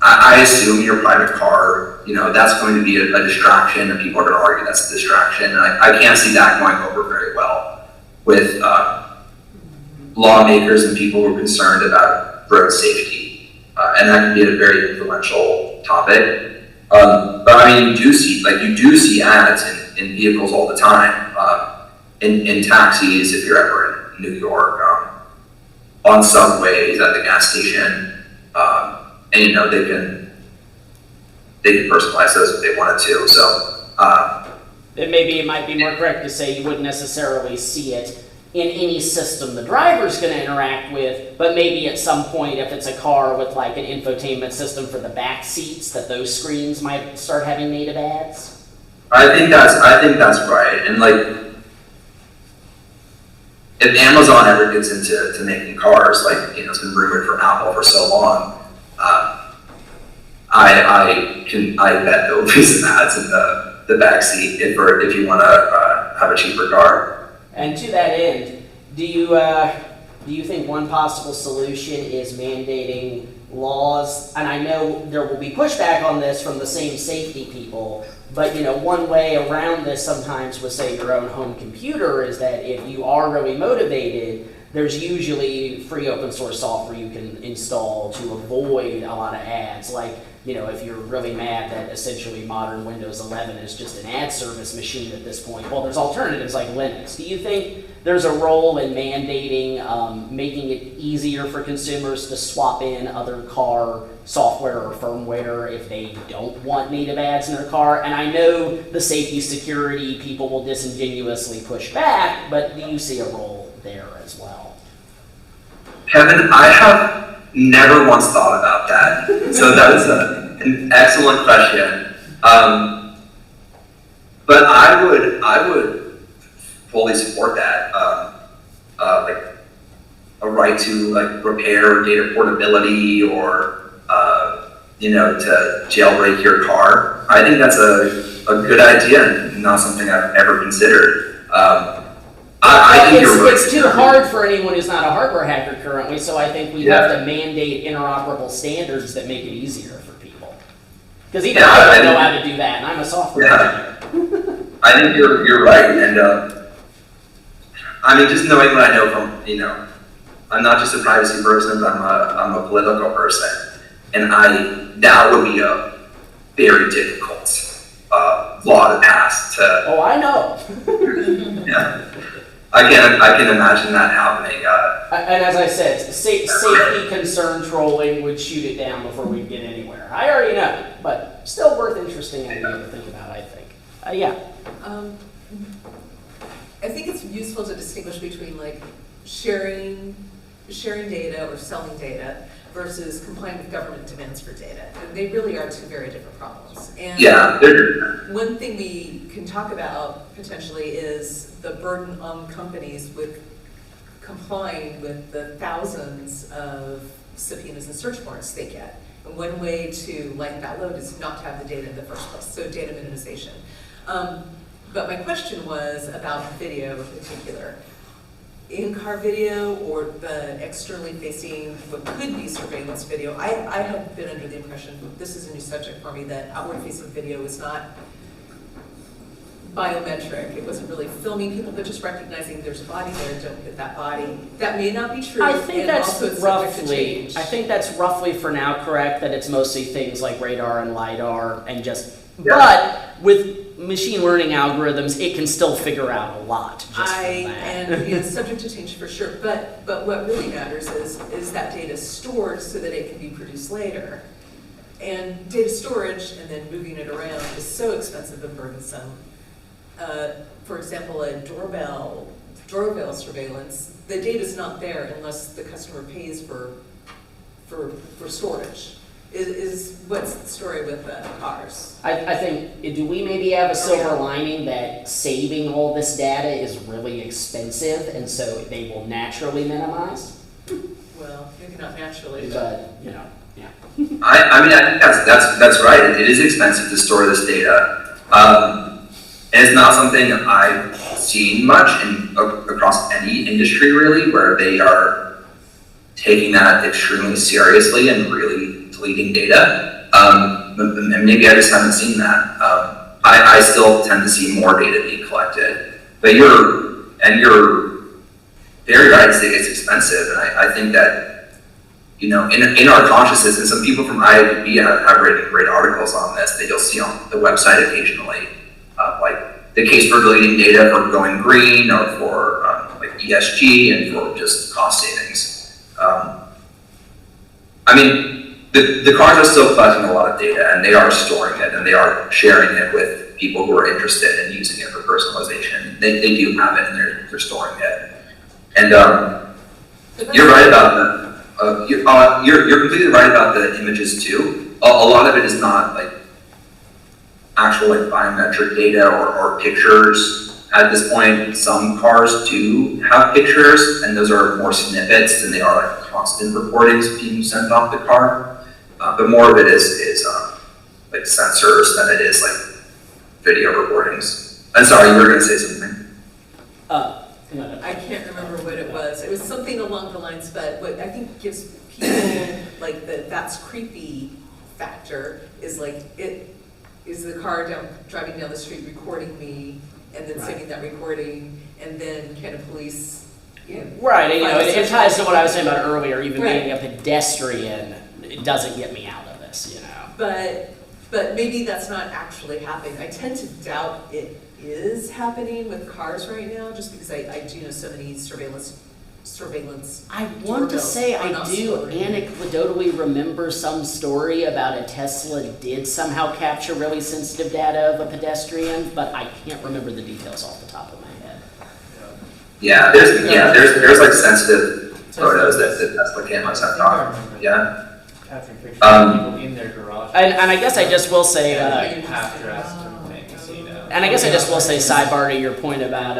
I assume your private car, you know, that's going to be a distraction, and people are going to argue that's a distraction, and I can't see that going over very well with lawmakers and people who are concerned about road safety, and that can be a very influential topic. But I mean, you do see ads in vehicles all the time. In taxis, if you're ever in New York, on subways, at the gas station, and you know, they can personalize those if they wanted to. So then maybe it might be more correct to say you wouldn't necessarily see it in any system the driver's going to interact with, but maybe at some point, if it's a car with like an infotainment system for the back seats, that those screens might start having native ads. I think that's right. And like, if Amazon ever gets into making cars, like, you know, it's been rumored for Apple for so long, I bet there will be some ads in the back seat if you want to have a cheaper car. And to that end, do you think one possible solution is mandating laws? And I know there will be pushback on this from the same safety people, but you know, one way around this sometimes with, say, your own home computer is that if you are really motivated, there's usually free open source software you can install to avoid a lot of ads. Like, you know, if you're really mad that essentially modern Windows 11 is just an ad service machine at this point, well, there's alternatives like Linux. Do you think there's a role in mandating, making it easier for consumers to swap in other car software or firmware if they don't want native ads in their car? And I know the safety security people will disingenuously push back, but do you see a role there as well? Kevin, I have never once thought about that. So that is an excellent question. But I would fully support that. Like a right to like repair data portability or you know, to jailbreak your car. I think that's a good idea and not something I've ever considered. I think you're right. It's too hard for anyone who's not a hardware hacker currently, so I think we have to mandate interoperable standards that make it easier for people. Because even I don't know how to do that, and I'm a software engineer. I think you're right, and I mean, just knowing what I know from, you know, I'm not just a privacy person, but I'm a political person, and that would be a very difficult law to pass. Oh, I know. Yeah. I can imagine that happening. And as I said, safety concern trolling would shoot it down before we'd get anywhere. I already know, but still worth interesting idea to think about, I think. Yeah. I think it's useful to distinguish between like sharing data or selling data versus complying with government demands for data. And they really are two very different problems. And yeah, one thing we can talk about potentially is the burden on companies with complying with the thousands of subpoenas and search warrants they get. And one way to lighten that load is not to have the data in the first place, so data minimization. But my question was about video in particular. In-car video or the externally facing, what could be surveillance video. I have been under the impression, this is a new subject for me, that outward-facing video is not biometric. It wasn't really filming people, but just recognizing there's a body there, don't hit that body. That may not be true. I think that's roughly for now correct, that it's mostly things like radar and LiDAR and just, but with machine learning algorithms, it can still figure out a lot just from that. And you know, subject to change for sure, but what really matters is that data stored so that it can be produced later. And data storage and then moving it around is so expensive and burdensome. For example, a doorbell surveillance, the data's not there unless the customer pays for storage. What's the story with the cars? I think, do we maybe have a silver lining that saving all this data is really expensive and so they will naturally minimize? Well, maybe not naturally, but you know, yeah. I mean, I think that's right. It is expensive to store this data. And it's not something I've seen much across any industry really, where they are taking that extremely seriously and really deleting data. And maybe I just haven't seen that. I still tend to see more data being collected. But you're very right to say it's expensive, and I think that, you know, in our consciousness, and some people from IAPB have written great articles on this that you'll see on the website occasionally, like the case for deleting data for going green or for like ESG and for just cost savings. I mean, the cars are still collecting a lot of data, and they are storing it, and they are sharing it with people who are interested in using it for personalization. They do have it, and they're storing it. And you're right about the, you're completely right about the images too. A lot of it is not like actual like biometric data or pictures at this point. Some cars do have pictures, and those are more snippets than they are like constant recordings being sent off the car. But more of it is like sensors than it is like video recordings. I'm sorry, you were going to say something. I can't remember what it was. It was something along the lines, but what I think gives people like that's creepy factor is like it is the car driving down the street recording me and then saving that recording, and then kind of police. Right, and, it ties to what I was saying about earlier. Even being a pedestrian, it doesn't get me out of this, But maybe that's not actually happening. I tend to doubt it is happening with cars right now, just because I do know so many surveillance. I want to say I do anecdotally remember some story about a Tesla did somehow capture really sensitive data of a pedestrian, but I can't remember the details off the top of my head. Yeah, there's like sensitive photos that Tesla cameras have caught. Yeah. Capturing pictures of people in their garage. And I guess I just will say, half-dressed and things, and I guess I just will say, sidebar to your point about,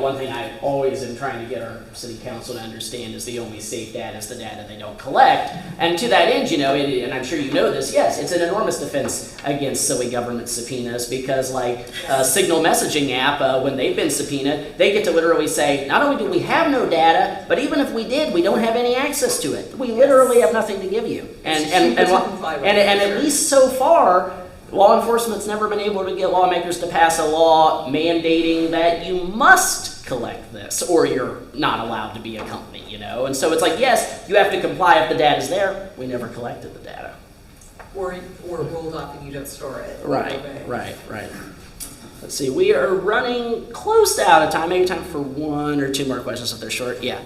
one thing I always am trying to get our city council to understand is the only safe data is the data they don't collect. And to that end, and I'm sure you know this, yes, it's an enormous defense against silly government subpoenas, because like Signal messaging app, when they've been subpoenaed, they get to literally say, not only do we have no data, but even if we did, we don't have any access to it. We literally have nothing to give you. And at least so far, law enforcement's never been able to get lawmakers to pass a law mandating that you must collect this or you're not allowed to be a company, And so it's like, yes, you have to comply if the data's there. We never collected the data. Or rolled off and you don't store it. Right. Let's see, we are running close to out of time. Maybe time for one or two more questions if they're short. Yeah.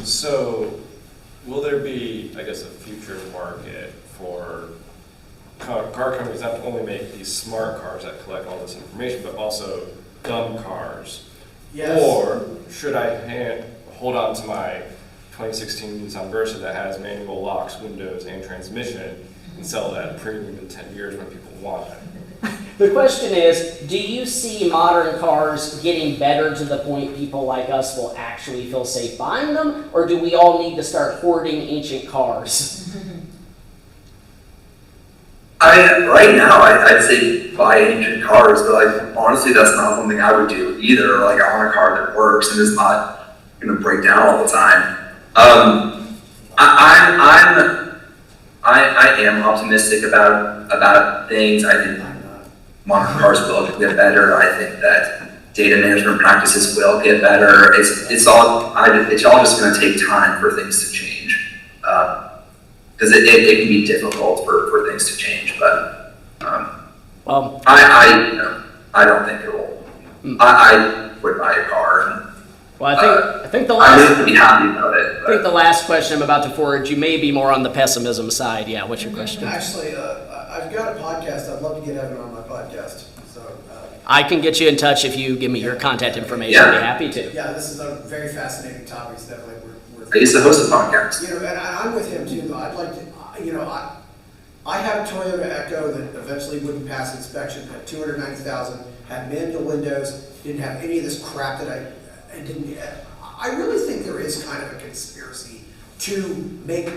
So, will there be, I guess, a future market for car companies not to only make these smart cars that collect all this information, but also dumb cars? Yes. Or should I hold on to my 2016 Nissan Versa that has manual locks, windows, and transmission and sell that at premium in 10 years when people want it? The question is, do you see modern cars getting better to the point people like us will actually feel safe buying them, or do we all need to start hoarding ancient cars? Right now, I'd say buy ancient cars, but like honestly, that's not something I would do either. Like I want a car that works and is not going to break down all the time. I am optimistic about things. I think modern cars will get better. I think that data management practices will get better. It's all just going to take time for things to change. Because it can be difficult for things to change, but I don't think it will. I would buy a car. Well, I think the last. I would be happy about it. I think the last question I'm about to forward, you may be more on the pessimism side. Yeah, what's your question? Actually, I've got a podcast. I'd love to get Evan on my podcast. So I can get you in touch if you give me your contact information. I'd be happy to. Yeah, this is a very fascinating topic. It's definitely I used to host a podcast. And I'm with him too. Though I'd like to, I had a Toyota Echo that eventually wouldn't pass inspection at 290,000. Had manual windows. Didn't have any of this crap that I didn't. I really think there is kind of a conspiracy to make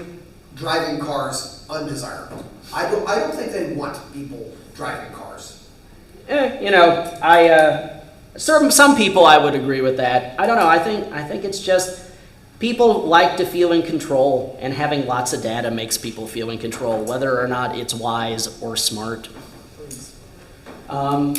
driving cars undesirable. I don't think they want people driving cars. Some people I would agree with that. I don't know. I think it's just. People like to feel in control, and having lots of data makes people feel in control, whether or not it's wise or smart. You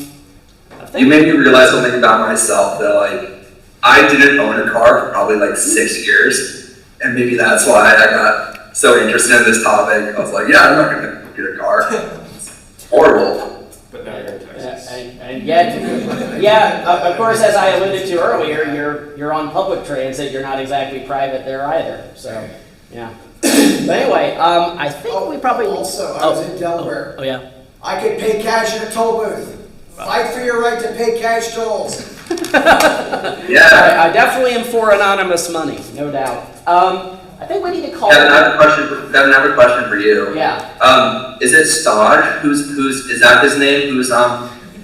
made me realize something about myself, that like, I didn't own a car for probably like 6 years, and maybe that's why I got so interested in this topic. I was like, yeah, I'm not going to get a car. It's horrible. But now you're in Texas. And yet, of course, as I alluded to earlier, you're on public transit. You're not exactly private there either. So, yeah. But anyway, I think we probably need. Also, I was in Delaware. Oh, yeah. I could pay cash in a toll booth. Fight for your right to pay cash tolls. Yeah. I definitely am for anonymous money, no doubt. I think we need to call. Kevin, I have a question for you. Yeah. Is it Staj? Is that his name? Who's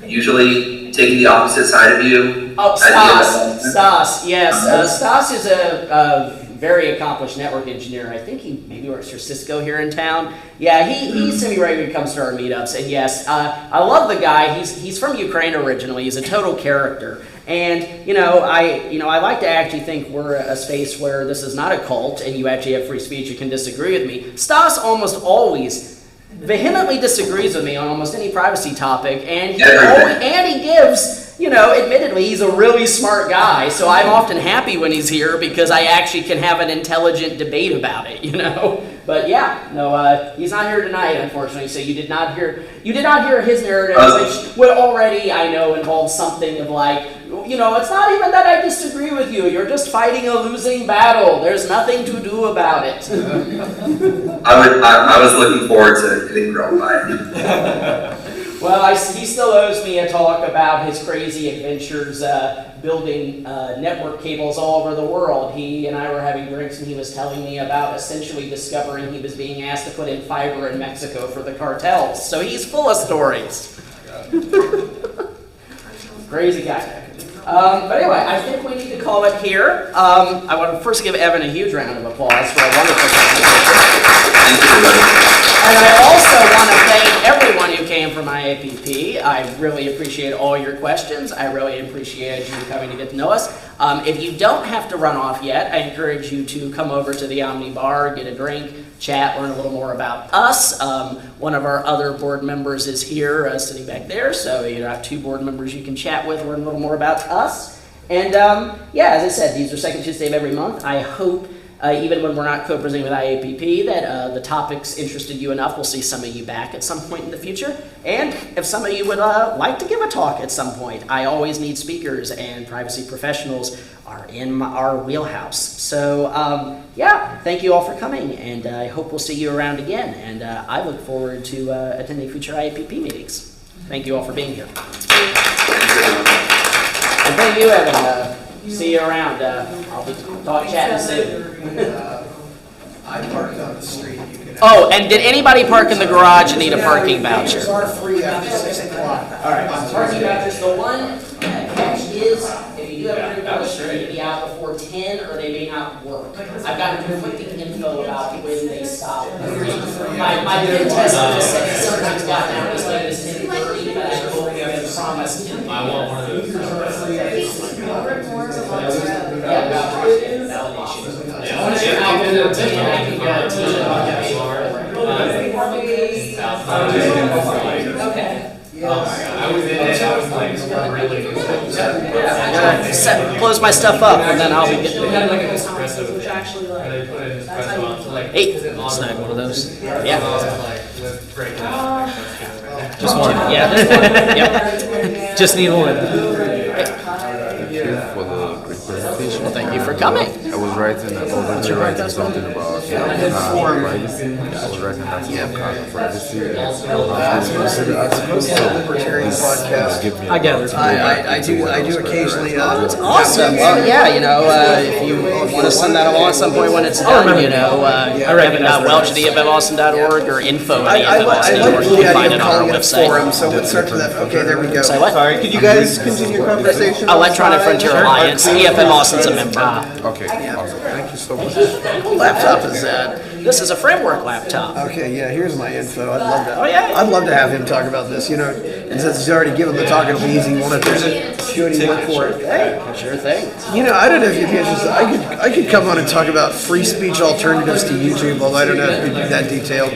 usually taking the opposite side of you? Oh, Stas, yes. Stas is a very accomplished network engineer. I think he maybe works for Cisco here in town. Yeah, he semi-regularly comes to our meetups. And yes, I love the guy. He's from Ukraine originally. He's a total character. And, I like to actually think we're a space where this is not a cult and you actually have free speech. You can disagree with me. Stas almost always vehemently disagrees with me on almost any privacy topic. And he gives... admittedly, he's a really smart guy, so I'm often happy when he's here because I actually can have an intelligent debate about it, But yeah, no, he's not here tonight, unfortunately, so you did not hear his narrative, which would already, I know, involve something of like, it's not even that I disagree with you, you're just fighting a losing battle, there's nothing to do about it. I was looking forward to getting grilled by him. Well, he still owes me a talk about his crazy adventures building network cables all over the world. He and I were having drinks and he was telling me about essentially discovering he was being asked to put in fiber in Mexico for the cartels. So he's full of stories. Crazy guy. But anyway, I think we need to call it here. I want to first give Evan a huge round of applause for a wonderful presentation. And I also want to thank everyone who came from IAPP. I really appreciate all your questions. I really appreciate you coming to get to know us. If you don't have to run off yet, I encourage you to come over to the Omni Bar, get a drink, chat, learn a little more about us. One of our other board members is here, sitting back there, so you have 2 board members you can chat with, learn a little more about us. And as I said, these are second Tuesday of every month. I hope, even when we're not co-presenting with IAPP, that the topics interested you enough. We'll see some of you back at some point in the future. And if some of you would like to give a talk at some point, I always need speakers, and privacy professionals are in our wheelhouse. So thank you all for coming, and I hope we'll see you around again. And I look forward to attending future IAPP meetings. Thank you all for being here. And thank you, Evan. See you around. I'll be chatting soon. I parked on the street. Oh, and did anybody park in the garage and need a parking voucher? Cars are free after 6 o'clock. All right, parking vouchers. The one catch is if you do have a drink on the street, they may be out before 10 or they may not work. I've gotten conflicting info about when they stop. My bid test just said sometimes got down as late as 10:30, but I hope you have promised 10. I want one of those. Close my stuff up and then I'll be getting it. Hey, snag one of those. Yeah. Just one. Yeah, just one. Yep. Just need one. For the great presentation. Well, thank you for coming. I was writing something about privacy. I was writing about privacy. I gather. I do occasionally. That's awesome. Well, if you want to send that along at some point when it's done, welch@efaustin.org or info@efaustin.org. You can find it on our website. So let's start to that. Okay, there we go. Say what? Sorry, could you guys continue your conversation? Electronic Frontier Alliance. EFF Austin's a member. Okay, awesome. Thank you so much. What laptop is that? This is a framework laptop. Okay, yeah, here's my info. I'd love to. Oh, yeah. I'd love to have him talk about this. And since he's already given the talk, it'll be easy. Want to do any work for it? Hey, sure thing. I don't know if you'd be interested. I could come on and talk about free speech alternatives to YouTube, although I don't know if it'd be that detailed.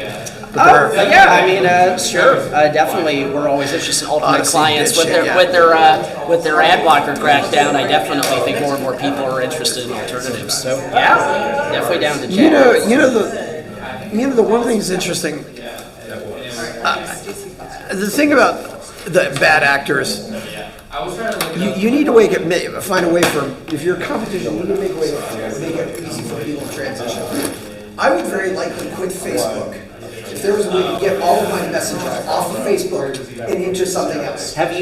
Sure. Definitely, we're always interested in alternate clients with their ad blocker crackdown. I definitely think more and more people are interested in alternatives. So definitely down to chat. The one thing that's interesting. The thing about the bad actors. You need to find a way for, if you're a competition, you need to make it easy for people to transition. I would very likely quit Facebook if there was a way to get all of my messages off of Facebook and into something else. Have you